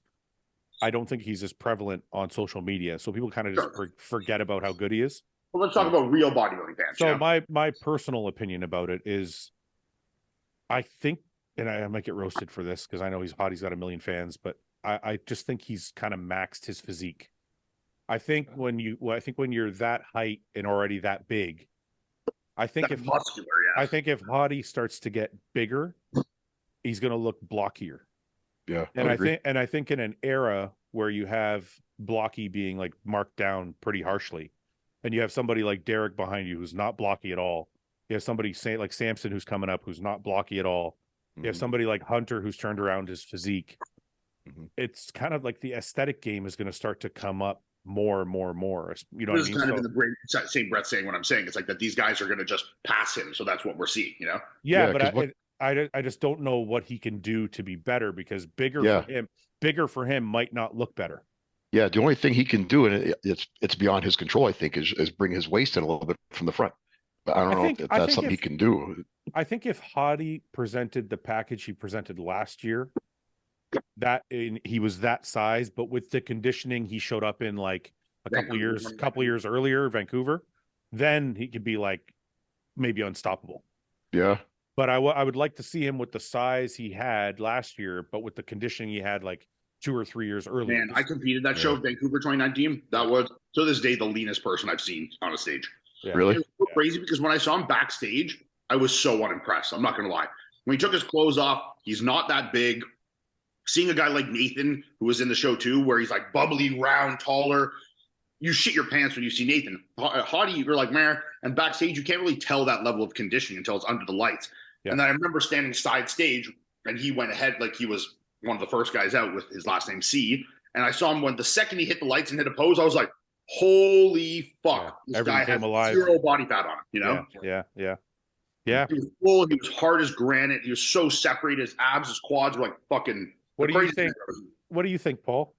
I don't think he's as prevalent on social media. So people kind of just forget about how good he is. Well, let's talk about real bodybuilding fans. So my personal opinion about it is I think and I might get roasted for this because I know he's hot. He's got a million fans, but I just think he's kind of maxed his physique. I think when you're that height and already that big, I think That's if muscular, yeah. I think if Hottie starts to get bigger, he's going to look blockier. Yeah, And I think in an era where you have blocky being like marked down pretty harshly, and you have somebody like Derek behind you who's not blocky at all. You have somebody say like Samson who's coming up who's not blocky at all. You have somebody like Hunter who's turned around his physique. It's kind of like the aesthetic game is going to start to come up more and more and more. You know what I mean? Kind of in the same breath saying what I'm saying. It's like that these guys are going to just pass him. So that's what we're seeing, you know? Yeah, but I just don't know what he can do to be better because bigger for him might not look better. Yeah, the only thing he can do, and it's beyond his control, I think, is bring his waist in a little bit from the front. But I don't know if that's something he can do. I think if Hottie presented the package he presented last year, he was that size, but with the conditioning he showed up in like a couple years earlier, Vancouver, then he could be like maybe unstoppable. Yeah. But I would like to see him with the size he had last year, but with the conditioning he had like 2 or 3 years earlier. Man, I competed that show, Vancouver 2019. That was, to this day, the leanest person I've seen on a stage. Yeah. Really? It was so crazy because when I saw him backstage, I was so unimpressed. I'm not going to lie. When he took his clothes off, he's not that big. Seeing a guy like Nathan, who was in the show too, where he's like bubbly, round, taller, you shit your pants when you see Nathan. Hottie, you're like, man, and backstage, you can't really tell that level of conditioning until it's under the lights. Yeah. And then I remember standing side stage, and he went ahead like he was one of the first guys out with his last name C. And I saw him when the second he hit the lights and hit a pose, I was like, holy fuck. Yeah. This guy has zero body fat on him, you know? Yeah. He was full, he was hard as granite, he was so separated, his abs, his quads were like fucking. What do you think? What do you think, Paul?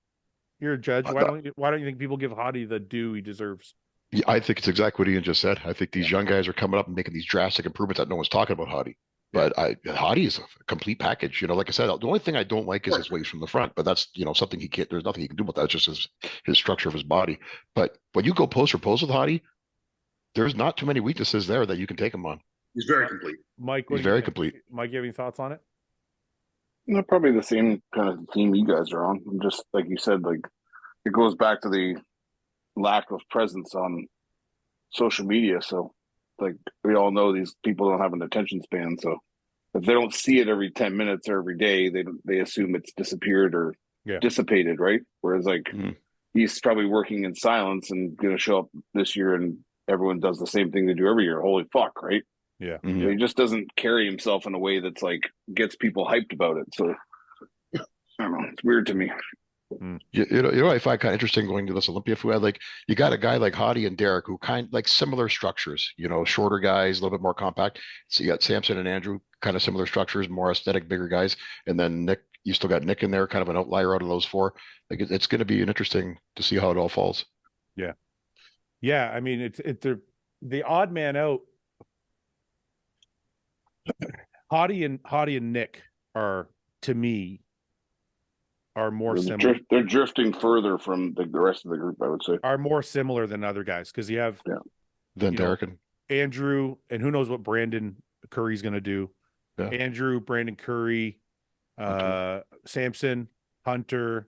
You're a judge. Why don't you think people give Hottie the due he deserves? Yeah, I think it's exactly what Ian just said. I think these young guys are coming up and making these drastic improvements that no one's talking about Hottie. But Hottie is a complete package. You know, like I said, the only thing I don't like is his waist from the front. But that's, you know, something he can't. There's nothing he can do about that. It's just his structure of his body. But when you go pose for pose with Hottie, there's not too many weaknesses there that you can take him on. He's very complete. Mike, he's very complete. Mike, you have any thoughts on it? No, probably the same kind of theme you guys are on. Just like you said, like it goes back to the lack of presence on social media. So, like we all know, these people don't have an attention span. So, if they don't see it every 10 minutes or every day, they assume it's disappeared or dissipated, right? Whereas, like he's probably working in silence and going to show up this year, and everyone does the same thing they do every year. Holy fuck, right? Yeah. So he just doesn't carry himself in a way that's like gets people hyped about it. So I don't know. It's weird to me. You know, I find kind of interesting going to this Olympia Fouad. Like you got a guy like Hottie and Derek who kind like similar structures, you know, shorter guys, a little bit more compact. So you got Samson and Andrew, kind of similar structures, more aesthetic, bigger guys. And then Nick, you still got Nick in there, kind of an outlier out of those four. Like it's going to be interesting to see how it all falls. Yeah. Yeah. I mean, it's the odd man out. Hottie and Nick are, to me, are more similar. They're drifting further from the rest of the group, I would say. Are more similar than other guys because you have Derek and Andrew, and who knows what Brandon Curry's going to do. Yeah. Andrew, Brandon Curry, Samson, Hunter,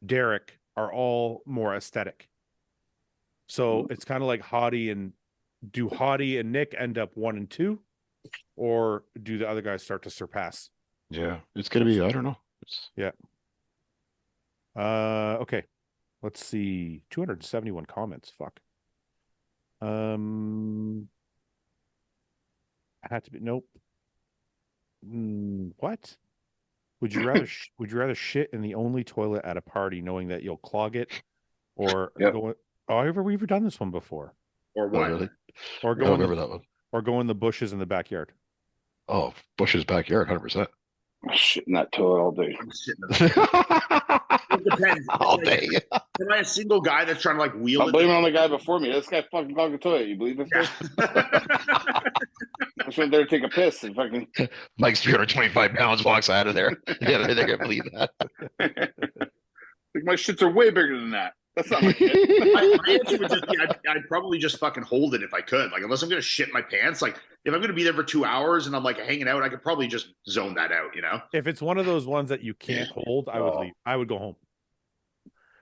Derek are all more aesthetic. So it's kind of like Hottie and Nick end up 1 and 2? Or do the other guys start to surpass? Yeah, it's going to be, I don't know. Okay. Let's see. 271 comments. Fuck. I had to be, nope. What? Would you rather shit in the only toilet at a party knowing that you'll clog it or go, have we ever done this one before? Or what? Really? Or go I don't remember that one. Or go in the bushes in the backyard. Oh, bushes backyard, 100%. I'm shitting that toilet all day. It depends. All day. Am I a single guy that's trying to like wheel it? I'm blaming on the guy before me. This guy fucking clogged the toilet. You believe this guy? I should there to take a piss and fucking. Mike's 325 pounds, walks out of there. Yeah, they're gonna believe that. Like my shits are way bigger than that. That's not my kid. My answer would just be I'd probably just fucking hold it if I could. Like, unless I'm gonna shit my pants. Like, if I'm gonna be there for 2 hours and I'm like hanging out, I could probably just zone that out. You know. If it's one of those ones that you can't hold, I would leave. I would go home.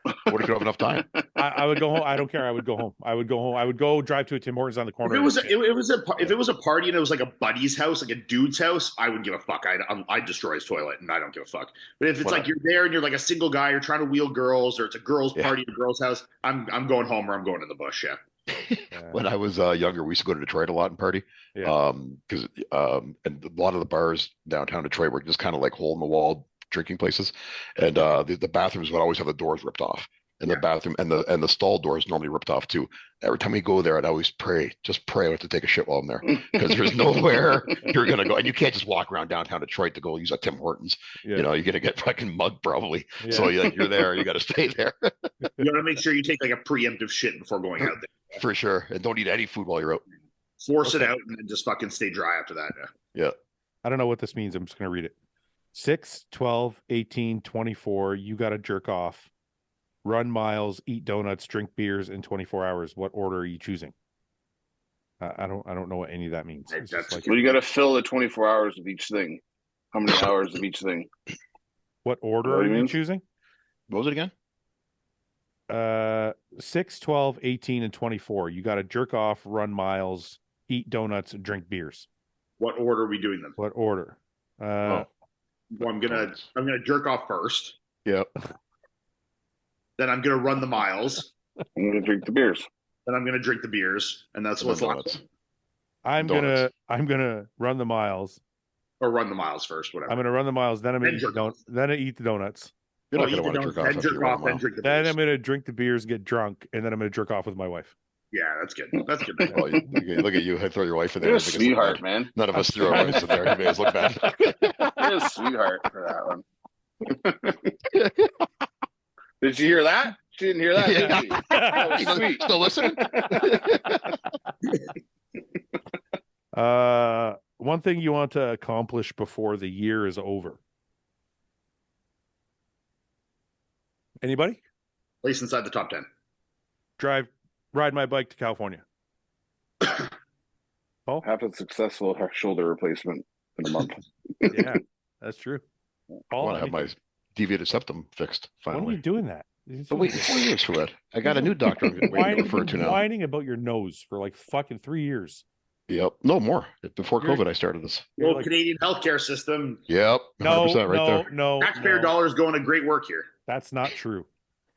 What if you don't have enough time? I would go home. I don't care. I would go home. I would go home. I would go drive to a Tim Hortons on the corner. If it was a party and it was like a buddy's house, like a dude's house, I wouldn't give a fuck. I'd destroy his toilet and I don't give a fuck. But if it's like you're there and you're like a single guy, you're trying to wheel girls, or it's a girls' party at a girl's house, I'm going home or I'm going in the bush. Yeah. When I was younger, we used to go to Detroit a lot and party. Because and a lot of the bars downtown Detroit were just kind of like hole in the wall drinking places, and the bathrooms would always have the doors ripped off, and the bathroom and the stall doors normally ripped off too. Every time we go there, I'd always pray I have to take a shit while I'm there, because there's nowhere you're gonna go, and you can't just walk around downtown Detroit to go use a Tim Hortons. You know, you're gonna get fucking mugged probably. So you're there, you got to stay there. You got to make sure you take like a preemptive shit before going out there. For sure, and don't eat any food while you're out. Force it out and then just fucking stay dry after that. Yeah. I don't know what this means. I'm just gonna read it. 6, 12, 18, 24. You got to jerk off, run miles, eat donuts, drink beers in 24 hours. What order are you choosing? I don't know what any of that means. Well, you got to fill the 24 hours of each thing. How many hours of each thing? What order are you choosing? What was it again? 6, 12, 18, and 24. You got to jerk off, run miles, eat donuts, and drink beers. What order are we doing them? What order? Well, I'm gonna jerk off first. Yep. Then I'm gonna run the miles. I'm gonna drink the beers. Then I'm gonna drink the beers, and that's what's left. I'm gonna run the miles. Or run the miles first, whatever. I'm gonna run the miles. Then I'm gonna eat the donuts. You're not gonna want to jerk off. Then drink the beers. Then I'm gonna drink the beers, get drunk, and then I'm gonna jerk off with my wife. Yeah, that's good. That's good. Oh, look at you. I throw your wife in there. You're a sweetheart, man. None of us threw our wives in there. You guys look bad. You're a sweetheart for that one. Did you hear that? She didn't hear that, did she? That was sweet. Still listening? One thing you want to accomplish before the year is over. Anybody? Place inside the top 10. Ride my bike to California. Paul? Have a successful shoulder replacement in a month. Yeah, that's true. Paul, I want to have my deviated septum fixed finally. When are you doing that? But wait 4 years for that. I got a new doctor I'm waiting to refer to now. Whining about your nose for like fucking 3 years. Yep. No more. Before COVID, I started this. Well, Canadian healthcare system. Yep. 100% right there. No. Taxpayer dollars going to great work here. That's not true.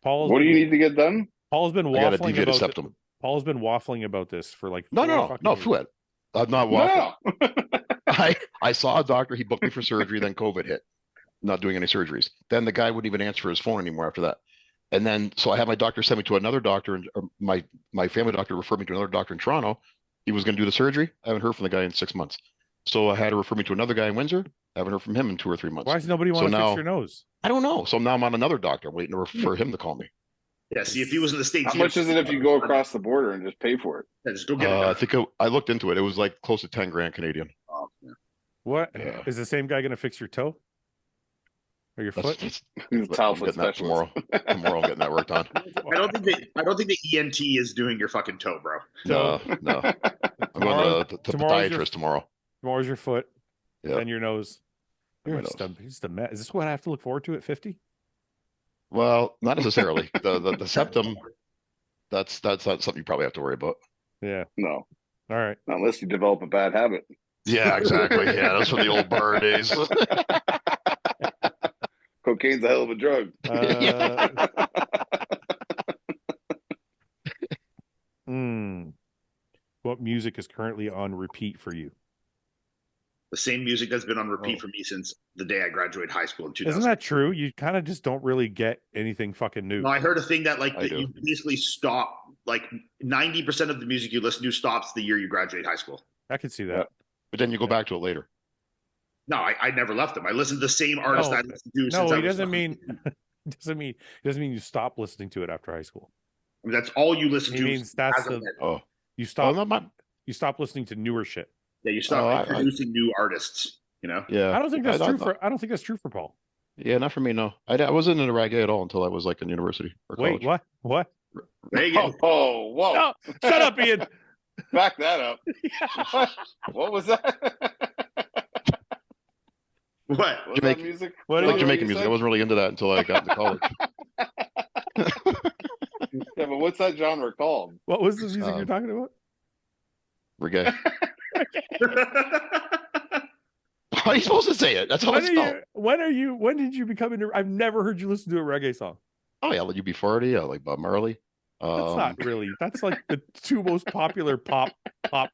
Paul. What do you need to get done? Paul's been waffling I got a deviated septum. Paul's been waffling about this for like No, Fouad. I'm not waffling. No. I saw a doctor. He booked me for surgery. Then COVID hit. Not doing any surgeries. Then the guy wouldn't even answer his phone anymore after that. And then, so I had my doctor send me to another doctor, and my family doctor referred me to another doctor in Toronto. He was going to do the surgery. I haven't heard from the guy in 6 months. So I had to refer me to another guy in Windsor. I haven't heard from him in 2 or 3 months. Why does nobody want to fix your nose? I don't know. So now I'm on another doctor, waiting to refer him to call me. Yeah, see, if he was in the States... How much is it if you go across the border and just pay for it? Yeah, just go get it. I think I looked into it. It was like close to 10 grand Canadian. Oh, yeah. What? Yeah. Is the same guy going to fix your toe? Or your foot? He's a towel foot specialist. Tomorrow I'm getting that worked on. I don't think the ENT is doing your fucking toe, bro. No. I'm going to the podiatrist tomorrow. Tomorrow's your foot. Yeah. Then your nose. You're just a mess. Is this what I have to look forward to at 50? Well, not necessarily. the septum, that's not something you probably have to worry about. Yeah. No. All right. Unless you develop a bad habit. Yeah, exactly. Yeah, that's from the old bar days. Cocaine's a hell of a drug. What music is currently on repeat for you? The same music that's been on repeat for me since the day I graduated high school in 2000. Isn't that true? You kind of just don't really get anything fucking new. No, I heard a thing that you basically stop, like 90% of the music you listen to stops the year you graduate high school. I could see that. But then you go back to it later. No, I never left them. I listened to the same artist I listened to since I was doesn't mean you stop listening to it after high school. I mean, that's all you listen to. Means that's you stop listening to newer shit. Yeah, you stop producing new artists. You know. Yeah. I don't think that's true for Paul. Yeah, not for me. No, I wasn't into reggae at all until I was like in university or Wait, college. what? There you go. Oh, whoa! No, shut up, Ian. Back that up. What was that? What? What was that music? What Like you Jamaican music. I wasn't really into that until I got into college. Yeah, but what's that genre called? What was the music you're talking about? Reggae. How are you supposed to say it? That's how it's spelled. When did you become into? I've never heard you listen to a reggae song. Oh yeah, like UB40. I like Bob Marley. That's not really. That's like the two most popular pop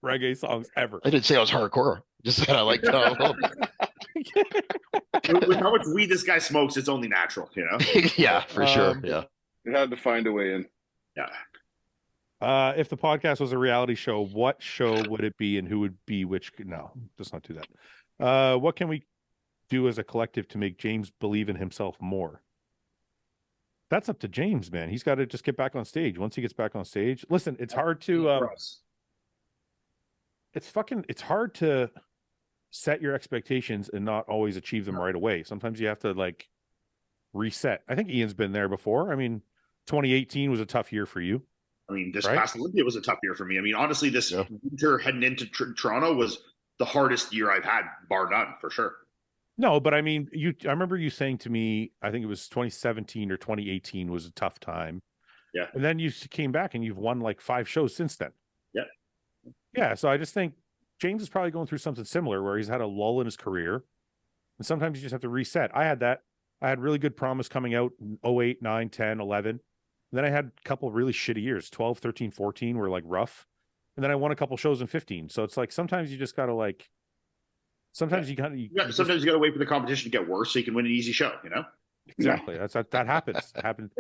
reggae songs ever. I didn't say I was hardcore. Just said I liked With how much weed this guy smokes, it's only natural, you know? Yeah, for sure. Yeah. It had to find a way in. Yeah. If the podcast was a reality show, what show would it be and who would be which? No, let's not do that. What can we do as a collective to make James believe in himself more? That's up to James, man. He's got to just get back on stage. Once he gets back on stage, listen, it's hard to, it's hard to set your expectations and not always achieve them right away. Sometimes you have to like reset. I think Ian's been there before. I mean, 2018 was a tough year for you. I mean, this past Olympia was a tough year for me. I mean, honestly, this winter heading into Toronto was the hardest year I've had, bar none, for sure. No, but I mean, I remember you saying to me, I think it was 2017 or 2018 was a tough time. Yeah. And then you came back and you've won like 5 shows since then. Yeah. Yeah. So I just think James is probably going through something similar where he's had a lull in his career. And sometimes you just have to reset. I had that. I had really good promise coming out in 08, 9, 10, 11. And then I had a couple of really shitty years. 12, 13, 14 were like rough. And then I won a couple shows in 15. So it's like sometimes you just got to like, sometimes you got to. Sometimes you got to wait for the competition to get worse so you can win an easy show, you know? Exactly. That happens. It happened.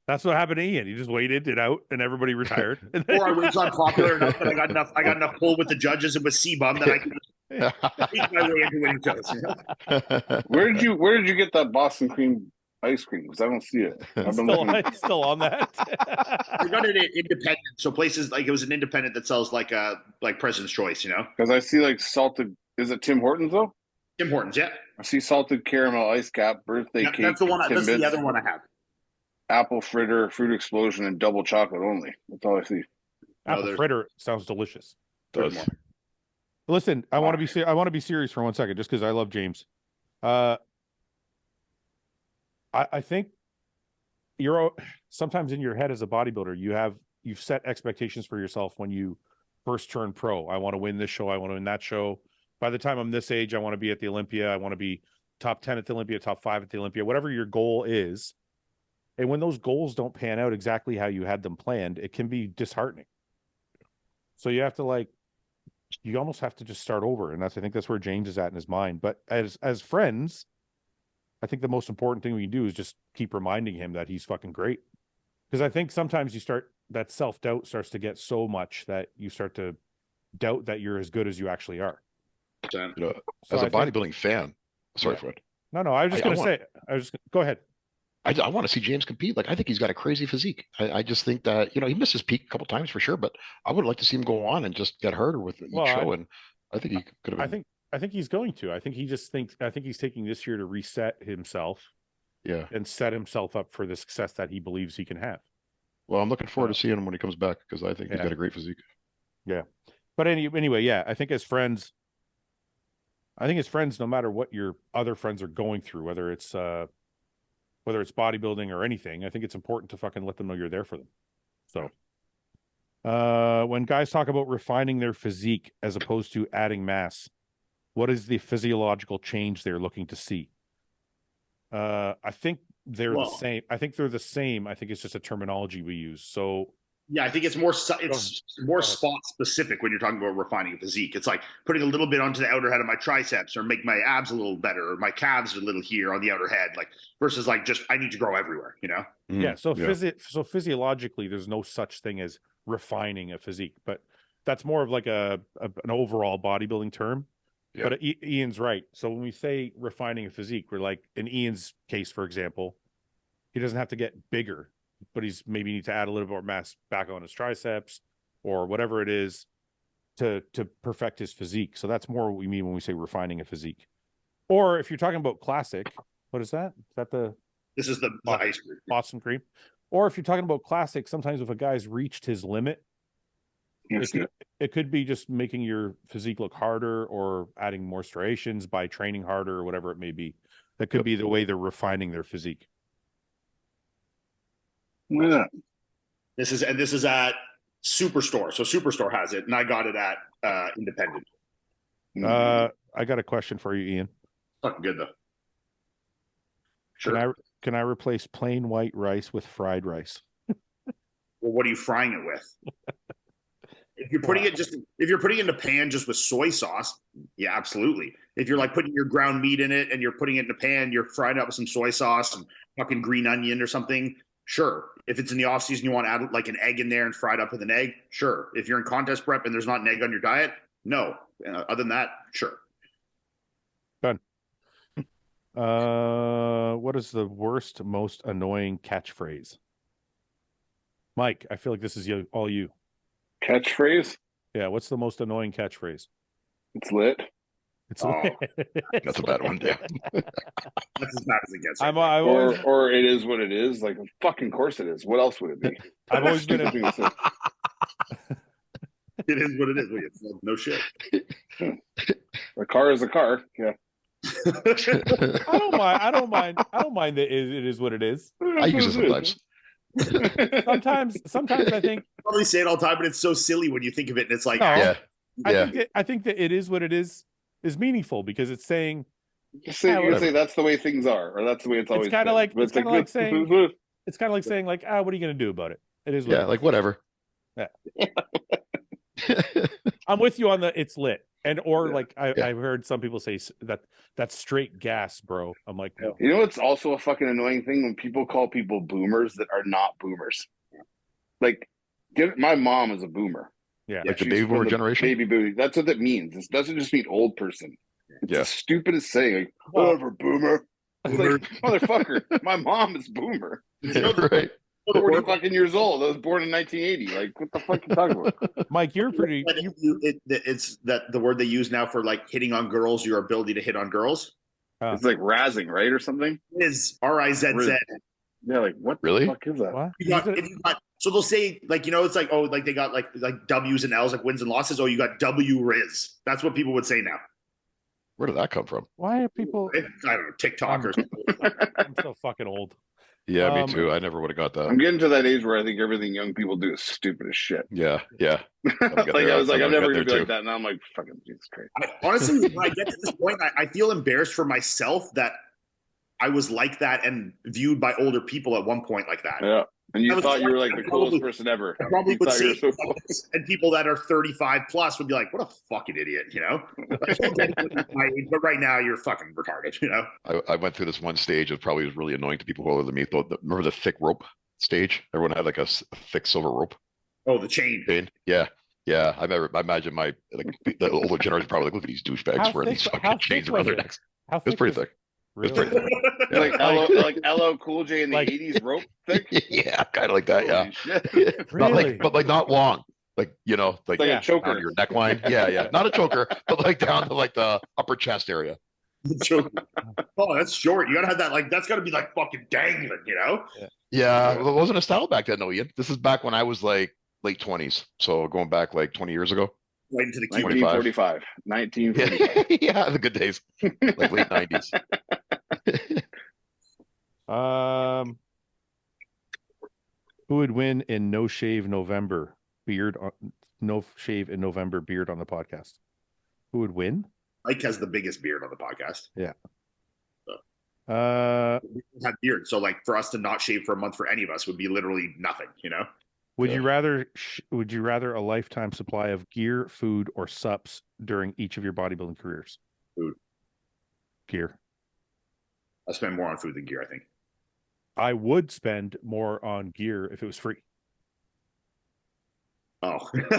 That's what happened to Ian. He just waited it out, and everybody retired. Or I was unpopular enough that I got enough pull with the judges and with C-Bum that I could eat my way into winning shows. You know? Where did you get that Boston cream ice cream? Because I don't see it. Still on that. We got it independent, so places like it was an independent that sells like President's Choice, you know? Because I see like salted. Is it Tim Hortons though? Tim Hortons, yeah. I see salted caramel ice cap, birthday cake. That's the one. That's Timbits, the other one I have. Apple fritter, fruit explosion, and double chocolate only. That's all I see. Apple fritter sounds delicious. Does. Listen, I want to be serious for 1 second, just because I love James. I think you're sometimes in your head as a bodybuilder, you've set expectations for yourself when you first turn pro. I want to win this show. I want to win that show. By the time I'm this age, I want to be at the Olympia. I want to be top 10 at the Olympia, top 5 at the Olympia, whatever your goal is. And when those goals don't pan out exactly how you had them planned, it can be disheartening. So you have to you almost have to just start over. And I think that's where James is at in his mind. But as friends, I think the most important thing we can do is just keep reminding him that he's fucking great. Because I think sometimes that self-doubt starts to get so much that you start to doubt that you're as good as you actually are. You know, as a bodybuilding fan, sorry, Fred. No, I was just going to say, go ahead. I want to see James compete. Like, I think he's got a crazy physique. I just think that, he missed his peak a couple times for sure, but I would like to see him go on and just get harder with each show. And I think he could have been. I think he's going to. I think he's taking this year to reset himself. Yeah. And set himself up for the success that he believes he can have. Well, I'm looking forward to seeing him when he comes back because I think he's got a great physique. Yeah. But anyway, yeah, I think as friends, no matter what your other friends are going through, whether it's bodybuilding or anything, I think it's important to fucking let them know you're there for them. So when guys talk about refining their physique as opposed to adding mass, what is the physiological change they're looking to see? I think they're the same. I think they're the same. I think it's just a terminology we use. So yeah, I think it's more spot specific when you're talking about refining a physique. It's like putting a little bit onto the outer head of my triceps or make my abs a little better or my calves a little here on the outer head, like versus like just I need to grow everywhere, you know? Yeah. So physiologically, there's no such thing as refining a physique, but that's more of like an overall bodybuilding term. Yeah. But Ian's right. So when we say refining a physique, we're like in Ian's case, for example, he doesn't have to get bigger, but he's maybe need to add a little more mass back on his triceps or whatever it is to perfect his physique. So that's more what we mean when we say refining a physique. Or if you're talking about classic, what is that? Is that the This is the ice cream. Boston cream? Or if you're talking about classic, sometimes if a guy's reached his limit, it could be just making your physique look harder or adding more striations by training harder or whatever it may be. That could be the way they're refining their physique. Yeah. This is at Superstore. So Superstore has it, and I got it at Independent. I got a question for you, Ian. Fucking good though. Sure. Can I replace plain white rice with fried rice? Well, what are you frying it with? If you're putting it in a pan just with soy sauce, yeah, absolutely. If you're like putting your ground meat in it and you're putting it in a pan, you're frying it up with some soy sauce and fucking green onion or something, sure. If it's in the off season, you want to add like an egg in there and fry it up with an egg, sure. If you're in contest prep and there's not an egg on your diet, no. Other than that, sure. Done. What is the worst, most annoying catchphrase? Mike, I feel like this is all you. Catchphrase? Yeah, what's the most annoying catchphrase? It's lit. It's That's a bad one. Yeah. That's as bad as it gets. Or it is what it is. Like, fucking course it is. What else would it be? I've always been It is what it is. No shit. A car is a car. Yeah. I don't mind that it is what it is. I use it sometimes. Sometimes I think I probably say it all the time, but it's so silly when you think of it, and it's like, I think that it is what it is meaningful because it's saying you say that's the way things are, or that's the way it's always. It's kind of like saying what are you going to do about it? It is. Like whatever. Yeah. I'm with you on the it's lit. I've heard some people say that's straight gas, bro. I'm like, no. You know what's also a fucking annoying thing when people call people boomers that are not boomers. Like, my mom is a boomer. Yeah, like the baby boomer generation. Baby boomer. That's what that means. It doesn't just mean old person. It's the stupidest saying. Like, whatever, boomer. It's like, motherfucker, my mom is boomer. Right. 40 fucking years old. I was born in 1980. Like, what the fuck are you talking about? Mike, you're pretty. It's that the word they use now for like hitting on girls, your ability to hit on girls. It's like razzing, right, or something. It is RIZZ. Yeah, like what really? the fuck is that? What? So they'll say like it's like like they got like W's and L's like wins and losses. Oh, you got W Riz. That's what people would say now. Where did that come from? Why are people? I don't know, TikTok or something. I'm so fucking old. Yeah, me too. I never would have got that. I'm getting to that age where I think everything young people do is stupid as shit. Yeah. I was like, I'm never gonna be like that. And now I'm like, fucking Jesus Christ. Honestly, when I get to this point, I feel embarrassed for myself that I was like that and viewed by older people at one point like that. Yeah. And you thought you were like the coolest person ever. I probably would say so cool. And people that are 35 plus would be like, what a fucking idiot, you know? But right now you're fucking retarded, you know? I went through this one stage that probably was really annoying to people who are older than me. Remember the thick rope stage? Everyone had like a thick silver rope. Oh, the chain. Yeah. I imagine the older generation probably like, look at these douchebags wearing these fucking chains around their necks. It was pretty thick. Really? It was pretty thick. Yeah. Like LL Cool J in the 80s rope thick? Yeah, kind of like that, Really? But not long. Like, like a choker. Down to your neckline. Yeah. Not a choker, but like down to like the upper chest area. Oh, that's short. You gotta have that, like, that's gotta be like fucking dangling, you know? Yeah. Well, it wasn't a style back then, though, Ian. This is back when I was like late 20s. So going back like 20 years ago. Right into the 1945. 1945. Yeah, the good days. Like late 90s. Who would win in no shave November beard on no shave in November beard on the podcast? Who would win? Mike has the biggest beard on the podcast. Yeah. We have beard, so like for us to not shave for a month for any of us would be literally nothing, you know. Would you rather a lifetime supply of gear, food, or sups during each of your bodybuilding careers? Food. Gear. I spend more on food than gear, I think. I would spend more on gear if it was free. Oh. That's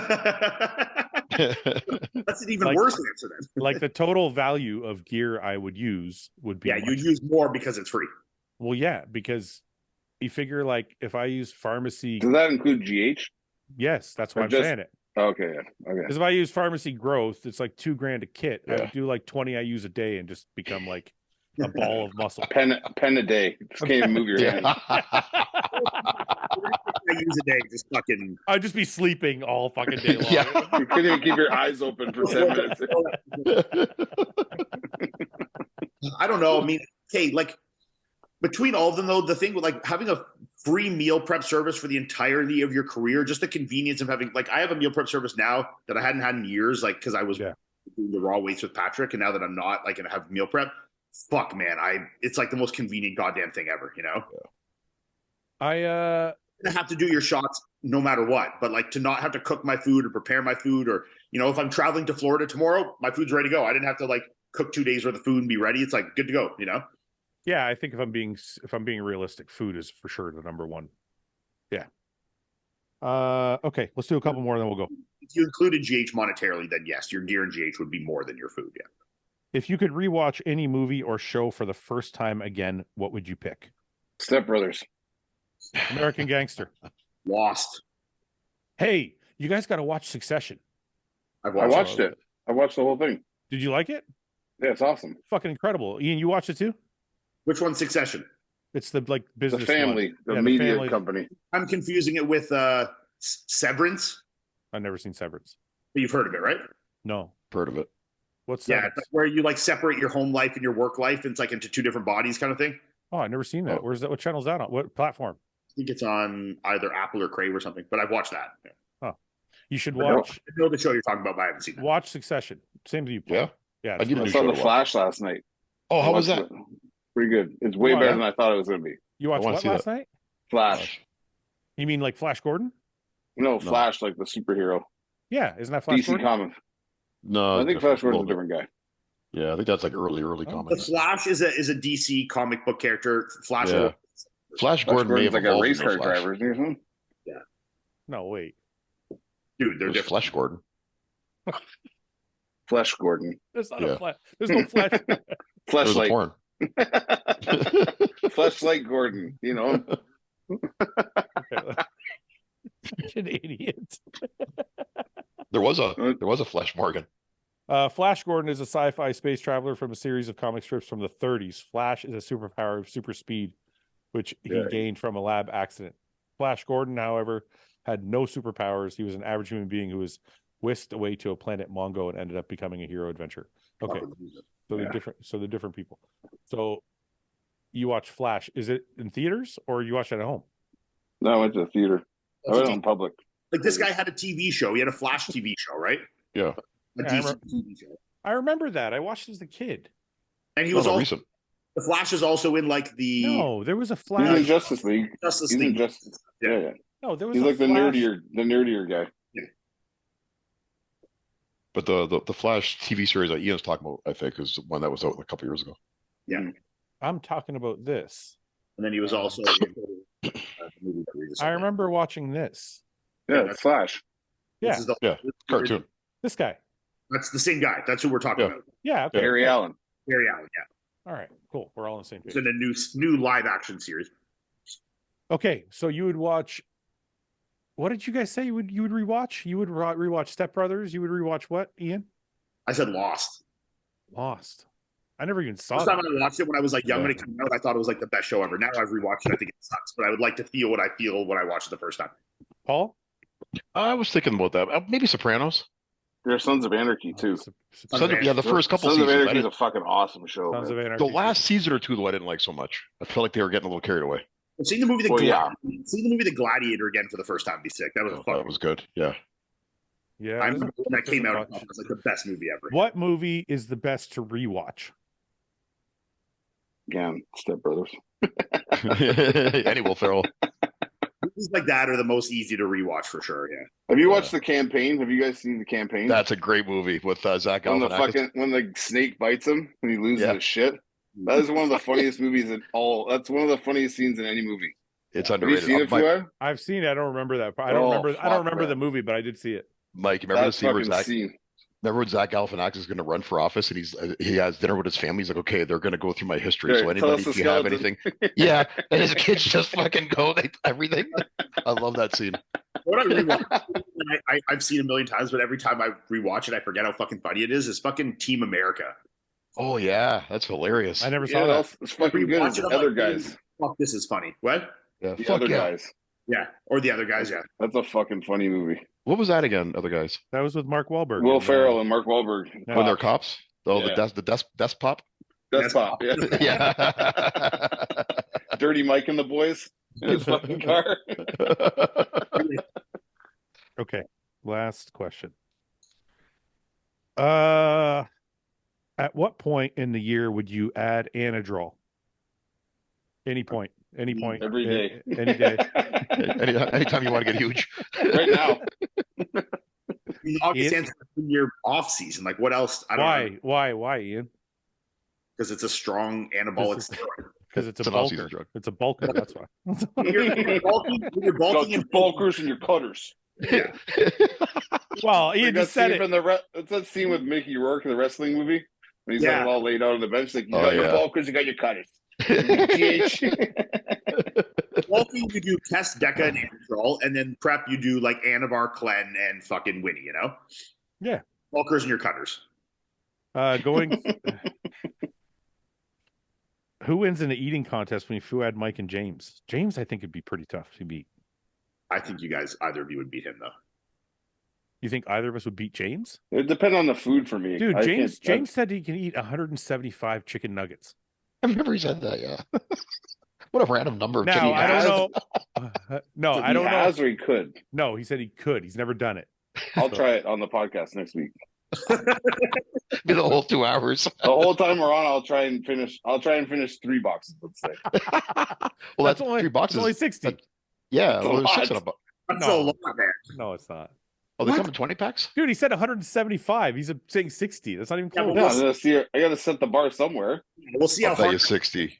an even worse answer then. Like the total value of gear I would use would be. Yeah, you'd use more because it's free. Well, yeah, because you figure like if I use pharmacy. Does that include GH? Yes, that's what I'm saying. Okay, yeah. Okay. Because if I use pharmacy growth, it's like $2,000 a kit. I Yeah. would do like 20 I use a day and just become like a ball of muscle. A pen a day. Just can't even move your hand. I use a day, just fucking. I'd just be sleeping all fucking day long. Yeah. You couldn't even keep your eyes open for 10 minutes. I don't know. I mean, hey, like between all of them, though, the thing with like having a free meal prep service for the entirety of your career, just the convenience of having, like, I have a meal prep service now that I hadn't had in years, like, because I was doing the raw weights with Patrick, and now that I'm not, like, gonna have meal prep. Fuck, man, it's like the most convenient goddamn thing ever, you know. I have to do your shots no matter what, but like to not have to cook my food or prepare my food, or you know, if I'm traveling to Florida tomorrow, my food's ready to go. I didn't have to like cook 2 days worth of food and be ready. It's like good to go, you know. Yeah, I think if I'm being realistic, food is for sure the number one. Yeah. Okay, let's do a couple more, then we'll go. If you included GH monetarily, then yes, your gear and GH would be more than your food. Yeah. If you could rewatch any movie or show for the first time again, what would you pick? Step Brothers. American Gangster. Lost. Hey, you guys got to watch Succession. I watched it. I watched the whole thing. Did you like it? Yeah, it's awesome. Fucking incredible. Ian, you watched it too? Which one's Succession? It's the like business. The family, one. the media company. I'm confusing it with Severance. I've never seen Severance. But you've heard of it, right? No. Heard of it. What's yeah, Severance? it's where you like separate your home life and your work life, and it's like into two different bodies kind of thing. Oh, I've never seen that. Oh. Where's that? What channel is that on? What platform? I think it's on either Apple or Crave or something, but I've watched that. Yeah. Oh, you should watch. I know the show you're talking about, but I haven't seen that. Watch Succession. Same as you. Yeah. Yeah. I need a I new saw show The to watch. Flash last night. Oh, how was that? It. Pretty good. It's way better than I thought it was going to be. You watched wanna what see last night? Flash. You mean like Flash Gordon? No, Flash, like the superhero. Yeah, isn't that Flash DC Gordon? Comics. No, I think Flash Gordon's a different guy. Yeah, I think that's like early The comics. Flash is a DC comic book character. Flash. Yeah. Flash Gordon may have like a evolved race into car Flash. driver, isn't he, or something? No, wait. Dude, they're It was different. Flash Gordon. Flash Gordon. There's not Yeah. a Flash. There's no Flash. There was a Flashlight. porn. Flashlight Gordon, you know? Such an idiot. There was a Flash Morgan. Flash Gordon is a sci-fi space traveler from a series of comic strips from the 30s. Flash is a superpower of super speed, which he gained from a lab accident. Flash Gordon, however, had no superpowers. He was an average human being who was whisked away to a planet Mongo and ended up becoming a hero adventure. Okay, so they're different. So they're different people. So you watch Flash. Is it in theaters or you watch it at home? No, I went to the theater. I went in public. Like this guy had a TV show. He had a Flash TV show, right? Yeah. A Yeah, decent TV show. I remember that. I watched it as a kid. And he was also recent. the Flash is also in like the No, there was a He's Flash. in Justice League. Justice He's in League. Justice. Yeah. No, there was He's a like the Flash. nerdier guy. But the Flash TV series that Ian's talking about, I think, is one that was out a couple years ago. Yeah. I'm talking about this. And then he was also in the movie that we just I saw. remember watching this. Yeah, it's Flash. This Yeah, is the- Yeah, cartoon. this guy. That's the same guy. That's who we're talking Yeah. about. Yeah. Okay. Harry Allen. Harry Allen, yeah. All right. Cool. We're all on the same It's page. in a new live action series. Okay, so you would watch. What did you guys say? You would rewatch? You would rewatch Step Brothers. You would rewatch what? Ian? I said Lost. Lost. I never even saw First time that. I watched it when I was like young Yeah. when it came out, I thought it was like the best show ever. Now I've rewatched it. I think it sucks, but I would like to feel what I feel when I watched it the first time. Paul? I was thinking about that. Maybe Sopranos. There's Sons of Anarchy too. Anarchy. Yeah, the first couple Sons of seasons. I Anarchy is didn't- a fucking awesome show. Sons of man. Anarchy. the last season or two, though, I didn't like so much. I felt like they were getting a little carried away. I've seen the movie Well, yeah. Seeing the movie The Gladiator again for the first time. Be sick. That was Oh, fun. that was good. Yeah. Yeah. I remember when that came out. I watch. thought it was like the best movie ever. What movie is the best to rewatch? Again, Step Brothers. Any Will Ferrell. Movies like that are the most easy to rewatch for sure. Yeah. Have you watched The Campaign? Have you guys seen The Campaign? That's a great movie with Zach when Galifianakis. when the snake bites him and he loses Yeah. his shit. That is one of the funniest movies in all. That's one of the funniest scenes in any movie. It's Have you underrated. seen it, Fouad? I've seen it. I don't remember that. I don't Oh, remember. I don't fuck, remember the man. movie, but I did see it. Mike, you remember the That scene where fucking Zach? scene. Remember when Zach Galifianakis is going to run for office and he has dinner with his family? He's like, okay, they're going to go through my history. Yeah, So tell anybody, us the if you have skeleton. anything, yeah. And his kids just fucking go everything. I love that scene. What I rewatched that I've seen a million times, but every time I rewatch it, I forget how fucking funny it is. It's fucking Team America. Oh yeah, that's hilarious. I never saw that. It's fucking good. Rewatch The it, I'm other like, guys. Fuck, this is funny. What? Yeah, The fuck other yeah. guys. Yeah, or the other guys. Yeah. That's a fucking funny movie. What was that again? Other guys That was with Mark Wahlberg. Will and, Ferrell and Mark Wahlberg. Yeah. when they're cops. Oh, Yeah. the desk pop. That's pop. Yeah. Yeah. Dirty Mike and the boys in his fucking car. Okay, last question. At what point in the year would you add Anadrol? Any point. Every day. Any day. Anytime you want to get huge. Right now. August ends your off season. Like what else? I don't know. Why, Ian? Because it's a strong anabolic steroid. Because it's a an off-season bulker. drug. It's a bulker. That's why. You're bulking Got and bulkers and your cutters. Yeah. Well, Ian just said it. It's that scene with Mickey Rourke in the wrestling movie when he's got it all laid out on the bench. Like you Oh, got your yeah. bulkers, you got your cutters. Bulking, you do test Deca and Anadrol, and then prep, you do like Anavar, Clen, and fucking Winnie. You know. Yeah. Bulkers and your cutters. Going. Who wins in the eating contest between Fouad, Mike, and James? James, I think, would be pretty tough to beat. I think either of you would beat him though. You think either of us would beat James? It depends on the food for me. Dude, I James can't- said he can eat 175 chicken nuggets. I remember he said that. Yeah. What a random number. Now, I don't know. No, I don't He know. has or he could. No, he said he could. He's never done it. I'll So- try it on the podcast next week. Be the whole 2 hours. The whole time we're on, I'll try and finish 3 boxes. Let's say. Well, that's only 3 boxes. It's only 60. Yeah, That's a well, there's 6 in lot. a box. That's No. a lot, man. No, it's not. Oh, they What? come in 20 packs? Dude, he said 175. He's saying 60. That's not even Yeah, close. but Yeah, I gotta set the bar somewhere. We'll see I'll how bet you hard. 60.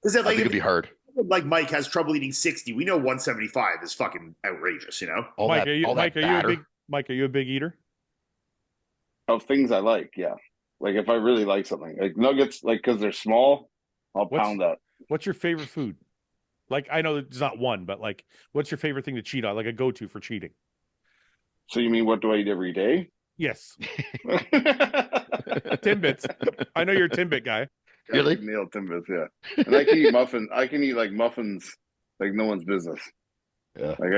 Is it I like think it'd be hard. like Mike has trouble eating 60? We know 175 is fucking outrageous. You know. All Mike, that, are you all that a batter. big Mike? Are you a big eater? Of things I like, yeah. Like if I really like something, like nuggets, like because they're small, I'll pound that. What's your favorite food? Like, I know it's not one, but like, what's your favorite thing to cheat on? Like a go-to for cheating? So you mean what do I eat every day? Yes, Timbits. I know you're a Timbit guy. Really? Nailed Timbits, yeah. And I can eat muffins. I can eat like muffins like no one's business. Yeah. Like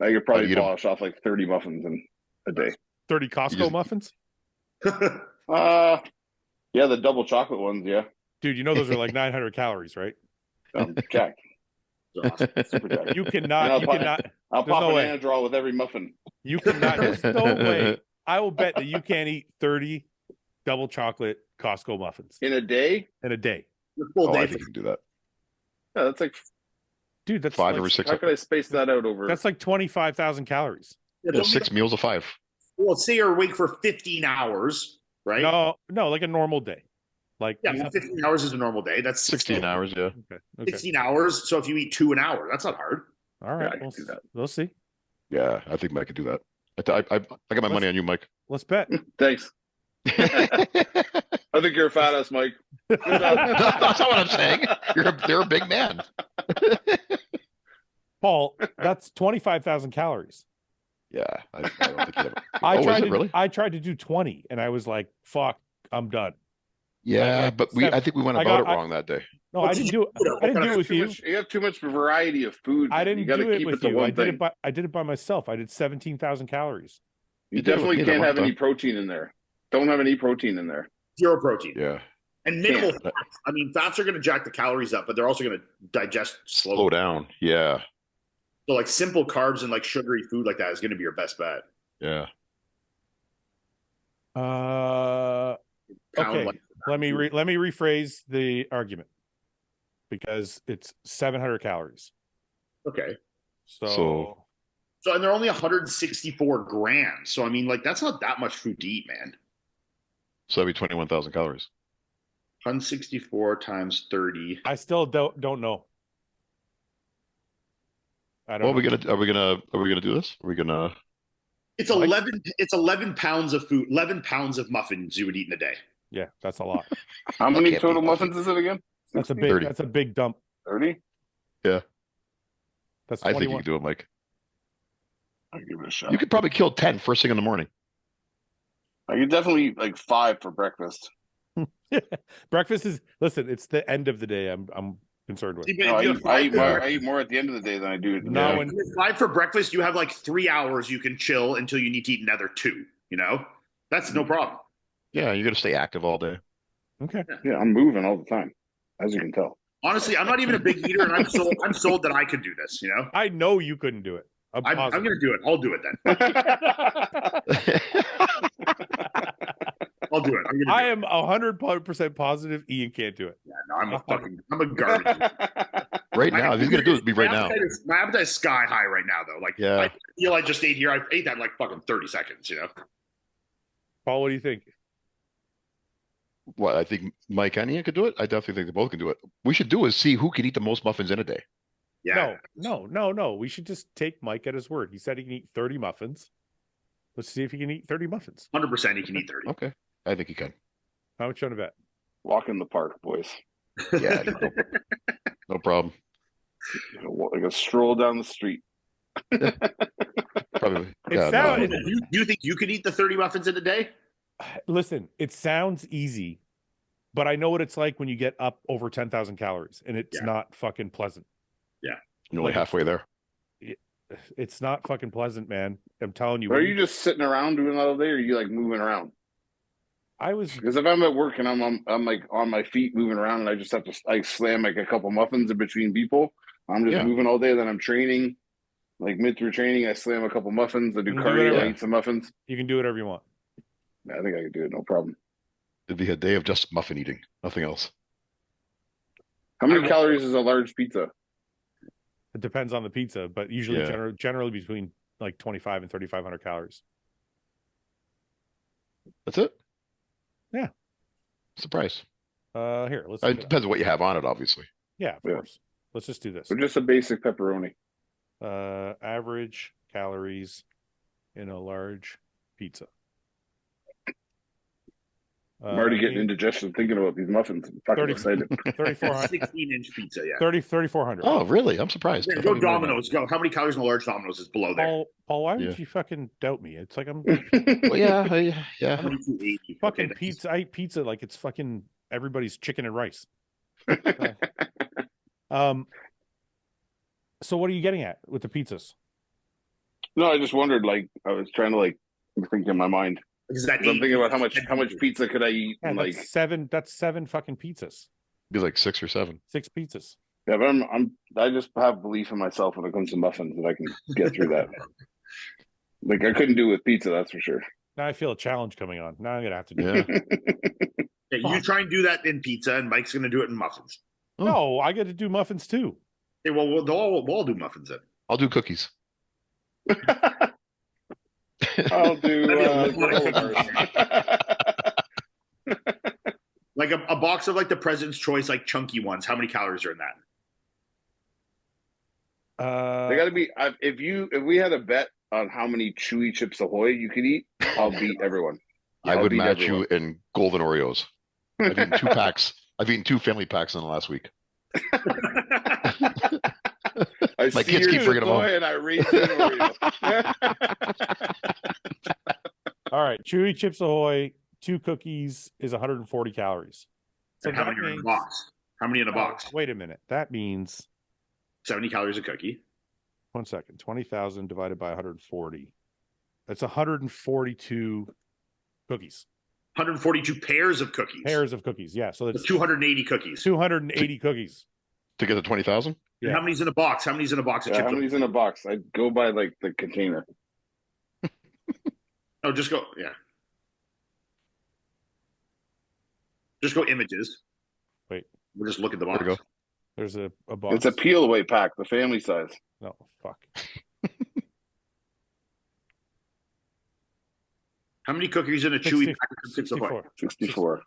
I could probably eat 'em. polish off like 30 muffins in a day. 30 Costco just- muffins? Yeah, the double chocolate ones, yeah. Dude, you know those are like 900 calories, right? Jack. Awesome. Super Jack. You And cannot. I'll You pop- cannot. I'll There's pop no an way. Anadrol with every muffin. You cannot. There's no way. I will bet that you can't eat 30 double chocolate Costco muffins In a day? in a day. Your full Oh, day. I think you can do that. Yeah, that's like, Dude, that's 5 like, or 6. how could I space that out over? that's like 25,000 calories. Yeah, 6 meals of 5. Well, say you're awake for 15 hours, right? No, like a normal day. Like Yeah, well, 15 hours is a normal day. That's 16 hours, yeah. Okay. 16 hours. So if you eat 2 an hour, that's not hard. All right. I can do that. We'll see. Yeah, I think Mike could do that. I got my money on you, Mike. Let's bet. Thanks. I think you're a fat ass, Mike. That's not what I'm saying. You're a big man. Paul, that's 25,000 calories. Yeah, I don't think you have. I Oh, is tried it to really? I tried to do 20 and I was like, fuck, I'm done. Yeah, but I think we went about it wrong that day. No, Well, I didn't do it. I didn't do it with you. You have too much variety of food. I man. didn't You gotta do it keep with to you. one I did thing. it by myself. I did 17,000 calories. You did it with definitely me that can't one have any time. protein in there. Don't have any protein in there. 0 protein. Yeah, And minimal Can't. fats. I mean, fats are going to jack the calories up, but they're also going to digest slowly. slow down. Yeah, So like simple carbs and like sugary food like that is going to be your best bet. yeah. Pound, Okay. like- Let me rephrase the argument because it's 700 calories. Okay. So So, and they're only 164 grams. So, I mean, like, that's not that much food to eat, man. So that'd be 21,000 calories. 164 times 30. I still don't know. I don't Well, know. are we gonna do this? Are we gonna? It's 11 pounds of food, 11 pounds of muffins you would eat in a day. Yeah, that's a lot. How many can't total be muffins is it again? That's a 60? big dump. 30? That's I think you 21. can do it, Mike. I'll give it a shot. You could probably kill 10 first thing in the morning. I could definitely eat like 5 for breakfast. Breakfast is it's the end of the day. I'm concerned with. See, but No, if you have five I eat more at the end of the day than I do. No, if you have 5 for breakfast, you have like 3 hours you can chill until you need to eat another 2. You know, that's no problem. Yeah, you're gonna stay active all day. Okay. Yeah, I'm moving all the time, as you can tell. Honestly, I'm not even a big eater, and I'm sold that I could do this. You know, I know you couldn't do it. I'm I'm positive. going to do it. I'll do it then. I'll do it. I am 100% positive Ian can't do it. Yeah, no, I'm a garbage. Right now, if he's gonna do it, be right now. My appetite is sky high right now, though. Like, Yeah. I feel I just ate here. I ate that in like fucking 30 seconds. You know. Paul, what do you think? What I think Mike and Ian could do it. I definitely think they both can do it. We should do is see who can eat the most muffins in a day. Yeah. No. We should just take Mike at his word. He said he can eat 30 muffins. Let's see if he can eat 30 muffins. 100% he can eat 30. Okay, I think he can. How much you want to bet? Walk in the park, boys. Yeah, no problem. Like a stroll down the street. Probably. It Yeah, sounds- no. Do you think you could eat the 30 muffins in a day? Listen, it sounds easy, but I know what it's like when you get up over 10,000 calories, and it's Yeah. not fucking pleasant. You're only halfway there. It's not fucking pleasant, man. I'm telling you. Are you just sitting around doing that all day, or are you like moving around? I was Because if I'm at work and I'm like on my feet moving around, and I just have to slam like a couple muffins in between people, I'm just moving all day. Then I'm training, like mid through training, I slam a couple muffins. I do You can do cardio, whatever. I eat some muffins. You can do whatever you want. Yeah, I think I could do it, no problem. It'd be a day of just muffin eating, nothing else. How many calories is a large pizza? It depends on the pizza, but usually generally between like 25 and 3,500 calories. That's it. Yeah. Surprise. Here, let's. It depends on what you have on it, obviously. Yeah, of course. Let's just do this. Or just a basic pepperoni. Average calories in a large pizza. I'm already getting indigestion thinking about these muffins. I'm fucking 30 excited. 3,400. 16-inch pizza, yeah. 3,400. Oh, really? I'm surprised. Yeah, go Domino's. Go. How many calories in a large Domino's is below there? Paul, why Yeah. would you fucking doubt me? It's like I'm Well, yeah. 280. fucking Okay, pizza. I eat pizza like it's fucking everybody's chicken and rice. So what are you getting at with the pizzas? No, I just wondered. Like, I was trying to think in my mind. Is that I'm thinking about how much pizza could I eat? Yeah, And like, that's seven fucking pizzas. Be like 6 or 7. 6 pizzas. yeah, but I just have belief in myself when it comes to muffins that I can get through that. Like, I couldn't do it with pizza, that's for sure. Now I feel a challenge coming on. Now I'm gonna have to do it. Yeah. Yeah, you try and do that in pizza, and Mike's going to do it in muffins. No, I get to do muffins too. Hey, well, we'll all do muffins then. I'll do cookies. I'll do Like a box of like the President's Choice, like chunky ones. How many calories are in that? They got to be. If we had a bet on how many Chewy Chips Ahoy you could eat, I'll beat everyone. I would match you in golden Oreos. I've eaten 2 packs. I've eaten 2 family packs in the last week. My kids keep bringing them home. And I race an Oreo. All right, Chewy Chips Ahoy, 2 cookies is 140 calories. So And how many are in a box? How many in a box? Wait a minute. That means 70 calories a cookie. 1 second. 20,000 divided by 140. That's 142 cookies. 142 pairs of cookies. Pairs of cookies. Yeah. So that's 280 cookies. 280 cookies. To get to 20,000? And how many's in a box? How many's in a box of Yeah, chips? how many's in a box? I'd go by like the container. Oh, just go. Yeah. Just go images. Wait. We'll just look at the box. There we go. There's a box. It's a peel away pack, the family size. No, fuck. How many cookies in a Chewy packet of Chips Ahoy? 64.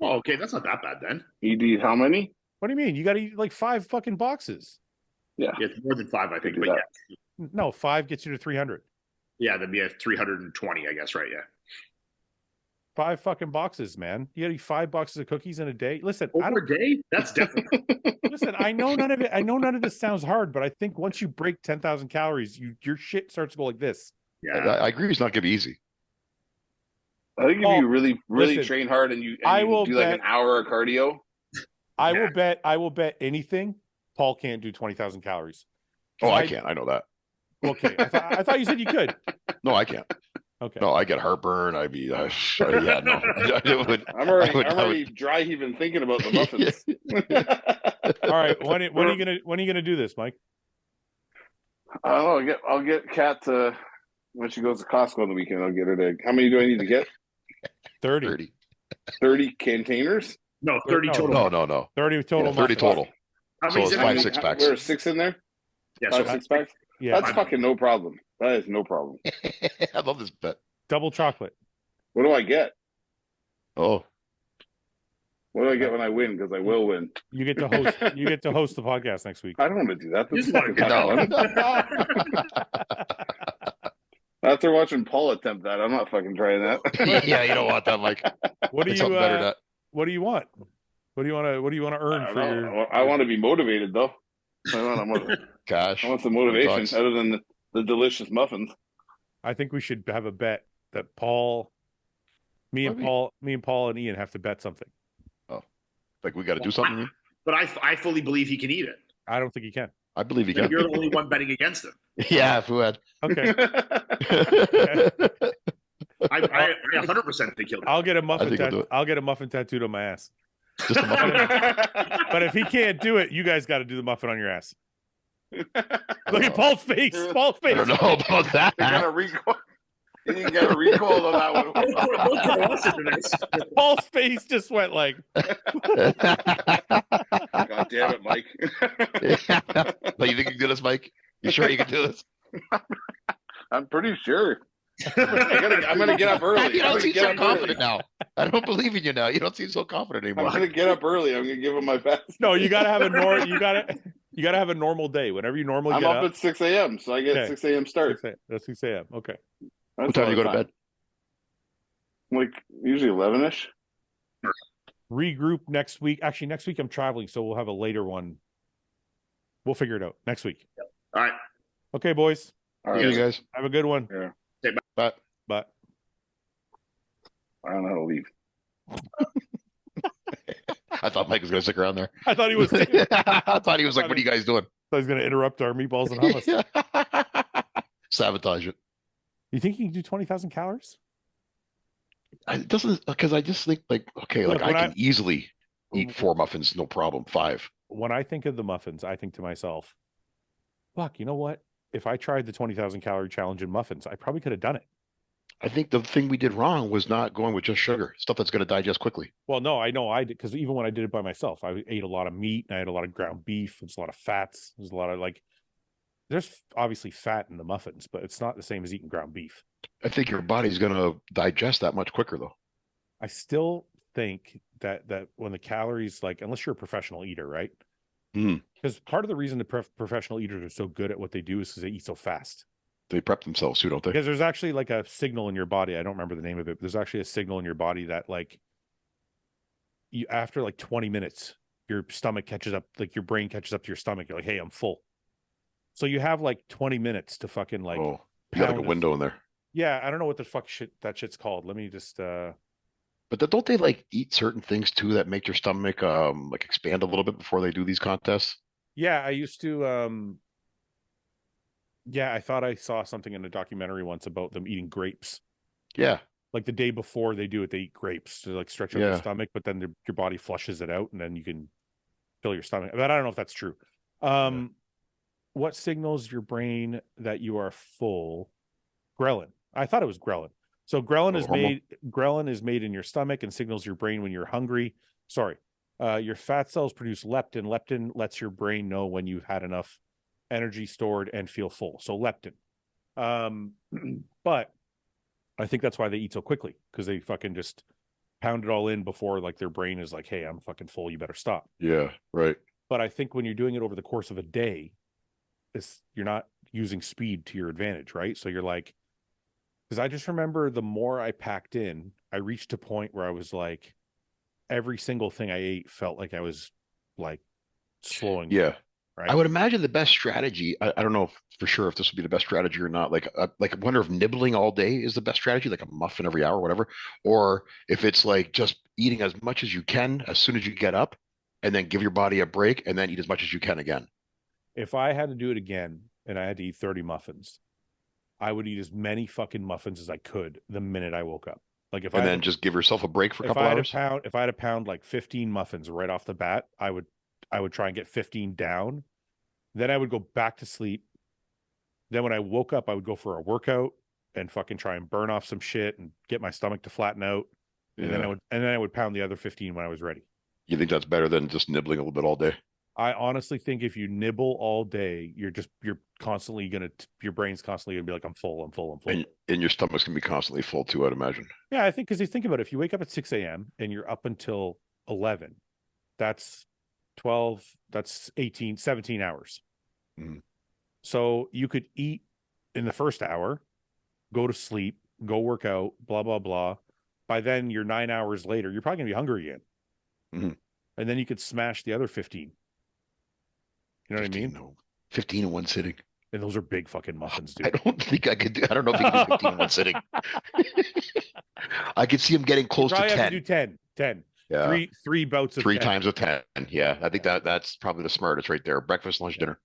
Oh, okay, that's not that bad then. You'd eat how many? What do you mean? You got to eat like 5 fucking boxes. Yeah. Yeah, it's more than 5, I think. Do But that. yeah, No, 5 gets you to 300. yeah, that'd be a 320, I guess, right? Yeah. 5 fucking boxes, man. You gotta eat 5 boxes of cookies in a day. Listen, I Over don't a day? That's definitely. listen. I know none of it. I know none of this sounds hard, but I think once you break 10,000 calories, your shit starts to go like this. Yeah. I agree. It's not gonna be easy. I think if Paul, you really listen, train hard and you will do like bet- an hour of cardio. I will bet anything. Paul can't do 20,000 calories. Oh, I can't. I know that. Okay, I thought you said you could. No, I can't. Okay. No, I get heartburn. I'd be, yeah, no. I'm already dry even thinking about the muffins. All right. When are you gonna do this, Mike? I don't know. I'll get Kat to when she goes to Costco on the weekend. I'll get her to. How many do I need to get? 30. 30 containers. No, 30 No. total. No. 30 total. Yeah, 30 muffins. total. How So many it's is it? 5 6-packs. There's 6 in there. Yeah, 5 so 6-packs. Yeah. That's fucking no problem. That is no problem. I love this bet. Double chocolate. What do I get? Oh, What do I get when I win? Because I will win. You get to host. You get to host the podcast next week. I don't want to do that. You That's just want fucking to fun. After watching Paul attempt that, I'm not fucking trying that. yeah, you don't want that, Mike. What do It's you? something better than that. What do you want? What do you want to? What do you want to earn for your? I want to be motivated though. I Gosh. want some motivation Talks. other than the delicious muffins. I think we should have a bet that Paul, me and Paul and Ian have to bet something. Like we got to do something. But I fully believe he can eat it. I don't think he can. I believe he But can. you're the only one betting against him. Yeah, Fouad. Okay. I 100% think he'll. I'll get a I muffin. think we'll do it. I'll get a muffin tattooed on my ass. Just a muffin. But if he can't do it, you guys got to do the muffin on your ass. Look at Paul's face. Paul's I face. don't know about that. You got a recoil on that one. Paul's face just went like. God damn it, Mike. But you think you can do this, Mike? You sure you can do this? I'm pretty sure. I'm gonna get up early. You don't seem so confident early. now. I don't believe in you now. You don't seem so confident I'm anymore. gonna get up early. I'm gonna give him my best. No, you gotta have a you gotta have a normal day. Whenever you normally I'm get up at 6 a.m. So I get Okay. 6 a.m. start. 6 a.m. Okay. What time do you go to bed? Like usually 11ish. Regroup next week. Actually, next week I'm traveling, so we'll have a later one. We'll figure it out next week. All right. Okay, boys. All See right. you guys. Have a good one. Yeah. Bye. Bye. I don't know how to leave. I thought Mike was going to stick around there. I thought he was. I I thought he was like, what are you guys doing? thought he was going to interrupt our meatballs and hummus. Sabotage it. You think you can do 20,000 calories? It doesn't, because I just think like, okay, Look, like when I can easily eat 4 muffins, no problem. 5. When I think of the muffins, I think to myself, fuck, you know what? If I tried the 20,000 calorie challenge in muffins, I probably could have done it. I think the thing we did wrong was not going with just sugar, stuff that's going to digest quickly. Well, no, I know I did, because even when I did it by myself, I ate a lot of meat and I had a lot of ground beef. There's a lot of fats. There's a lot of there's obviously fat in the muffins, but it's not the same as eating ground beef. I think your body's going to digest that much quicker, though. I still think that when the calories, unless you're a professional eater, right? Mm. Because part of the reason the professional eaters are so good at what they do is because they eat so fast. They prep themselves too, don't they? Because there's actually a signal in your body. I don't remember the name of it, but there's actually a signal in your body that you after 20 minutes, your stomach catches up, your brain catches up to your stomach. You're like, hey, I'm full. So you have 20 minutes to fucking oh, you got a window in there. Yeah, I don't know what the fuck that shit's called. Let me just But don't they eat certain things too that make your stomach expand a little bit before they do these contests? Yeah, I used to yeah, I thought I saw something in a documentary once about them eating grapes. Yeah. Like the day before they do it, they eat grapes to stretch out the stomach, but then your body flushes it out and then you can fill your stomach. But I don't know if that's true. What signals your brain that you are full? Ghrelin. I thought it was ghrelin. So ghrelin is made in your stomach and signals your brain when you're hungry. Sorry. Your fat cells produce leptin. Leptin lets your brain know when you've had enough energy stored and feel full. So leptin. But I think that's why they eat so quickly, because they fucking just pound it all in before their brain is like, hey, I'm fucking full, you better stop. Yeah, right. But I think when you're doing it over the course of a day, you're not using speed to your advantage, right? So you're Because I just remember the more I packed in, I reached a point where I was like, every single thing I ate felt like I was like slowing. Yeah. Right. I would imagine the best strategy. I don't know for sure if this would be the best strategy or not. Like I wonder if nibbling all day is the best strategy, like a muffin every hour, or whatever, or if it's like just eating as much as you can as soon as you get up, and then give your body a break, and then eat as much as you can again. If I had to do it again and I had to eat 30 muffins, I would eat as many fucking muffins as I could the minute I woke up. Like and then just give yourself a break for a couple hours. If I had to pound like 15 muffins right off the bat, I would try and get 15 down. Then I would go back to sleep. Then when I woke up, I would go for a workout and fucking try and burn off some shit and get my stomach to flatten out. And then I would pound the other 15 when I was ready. You think that's better than just nibbling a little bit all day? I honestly think if you nibble all day, you're constantly your brain's constantly gonna be like, I'm full. And your stomach's gonna be constantly full too, I'd imagine. Yeah, I think because you think about it, if you wake up at 6 a.m. and you're up until 11, that's 12, that's 18, 17 hours. Mm-hmm. So you could eat in the first hour, go to sleep, go work out, blah, blah, blah. By then you're 9 hours later, you're probably gonna be hungry again. Mm-hmm. And then you could smash the other 15. You know 15, what I mean? No. 15 in one sitting. And those are big fucking muffins, dude. I don't think I could do. I don't know if you can do 15 in one sitting. I could see him getting close to 10. Have to do 10. Yeah. Three bouts of 3 10. times of 10. Yeah, I think that's probably the smartest right there. Breakfast, lunch, dinner.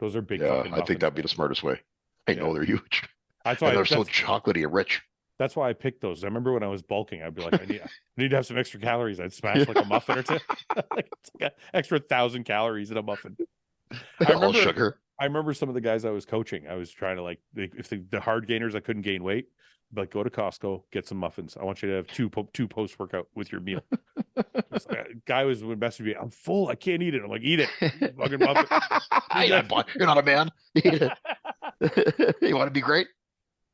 Those are big. Yeah, I think that'd be the smartest way. I know they're huge. They're so chocolatey and rich. That's why I picked those. I remember when I was bulking, I'd be like, I need to have some extra calories. I'd smash like a muffin or two. Like an extra 1,000 calories in a muffin. All sugar. I remember some of the guys I was coaching. I was trying to like, if the hard gainers, I couldn't gain weight, but go to Costco, get some muffins. I want you to have two post workout with your meal. This guy was messaging me, I'm full, I can't eat it. I'm like, eat it, fucking muffin. You're not a man. You want to be great?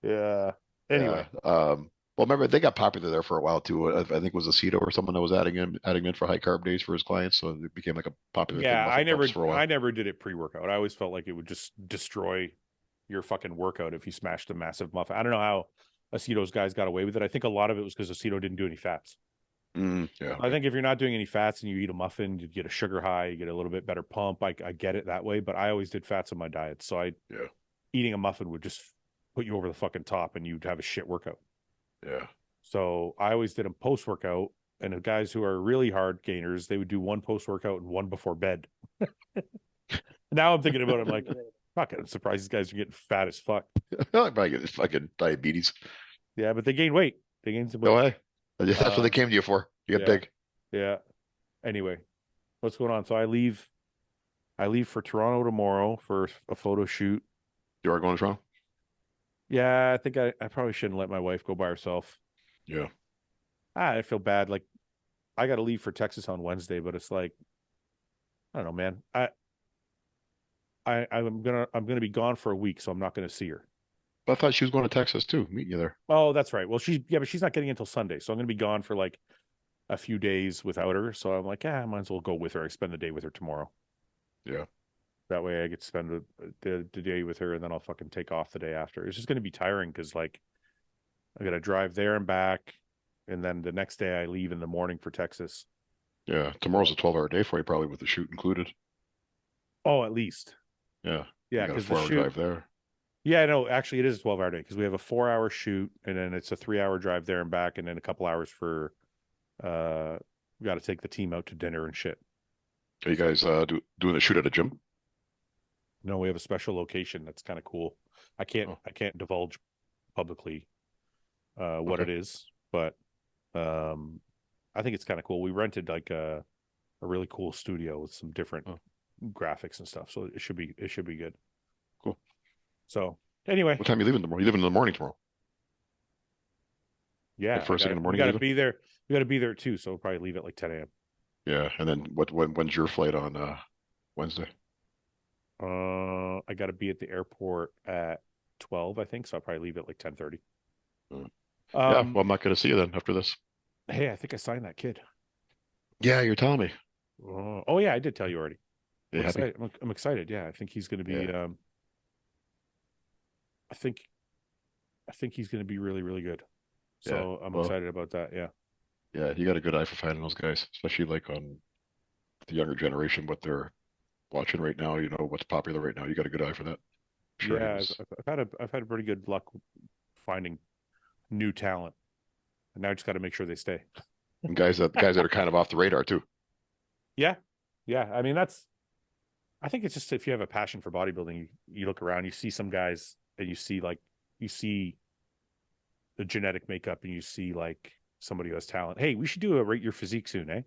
Yeah. Anyway, well, remember they got popular there for a while too. I think it was Aceto or someone that was adding in for high carb days for his clients, so it became like a popular. Yeah, thing I never did it pre-workout. I always felt like it would just destroy your fucking workout if you smashed a massive muffin. I don't know how Aceto's guys got away with it. I think a lot of it was because Aceto didn't do any fats. Yeah, I think if you're not doing any fats and you eat a muffin, you get a sugar high, you get a little bit better pump. I get it that way, but I always did fats in my diet, so eating a muffin would just put you over the fucking top, and you'd have a shit workout. Yeah. So I always did them post workout, and the guys who are really hard gainers, they would do one post workout and one before bed. Now I'm thinking about it, I'm like, I'm surprised these guys are getting fat as fuck. I'm probably getting fucking diabetes. Yeah, but they gain weight. They gain some weight. No way. That's what they came to you for. You get big. Yeah. Anyway, what's going on? So I leave for Toronto tomorrow for a photo shoot. You are going to Toronto? Yeah, I think I probably shouldn't let my wife go by herself. Yeah. I feel bad. Like, I got to leave for Texas on Wednesday, but it's like, I don't know, man. I'm gonna be gone for a week, so I'm not gonna see her. But I thought she was going to Texas too, meet you there. Oh, that's right. Well, but she's not getting until Sunday, so I'm gonna be gone for like a few days without her. So I'm like, I might as well go with her. I spend the day with her tomorrow. Yeah. That way I get to spend the day with her, and then I'll fucking take off the day after. It's just going to be tiring because, like, I got to drive there and back, and then the next day I leave in the morning for Texas. Yeah, tomorrow's a 12-hour day for you, probably with the shoot included. Oh, at least. Yeah. Yeah, because the 4-hour drive there. Yeah, no, actually it is a 12-hour day because we have a 4-hour shoot, and then it's a 3-hour drive there and back, and then a couple hours for we got to take the team out to dinner and shit. Are you guys doing the shoot at a gym? No, we have a special location that's kind of cool. I can't divulge publicly what it is, but I think it's kind of cool. We rented like a really cool studio with some different graphics and stuff, so it should be good. Cool. So anyway, what time are you leaving tomorrow? You leaving in the morning tomorrow? Yeah, like first thing in the morning. We got to be there. We got to be there too, so we'll probably leave at like 10 a.m. Yeah, and then when's your flight on Wednesday? I got to be at the airport at 12, I think, so I'll probably leave at like 10:30. Yeah, well, I'm not going to see you then after this. Hey, I think I signed that kid. Yeah, you're telling me. Oh yeah, I did tell you already. I'm excited. Yeah, I think he's going to be. I think think he's going to be really, really good. So I'm well, excited about that. Yeah. Yeah, you got a good eye for finding those guys, especially like on the younger generation, what they're watching right now. You know what's popular right now. You got a good eye for that. Sure, he Yeah, was. I've had a pretty good luck finding new talent, and now I just got to make sure they stay. And guys that are kind of off the radar too. Yeah, yeah. I mean, I think it's just if you have a passion for bodybuilding, you look around, you see some guys, and you see the genetic makeup, and you see like somebody who has talent. Hey, we should do a rate your physique soon, eh?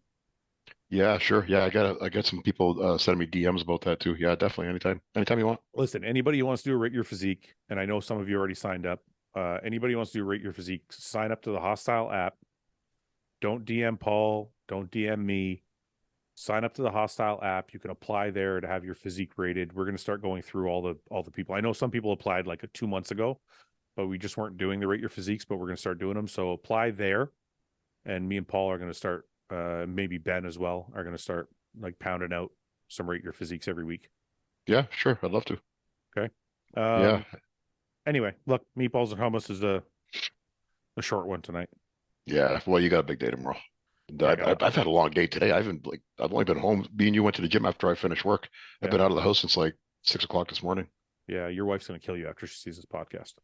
Yeah, sure. Yeah, I got some people sending me DMs about that too. Yeah, definitely. Anytime you want. Listen, anybody who wants to do a rate your physique, and I know some of you already signed up. Anybody who wants to do rate your physique, sign up to the HOSSTILE app. Don't DM Paul. Don't DM me. Sign up to the HOSSTILE app. You can apply there to have your physique rated. We're going to start going through all the people. I know some people applied like 2 months ago, but we just weren't doing the rate your physiques, but we're going to start doing them. So apply there, and me and Paul are going to start. Maybe Ben as well are going to start like pounding out some rate your physiques every week. Yeah, sure. I'd love to. Okay. Yeah. Anyway, look, meatballs and hummus is a short one tonight. Yeah. Well, you got a big day tomorrow. I've had a long day today. I've only been home. Me and you went to the gym after I finished work. I've been out of the house since like 6 o'clock this morning. Yeah, your wife's going to kill you after she sees this podcast.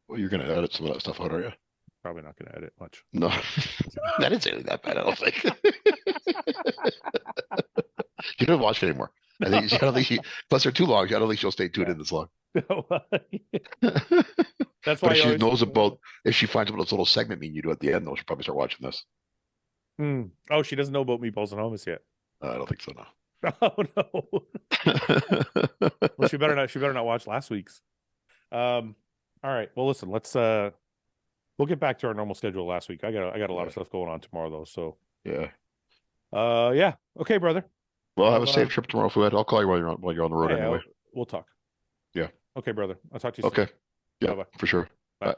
Well, you're going to edit some of that stuff out, are you? Probably not going to edit much. No, that isn't really that bad. I don't think. You don't watch it anymore. I don't think she. Plus, they're too long. I don't think she'll stay tuned in this long. That's why. But if she knows about, if she finds out what this little segment mean you do at the end, though, she'll probably start watching this. Oh, she doesn't know about meatballs and hummus yet. I don't think so. No. Oh no. Well, she better not. She better not watch last week's. All right. Well, listen. Let's. We'll get back to our normal schedule last week. I got a lot of stuff going on tomorrow though. So yeah. Yeah. Okay, brother. Well, have a safe trip tomorrow, Fouad. I'll call you while you're on the road anyway. We'll talk. Yeah. Okay, brother. I'll talk to you soon. Okay. Yeah, for sure. Bye. Bye.